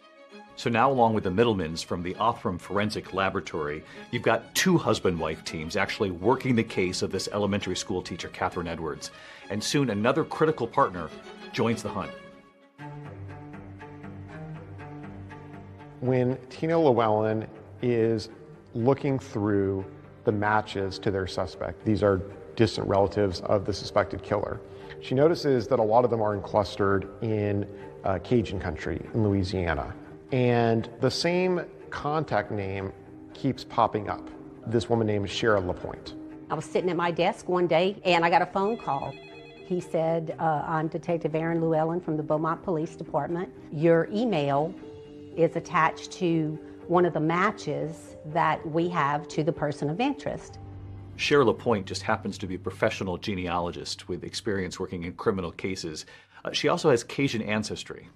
So now, along with the Middlemans from the Othram Forensic Laboratory, you've got two husband-wife teams actually working the case of this elementary school teacher, Catherine Edwards. And soon another critical partner joins the hunt. When Tina Llewellyn is looking through the matches to their suspect, these are distant relatives of the suspected killer, she notices that a lot of them are clustered in Cajun country in Louisiana. And the same contact name keeps popping up. This woman named Shara LaPointe. I was sitting at my desk one day and I got a phone call. He said, I'm Detective Aaron Llewellyn from the Beaumont Police Department. Your email is attached to one of the matches that we have to the person of interest. Shara LaPointe just happens to be a professional genealogist with experience working in criminal cases. She also has Cajun ancestry.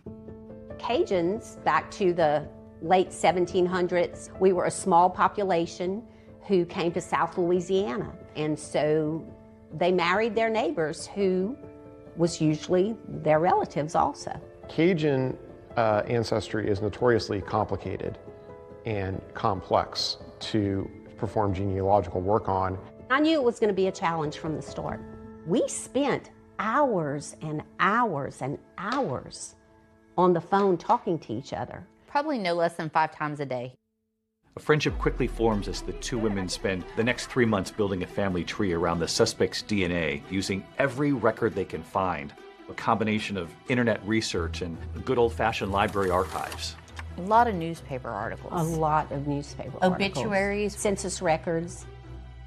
Cajuns, back to the late 1700s, we were a small population who came to South Louisiana. And so they married their neighbors, who was usually their relatives also. Cajun ancestry is notoriously complicated and complex to perform genealogical work on. I knew it was going to be a challenge from the start. We spent hours and hours and hours on the phone talking to each other. Probably no less than 5 times a day. A friendship quickly forms as the two women spend the next 3 months building a family tree around the suspect's DNA, using every record they can find, a combination of internet research and good old-fashioned library archives. A lot of newspaper articles. A lot of newspaper Obituaries. articles. Census records.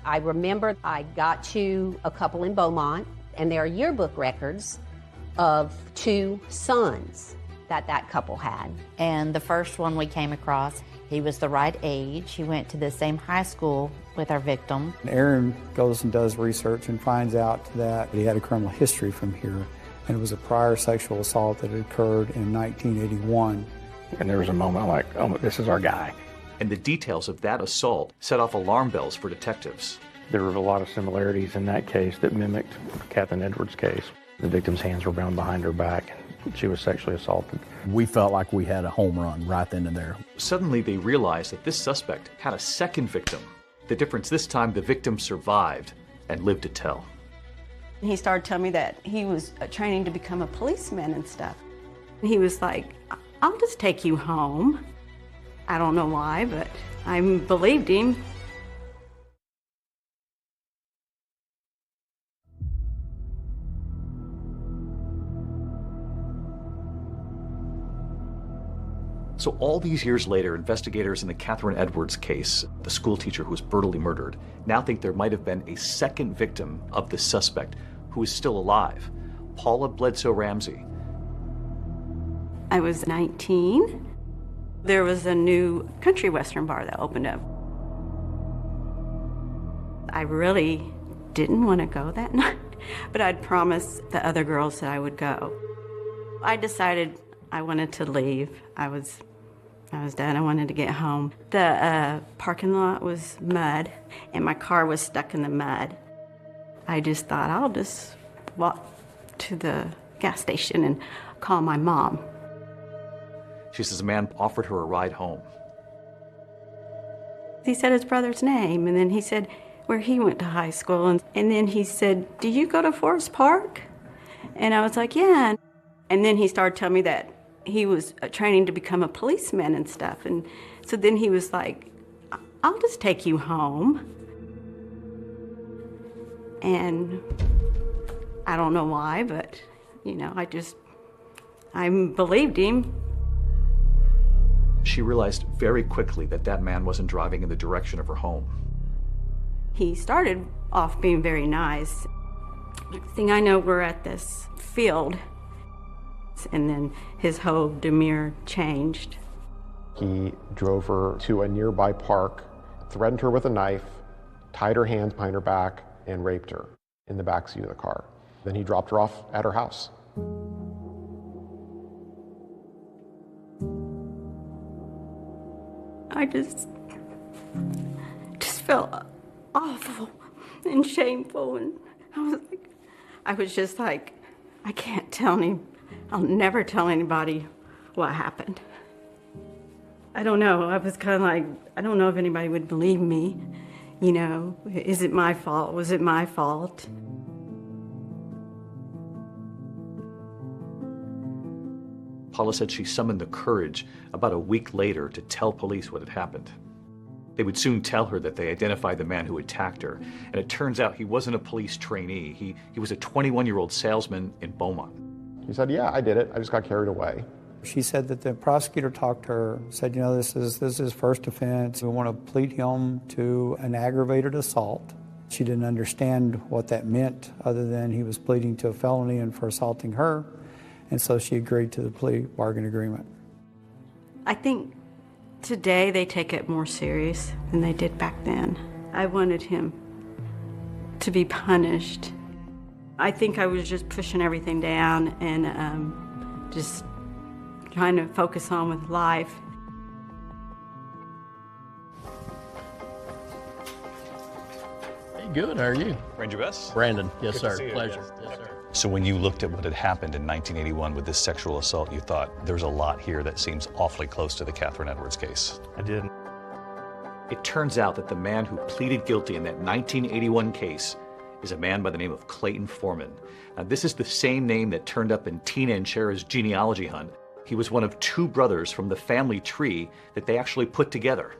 I remember I got to a couple in Beaumont, and there are yearbook records of 2 sons that couple had. And the first one we came across, he was the right age. He went to the same high school with our victim. Aaron goes and does research and finds out that he had a criminal history from here, and it was a prior sexual assault that had occurred in 1981. And there was a moment I'm like, oh, this is our guy. And the details of that assault set off alarm bells for detectives. There were a lot of similarities in that case that mimicked Catherine Edwards' case. The victim's hands were bound behind her back. She was sexually assaulted. We felt like we had a home run right then and there. Suddenly they realized that this suspect had a second victim. The difference this time, the victim survived and lived to tell. He started telling me that he was training to become a policeman and stuff. He was like, I'll just take you home. I don't know why, but I believed him. So all these years later, investigators in the Catherine Edwards case, the school teacher who was brutally murdered, now think there might have been a second victim of the suspect who is still alive, Paula Bledsoe Ramsey. I was 19. There was a new country western bar that opened up. I really didn't want to go that night, but I'd promised the other girls that I would go. I decided I wanted to leave. I was done. I wanted to get home. The parking lot was mud, and my car was stuck in the mud. I just thought, I'll just walk to the gas station and call my mom. She says a man offered her a ride home. He said his brother's name, and then he said where he went to high school, and then he said, do you go to Forest Park? And I was like, yeah. And then he started telling me that he was training to become a policeman and stuff. And so then he was like, I'll just take you home. And I don't know why, but, you know, I believed him. She realized very quickly that that man wasn't driving in the direction of her home. He started off being very nice. Next thing I know, we're at this field. And then his whole demeanor changed. He drove her to a nearby park, threatened her with a knife, tied her hands behind her back, and raped her in the backseat of the car. Then he dropped her off at her house. I just felt awful. and shameful. And I was just like, I can't tell I'll never tell anybody what happened. I don't know. I was kind of like, I don't know if anybody would believe me. You know, is it my fault? Was it my fault? Paula said she summoned the courage about a week later to tell police what had happened. They would soon tell her that they identified the man who attacked her, and it turns out he wasn't a police trainee. He was a 21-year-old salesman in Beaumont. He said, yeah, I did it. I just got carried away. She said that the prosecutor talked to her, said, you know, this is his first offense. We want to plead him to an aggravated assault. She didn't understand what that meant other than he was pleading to a felony and for assaulting her. And so she agreed to the plea bargain agreement. I think today they take it more serious than they did back then. I wanted him to be punished. I think I was just pushing everything down and just trying to focus on with life. Hey, good. How are you? Ranger Bess? Brandon. Yes, Good sir. to see you. Pleasure. Yes, sir. So when you looked at what had happened in 1981 with this sexual assault, you thought there's a lot here that seems awfully close to the Catherine Edwards case. I did. It turns out that the man who pleaded guilty in that 1981 case is a man by the name of Clayton Foreman. Now, this is the same name that turned up in Tina and Shara's genealogy hunt. He was one of two brothers from the family tree that they actually put together.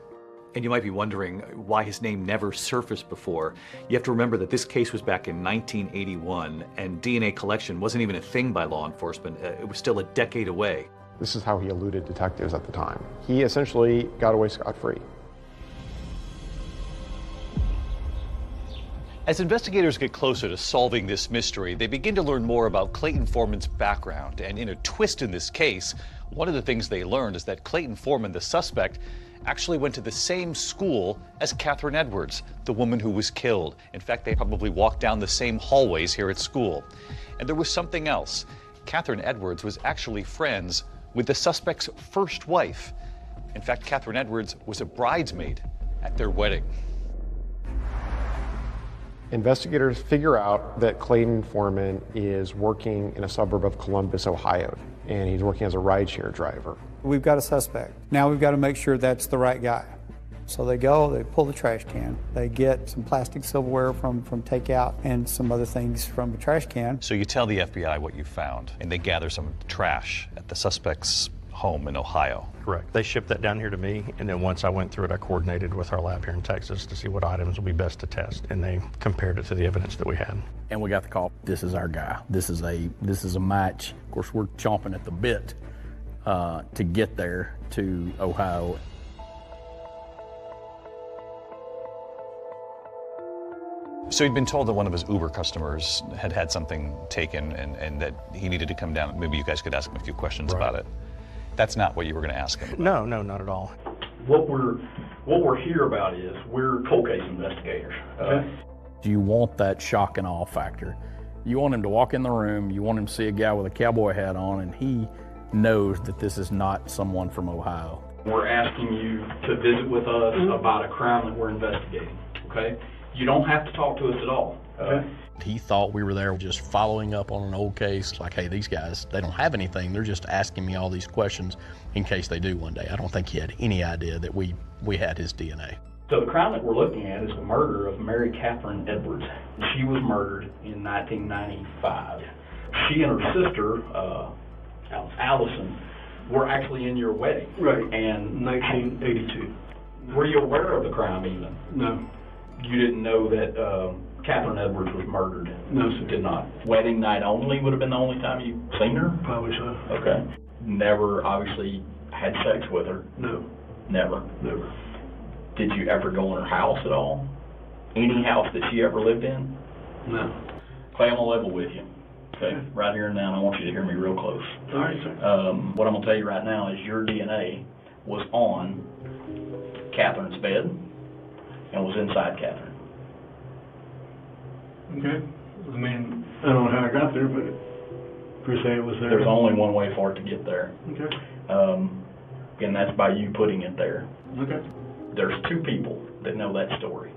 And you might be wondering why his name never surfaced before. You have to remember that this case was back in 1981, and DNA collection wasn't even a thing by law enforcement. It was still a decade away. This is how he eluded detectives at the time. He essentially got away scot-free. As investigators get closer to solving this mystery, they begin to learn more about Clayton Foreman's background. And in a twist in this case, one of the things they learned is that Clayton Foreman, the suspect, actually went to the same school as Catherine Edwards, the woman who was killed. In fact, they probably walked down the same hallways here at school. And there was something else. Catherine Edwards was actually friends with the suspect's first wife. In fact, Catherine Edwards was a bridesmaid at their wedding. Investigators figure out that Clayton Foreman is working in a suburb of Columbus, Ohio, and he's working as a rideshare driver. We've got a suspect. Now we've got to make sure that's the right guy. So they go, they pull the trash can, they get some plastic silverware from takeout and some other things from the trash can. So you tell the FBI what you found, and they gather some trash at the suspect's home in Ohio. Correct. They shipped that down here to me, and then once I went through it, I coordinated with our lab here in Texas to see what items would be best to test, and they compared it to the evidence that we had. And we got the call. This is our guy. This is a match. Of course, we're chomping at the bit to get there to Ohio. So he'd been told that one of his Uber customers had something taken and that he needed to come down. Maybe you guys could ask him a few questions about it. That's not what you were going to ask him. No, not at all. What we're here about is we're cold case investigators. You want that shock and awe factor. You want him to walk in the room, you want him to see a guy with a cowboy hat on, and he knows that this is not someone from Ohio. We're asking you to visit with us about a crime that we're investigating, okay? You don't have to talk to us at all. Okay. He thought we were there just following up on an old case. Like, hey, these guys, they don't have anything. They're just asking me all these questions in case they do one day. I don't think he had any idea that we had his DNA. So the crime that we're looking at is the murder of Mary Catherine Edwards. She was murdered in 1995. She and her sister, Allison, were actually in your wedding. Right. And 1982. Were you aware of the crime even? No. You didn't know that Catherine Edwards was murdered? No, sir. Did not. Wedding night only would have been the only time you've seen her? Probably so. Okay. Never, obviously, had sex with her? No. Never? Never. Did you ever go in her house at all? Any house that she ever lived in? No. Clay, I'm going to level with you. Okay? Right here and now, and I want you to hear me real close. All right, sir. What I'm going to tell you right now is your DNA was on Catherine's bed and was inside Catherine. Okay. I mean, I don't know how I got there, but per se it was there. There's only one way for it to get there. Okay. And that's by you putting it there. Okay. There's two people that know that story.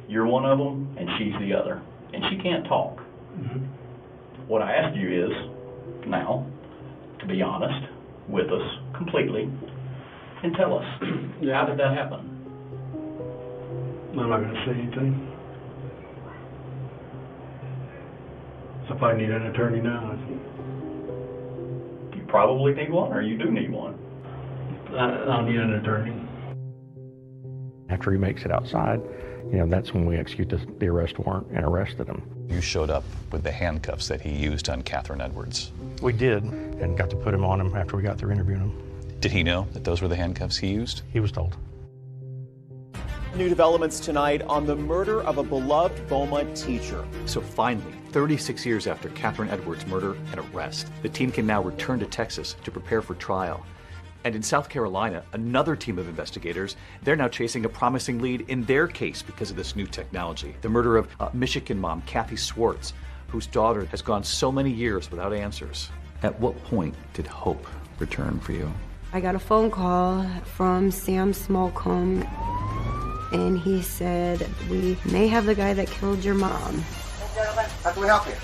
You're one of them, and she's the other. And she can't talk. What I ask you is, now, to be honest with us completely, and tell us, how did that happen? I'm not going to say anything. So if I need an attorney now, You probably need one, or you do need one. I'll need an attorney. After he makes it outside, that's when we execute the arrest warrant and arrested him. You showed up with the handcuffs that he used on Catherine Edwards. We did, and got to put him on him after we got through interviewing him. Did he know that those were the handcuffs he used? He was told. New developments tonight on the murder of a beloved Beaumont teacher. So finally, 36 years after Catherine Edwards' murder and arrest, the team can now return to Texas to prepare for trial. And in South Carolina, another team of investigators, they're now chasing a promising lead in their case because of this new technology. The murder of Michigan mom Kathy Swartz, whose daughter has gone so many years without answers. At what point did hope return for you? I got a phone call from Sam Smallcombe, and he said, we may have the guy that killed your mom. Gentlemen, how can we help you?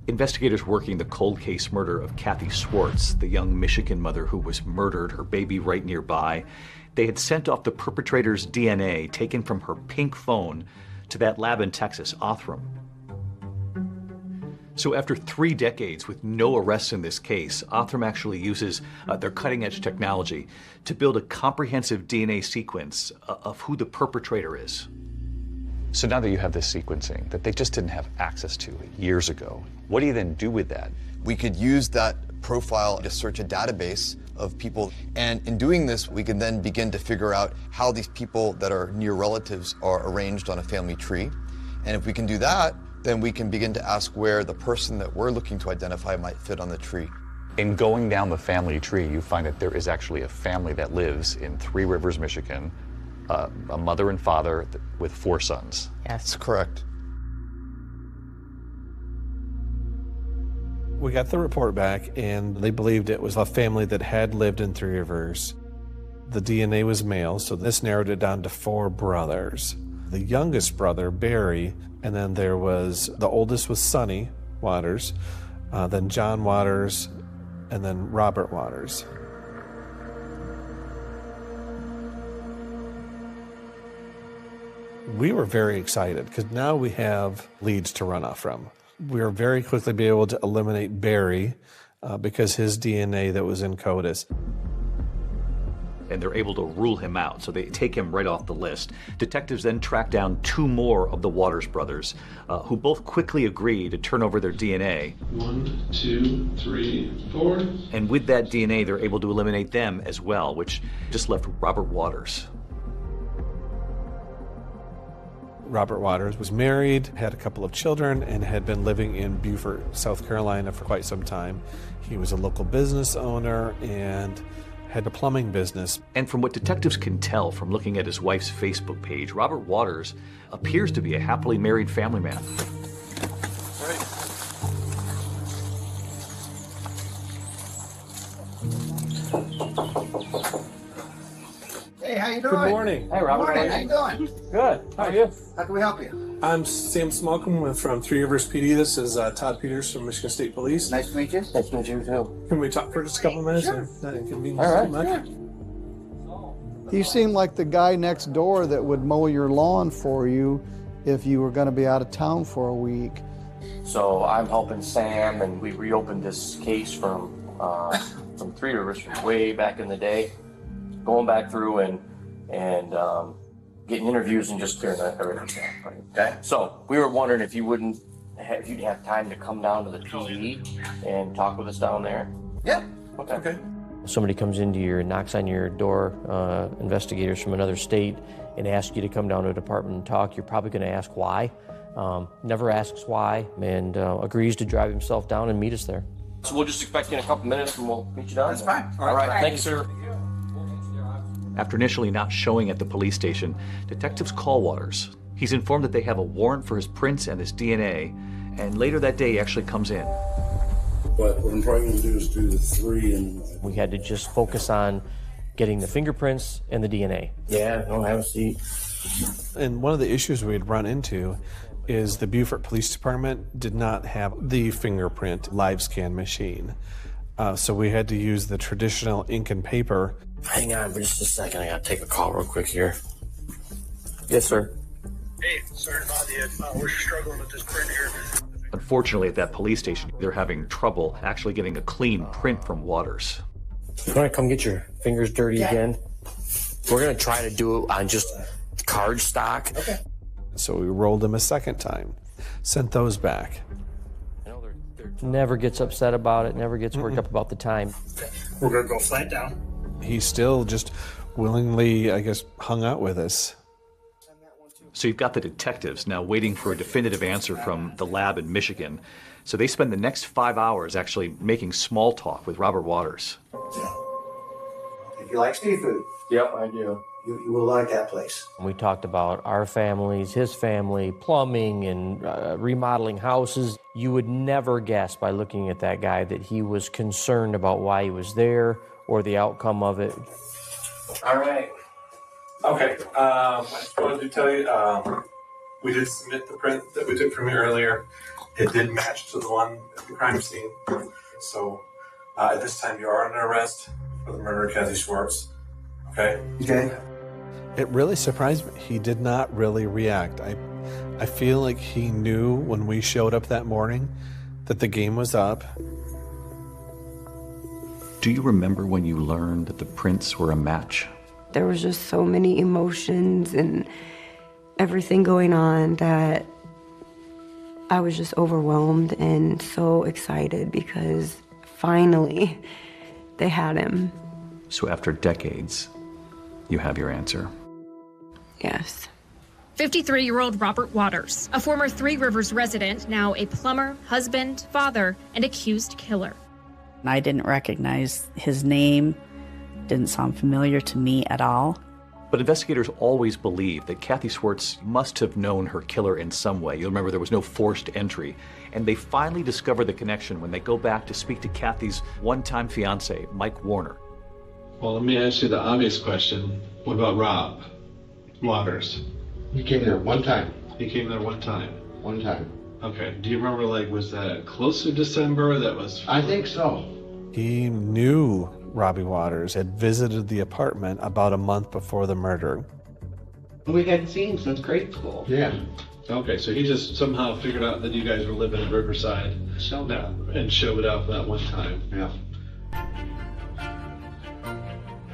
Investigators working the cold case murder of Kathy Swartz, the young Michigan mother who was murdered, her baby right nearby, they had sent off the perpetrator's DNA taken from her pink phone to that lab in Texas, Othram. So after 3 decades with no arrests in this case, Othram actually uses their cutting-edge technology to build a comprehensive DNA sequence of who the perpetrator is. So now that you have this sequencing that they just didn't have access to years ago, what do you then do with that? We could use that profile to search a database of people, and in doing this, we can then begin to figure out how these people that are near relatives are arranged on a family tree. And if we can do that, then we can begin to ask where the person that we're looking to identify might fit on the tree. In going down the family tree, you find that there is actually a family that lives in Three Rivers, Michigan, a mother and father with 4 sons. That's correct. We got the report back, and they believed it was a family that had lived in Three Rivers. The DNA was male, so this narrowed it down to 4 brothers. The youngest brother, Barry, and then there was, the oldest was Sonny Waters, then John Waters, and then Robert Waters. We were very excited because now we have leads to run off from. We were very quickly be able to eliminate Barry because his DNA that was in CODIS. And they're able to rule him out, so they take him right off the list. Detectives then track down 2 more of the Waters brothers, who both quickly agree to turn over their DNA. 1, 2, 3, 4. And with that DNA, they're able to eliminate them as well, which just left Robert Waters. Robert Waters was married, had a couple of children, and had been living in Beaufort, South Carolina for quite some time. He was a local business owner and had a plumbing business. And from what detectives can tell from looking at his wife's Facebook page, Robert Waters appears to be a happily married family man. Hey, how you doing? Good morning. Hey, Robert. Good morning. How you doing? Good. How are you? How can we help you? I'm Sam Smallcombe from Three Rivers PD. This is Todd Peters from Michigan State Police. Nice to meet you. Nice to meet you, too. Can we talk for just a couple of minutes? Sure. Not inconvenience All right. too much. Sure. He seemed like the guy next door that would mow your lawn for you if you were going to be out of town for a week. So I'm helping Sam, and we reopened this case from Three Rivers from way back in the day, going back through and getting interviews and just clearing everything down. Okay. So we were wondering if you'd have time to come down to the PD and talk with us down there. Yeah. Okay. Somebody comes into knocks on your door, investigators from another state, and asks you to come down to a department and talk. You're probably going to ask why. Never asks why, and agrees to drive himself down and meet us there. So we'll just expect you in a couple minutes, and we'll meet you down. That's fine. All right. Thank you, sir. After initially not showing at the police station, detectives call Waters. He's informed that they have a warrant for his prints and his DNA, and later that day he actually comes in. but what I'm probably going to do is do the 3 and... We had to just focus on getting the fingerprints and the DNA. Yeah, don't have a seat. And one of the issues we'd run into is the Beaufort Police Department did not have the fingerprint live scan machine. So we had to use the traditional ink and paper. Hang on for just a second. I got to take a call real quick here. Yes, sir. Hey, sorry about that. We're struggling with this print here. Unfortunately, at that police station, they're having trouble actually getting a clean print from Waters. You want to come get your fingers dirty again? We're going to try to do it on just card stock. Okay. So we rolled them a second time, sent those back. Never gets upset about it, never gets worked up about the time. We're going to go flat down. He still just willingly, I guess, hung out with us. So you've got the detectives now waiting for a definitive answer from the lab in Michigan. So they spend the next 5 hours actually making small talk with Robert Waters. If you like seafood. Yep, I do. You will like that place. We talked about our families, his family, plumbing, and remodeling houses. You would never guess by looking at that guy that he was concerned about why he was there or the outcome of it. All right. Okay. I just wanted to tell you, we did submit the print that we took from you earlier. It did match to the one at the crime scene. So at this time, you are under arrest for the murder of Kathy Schwartz. Okay? Okay. It really surprised me. He did not really react. I feel like he knew when we showed up that morning that the game was up. Do you remember when you learned that the prints were a match? There was just so many emotions and everything going on that I was just overwhelmed and so excited because finally they had him. So after decades, you have your answer. Yes. 53-year-old Robert Waters, a former Three Rivers resident, now a plumber, husband, father, and accused killer. I didn't recognize his name, didn't sound familiar to me at all. But investigators always believed that Kathy Schwartz must have known her killer in some way. You'll remember there was no forced entry. And they finally discover the connection when they go back to speak to Kathy's one-time fiancé, Mike Warner. Well, let me ask you the obvious question. What about Rob Waters? He came there one time. He came there one time? One time. Okay. Do you remember, like, was that close to December? That was... I think so. He knew Robbie Waters, had visited the apartment about a month before the murder. We hadn't seen him since grade school. Yeah. Okay, so he just somehow figured out that you guys were living in Riverside. And showed up that one time. Yeah.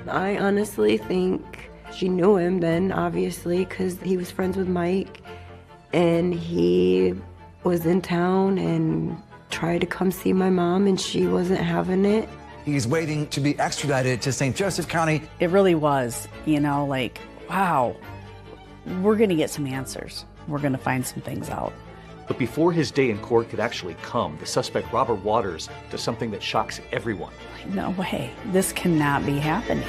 I honestly think she knew him then, obviously, because he was friends with Mike, and he was in town and tried to come see my mom, and she wasn't having it. He's waiting to be extradited to St. Joseph County. It really was, like, wow, we're going to get some answers. We're going to find some things out. But before his day in court could actually come, the suspect, Robert Waters, does something that shocks everyone. No way. This cannot be happening.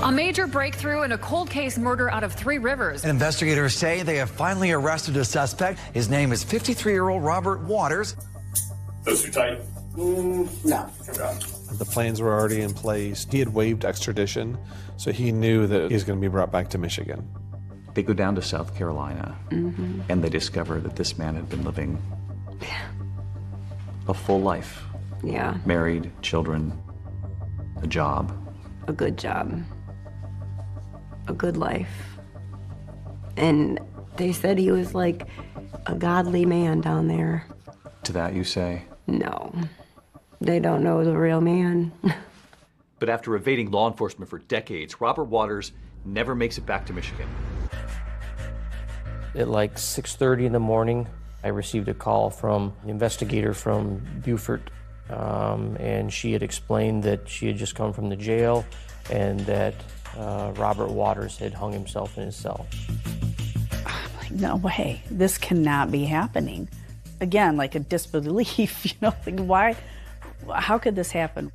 A major breakthrough in a cold case murder out of Three Rivers. Investigators say they have finally arrested a suspect. His name is 53-year-old Robert Waters. Those too tight? No. The plans were already in place. He had waived extradition, so he knew that he was going to be brought back to Michigan. They go down to South Carolina, and they discover that this man had been living a full life. Yeah. Married, children, a job. A good job. A good life. And they said he was like a godly man down there. To that you say? No. They don't know the real man. But after evading law enforcement for decades, Robert Waters never makes it back to Michigan. At like 6:30 in the morning, I received a call from an investigator from Beaufort, and she had explained that she had just come from the jail and that Robert Waters had hung himself in his cell. I'm like, no way. This cannot be happening. Again, like a disbelief, like why? How could this happen?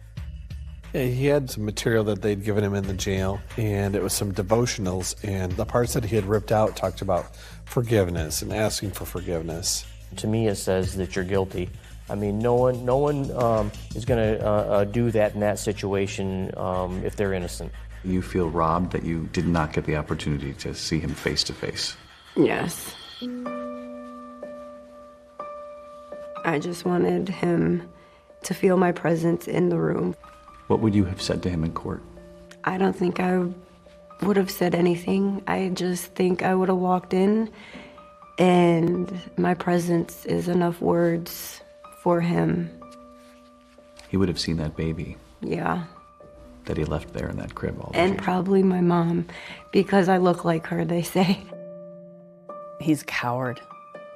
He had some material that they'd given him in the jail, and it was some devotionals, and the parts that he had ripped out talked about forgiveness and asking for forgiveness. To me, it says that you're guilty. I mean, no one is going to do that in that situation if they're innocent. You feel robbed that you did not get the opportunity to see him face to face. Yes. I just wanted him to feel my presence in the room. What would you have said to him in court? I don't think I would have said anything. I just think I would have walked in, and my presence is enough words for him. He would have seen that baby Yeah. that he left there in that crib all And probably my mom, because I look like her, they say. He's a coward.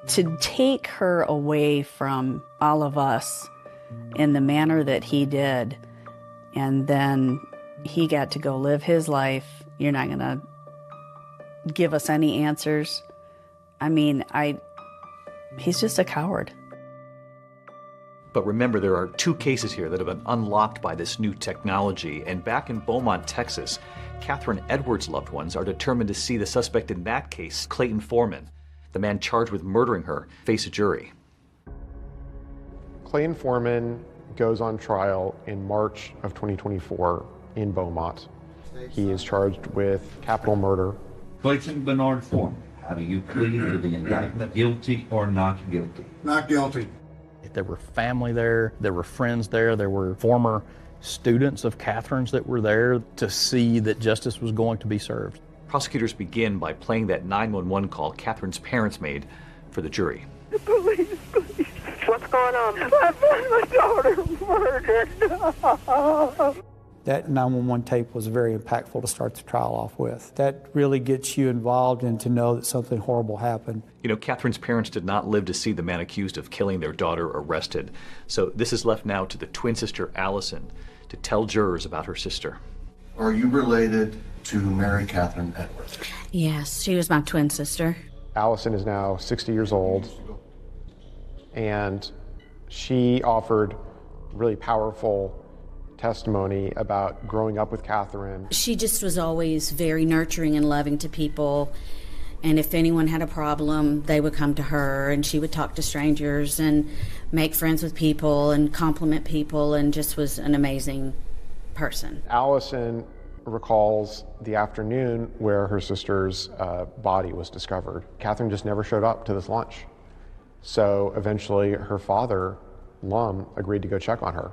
To take her away from all of us in the manner that he did, and then he got to go live his life. You're not going to give us any answers. I mean, he's just a coward. But remember, there are 2 cases here that have been unlocked by this new technology. And back in Beaumont, Texas, Catherine Edwards' loved ones are determined to see the suspect in that case, Clayton Foreman, the man charged with murdering her, face a jury. Clayton Foreman goes on trial in March of 2024 in Beaumont. He is charged with capital murder. Clayton Bernard Foreman, how do you plead to the indictment, guilty or not guilty? Not guilty. There were family there, there were friends there, there were former students of Catherine's that were there to see that justice was going to be served. Prosecutors begin by playing that 911 call Catherine's parents made for the jury. Police, please. What's going on? My daughter murdered. That 911 tape was very impactful to start the trial off with. That really gets you involved and to know that something horrible happened. You know, Catherine's parents did not live to see the man accused of killing their daughter arrested. So this is left now to the twin sister, Allison, to tell jurors about her sister. Are you related to Mary Catherine Edwards? Yes, she was my twin sister. Allison is now 60 years old, and she offered really powerful testimony about growing up with Catherine. She just was always very nurturing and loving to people. And if anyone had a problem, they would come to her, and she would talk to strangers and make friends with people and compliment people, and just was an amazing person. Allison recalls the afternoon where her sister's body was discovered. Catherine just never showed up to this lunch. So eventually her father, Lum, agreed to go check on her.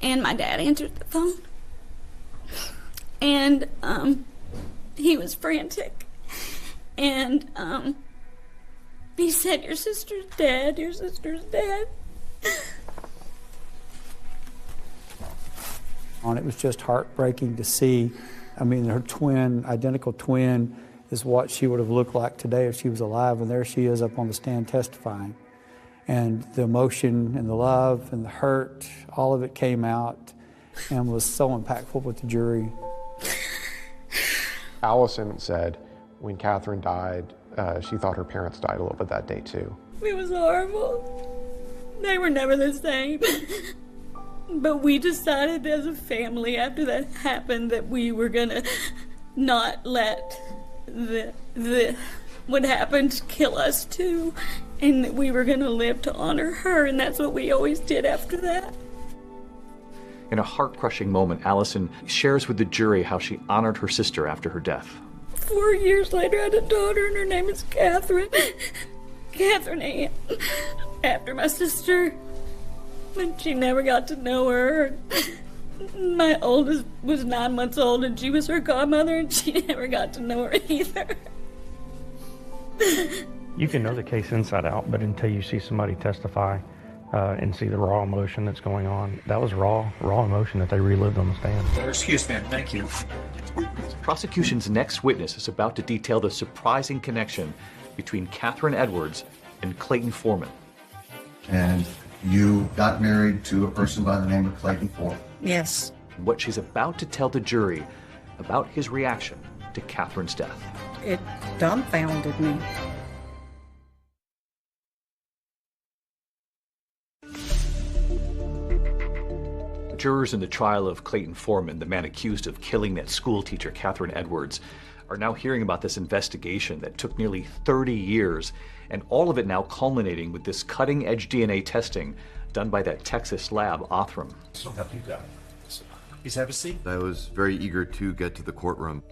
And my dad answered the phone. And he was frantic. And he said, "Your sister's dead, your sister's dead." And it was just heartbreaking to see. I mean, her twin, identical twin, is what she would have looked like today if she was alive. And there she is up on the stand testifying. And the emotion and the love and the hurt, all of it came out and was so impactful with the jury. Allison said when Catherine died, she thought her parents died a little bit that day too. It was horrible. They were never the same. But we decided as a family after that happened that we were gonna not let what happened kill us too, and that we were gonna live to honor her, and that's what we always did after that. In a heart-crushing moment, Allison shares with the jury how she honored her sister after her death. 4 years later, I had a daughter, and her name is Catherine. Catherine Ann, after my sister. But she never got to know her. My oldest was 9 months old, and she was her godmother, and she never got to know her either. You can know the case inside out, but until you see somebody testify and see the raw emotion that's going on, that was raw emotion that they relived on the stand. Excuse me, thank you. The prosecution's next witness is about to detail the surprising connection between Catherine Edwards and Clayton Foreman. And you got married to a person by the name of Clayton Foreman. Yes. What she's about to tell the jury about his reaction to Catherine's death. It dumbfounded me. The Jurors in the trial of Clayton Foreman, the man accused of killing that school teacher, Catherine Edwards, are now hearing about this investigation that took nearly 30 years, and all of it now culminating with this cutting-edge DNA testing done by that Texas lab, Othram. Please have a seat. I was very eager to get to the courtroom.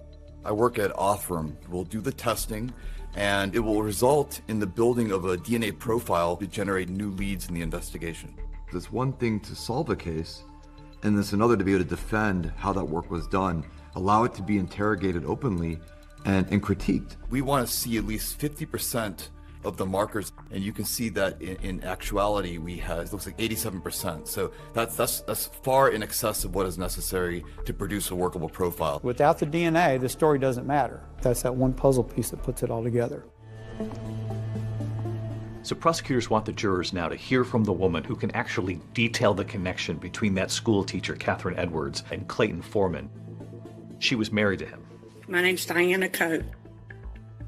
I work at Othram. We'll do the testing, and it will result in the building of a DNA profile to generate new leads in the investigation. There's one thing to solve a case, and there's another to be able to defend how that work was done, allow it to be interrogated openly and critiqued. We want to see at least 50% of the markers, and you can see that in actuality we have, it looks like 87%. So that's far in excess of what is necessary to produce a workable profile. Without the DNA, the story doesn't matter. That's that one puzzle piece that puts it all together. So prosecutors want the jurors now to hear from the woman who can actually detail the connection between that school teacher, Catherine Edwards, and Clayton Foreman. She was married to him. My name's Diana Coate.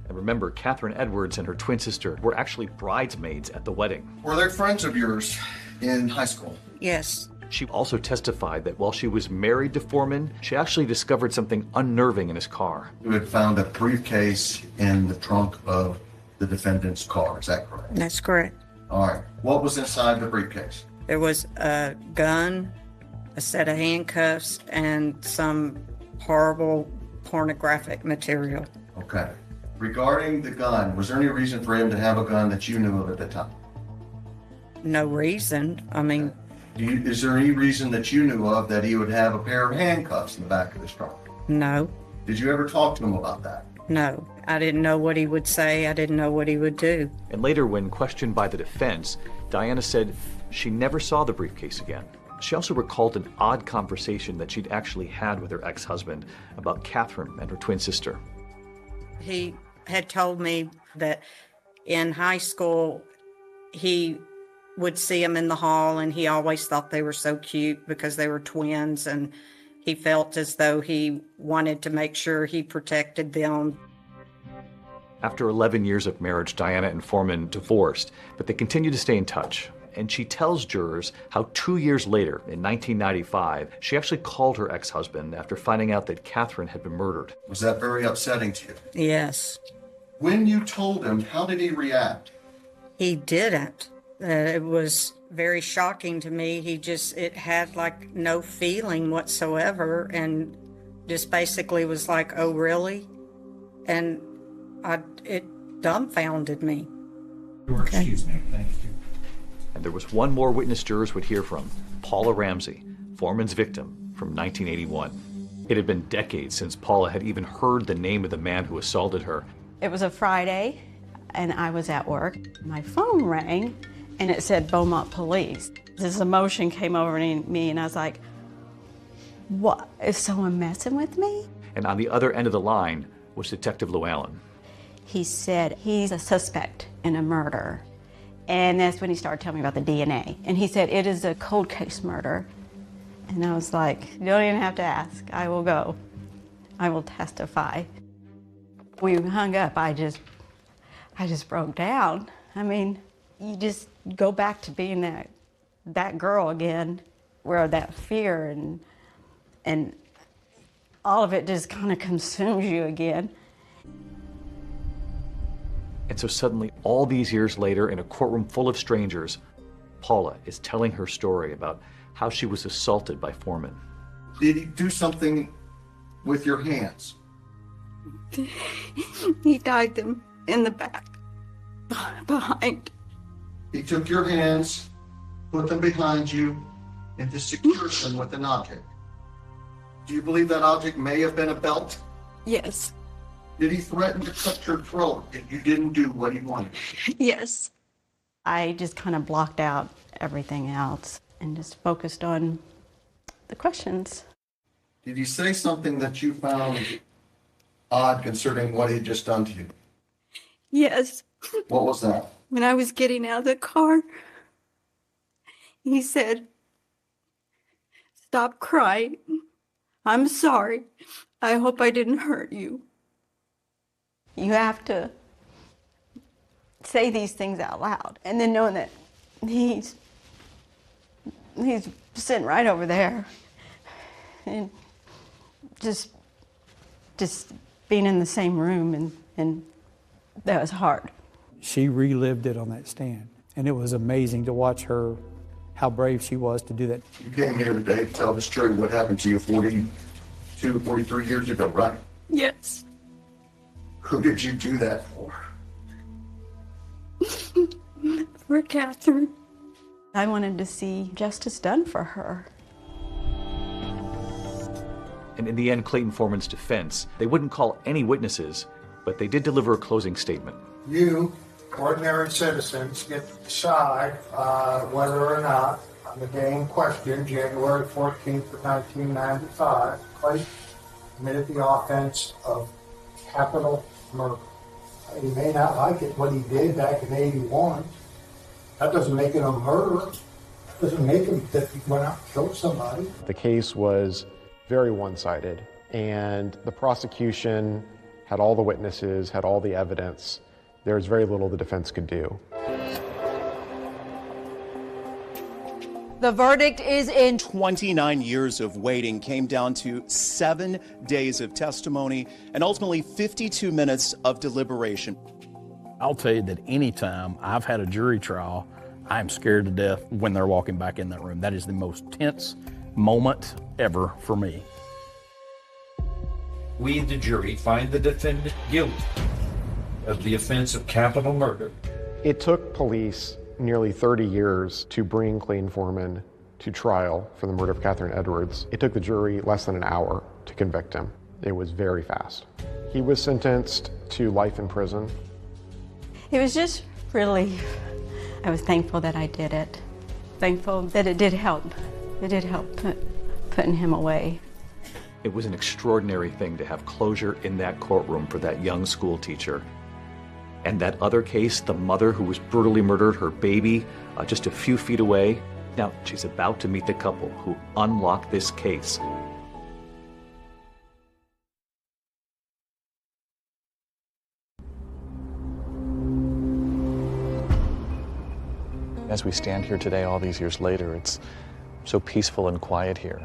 And remember, Catherine Edwards and her twin sister were actually bridesmaids at the wedding. Were they friends of yours in high school? Yes. She also testified that while she was married to Foreman, she actually discovered something unnerving in his car. You had found a briefcase in the trunk of the defendant's car, is that correct? That's correct. All right. What was inside the briefcase? There was a gun, a set of handcuffs, and some horrible pornographic material. Okay. Regarding the gun, was there any reason for him to have a gun that you knew of at the time? No reason. I mean... Is there any reason that you knew of that he would have a pair of handcuffs in the back of his trunk? No. Did you ever talk to him about that? No. I didn't know what he would say. I didn't know what he would do. And later, when questioned by the defense, Diana said she never saw the briefcase again. She also recalled an odd conversation that she'd actually had with her ex-husband about Catherine and her twin sister. He had told me that in high school, he would see them in the hall, and he always thought they were so cute because they were twins, and he felt as though he wanted to make sure he protected them. After 11 years of marriage, Diana and Foreman divorced, but they continue to stay in touch. And she tells jurors how 2 years later, in 1995, she actually called her ex-husband after finding out that Catherine had been murdered. Was that very upsetting to you? Yes. When you told him, how did he react? He didn't. It was very shocking to me. It had like no feeling whatsoever, and just basically was like, oh, really? And it dumbfounded me. Excuse me, thank you. And there was one more witness jurors would hear from, Paula Ramsey, Foreman's victim from 1981. It had been decades since Paula had even heard the name of the man who assaulted her. It was a Friday, and I was at work. My phone rang, and it said Beaumont Police. This emotion came over me, and I was like, what? Is someone messing with me? And on the other end of the line was Detective Llewellyn. He said he's a suspect in a murder. And that's when he started telling me about the DNA. And he said, it is a cold case murder. And I was like, you don't even have to ask. I will go. I will testify. When we hung up, I just broke down. I mean, you just go back to being that girl again, where that fear and all of it just kind of consumes you again. And so suddenly, all these years later, in a courtroom full of strangers, Paula is telling her story about how she was assaulted by Foreman. Did he do something with your hands? He tied them in the back, behind. He took your hands, put them behind you, and secured them with an object. Do you believe that object may have been a belt? Yes. Did he threaten to cut your throat if you didn't do what he wanted? Yes. I just kind of blocked out everything else and just focused on the questions. Did he say something that you found odd concerning what he had just done to you? Yes. What was that? When I was getting out of the car, he said, "Stop crying. I'm sorry. I hope I didn't hurt you." You have to say these things out loud, and then knowing that he's He's sitting right over there. And just being in the same room, and that was hard. She relived it on that stand, and it was amazing to watch her, how brave she was to do that. You came here today to tell the story what happened to you 42, 43 years ago, right? Yes. Who did you do that for? For Catherine. I wanted to see justice done for her. And in the end, Clayton Foreman's defense, they wouldn't call any witnesses, but they did deliver a closing statement. You, ordinary citizens, get to decide whether or not, on the day in question, January 14th of 1995, Clayton committed the offense of capital murder. You may not like it, what he did back in 81. That doesn't make it a murder. That doesn't make him that he went out and killed somebody. The case was very one-sided, and the prosecution had all the witnesses, had all the evidence. There was very little the defense could do. The verdict is in. 29 years of waiting came down to 7 days of testimony and ultimately 52 minutes of deliberation. I'll tell you that anytime I've had a jury trial, I'm scared to death when they're walking back in that room. That is the most tense moment ever for me. We, the jury, find the defendant guilty of the offense of capital murder. It took police nearly 30 years to bring Clayton Foreman to trial for the murder of Catherine Edwards. It took the jury less than an hour to convict him. It was very fast. He was sentenced to life in prison. It was just really, I was thankful that I did it. Thankful that it did help. It did help putting him away. It was an extraordinary thing to have closure in that courtroom for that young school teacher. And that other case, the mother who was brutally murdered, her baby, just a few feet away. Now, she's about to meet the couple who unlocked this case. As we stand here today, all these years later, it's so peaceful and quiet here.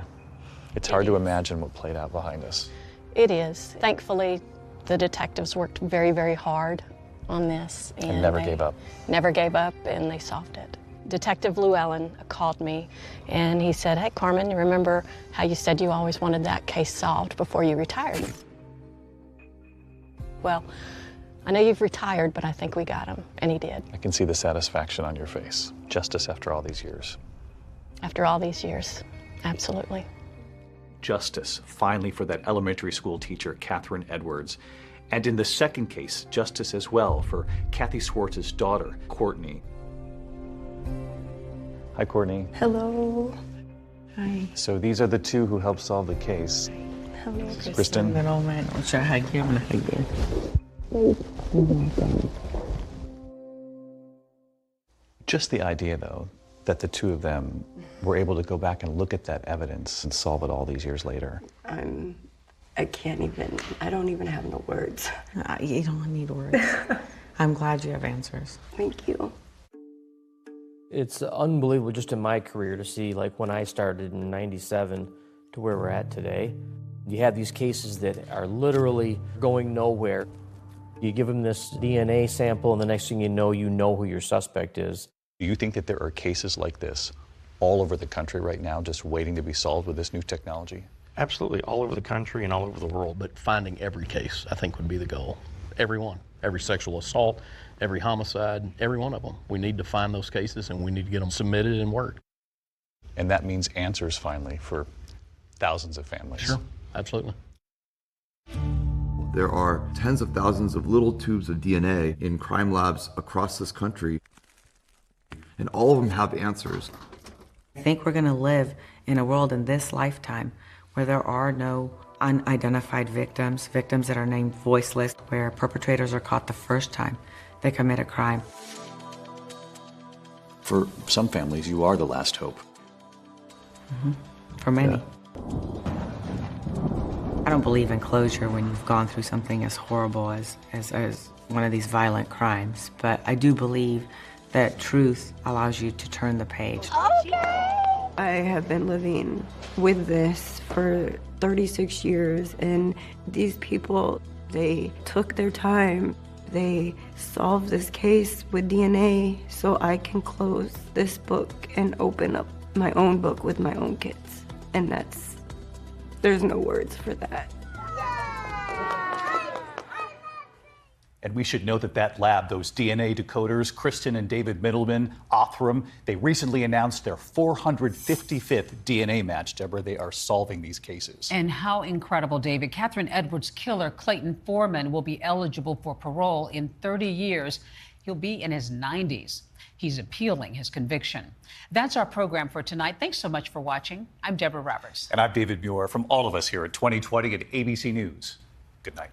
It's hard to imagine what played out behind us. It is. Thankfully, the detectives worked very, very hard on this. And never gave up. Never gave up, and they solved it. Detective Llewellyn called me, and he said, "Hey, Carmen, you remember how you said you always wanted that case solved before you retired? Well, I know you've retired, but I think we got him," and he did. I can see the satisfaction on your face. Justice after all these years. After all these years, absolutely. Justice, finally, for that elementary school teacher, Catherine Edwards. And in the second case, justice as well for Kathy Swartz's daughter, Courtney. Hi, Courtney. Hello. Hi. So these are the two who helped solve the case. Hello. This is Kristen. Just the idea, though, that the two of them were able to go back and look at that evidence and solve it all these years later. I can't even, I don't even have no words. You don't need words. I'm glad you have answers. Thank you. It's unbelievable just in my career to see, like when I started in '97 to where we're at today. You have these cases that are literally going nowhere. You give them this DNA sample, and the next thing you know who your suspect is. Do you think that there are cases like this all over the country right now just waiting to be solved with this new technology? Absolutely, all over the country and all over the world, but finding every case, I think, would be the goal. Every one. Every sexual assault, every homicide, every one of them. We need to find those cases, and we need to get them submitted and worked. And that means answers, finally, for thousands of families. Sure, absolutely. There are tens of thousands of little tubes of DNA in crime labs across this country, and all of them have answers. I think we're going to live in a world in this lifetime where there are no unidentified victims, victims that are named voiceless, where perpetrators are caught the first time they commit a crime. For some families, you are the last hope. For many. Yeah. I don't believe in closure when you've gone through something as horrible as one of these violent crimes, but I do believe that truth allows you to turn the page. Okay. I have been living with this for 36 years, and these people, they took their time. They solved this case with DNA so I can close this book and open up my own book with my own kids. And there's no words for that. And we should know that lab, those DNA decoders, Kristen and David Middleman, Othram, they recently announced their 455th DNA match. Deborah, they are solving these cases. And how incredible, David. Catherine Edwards' killer, Clayton Foreman, will be eligible for parole in 30 years. He'll be in his 90s. He's appealing his conviction. That's our program for tonight. Thanks so much for watching. I'm Deborah Roberts. And I'm David Muir. From all of us here at 2020 at ABC News, good night.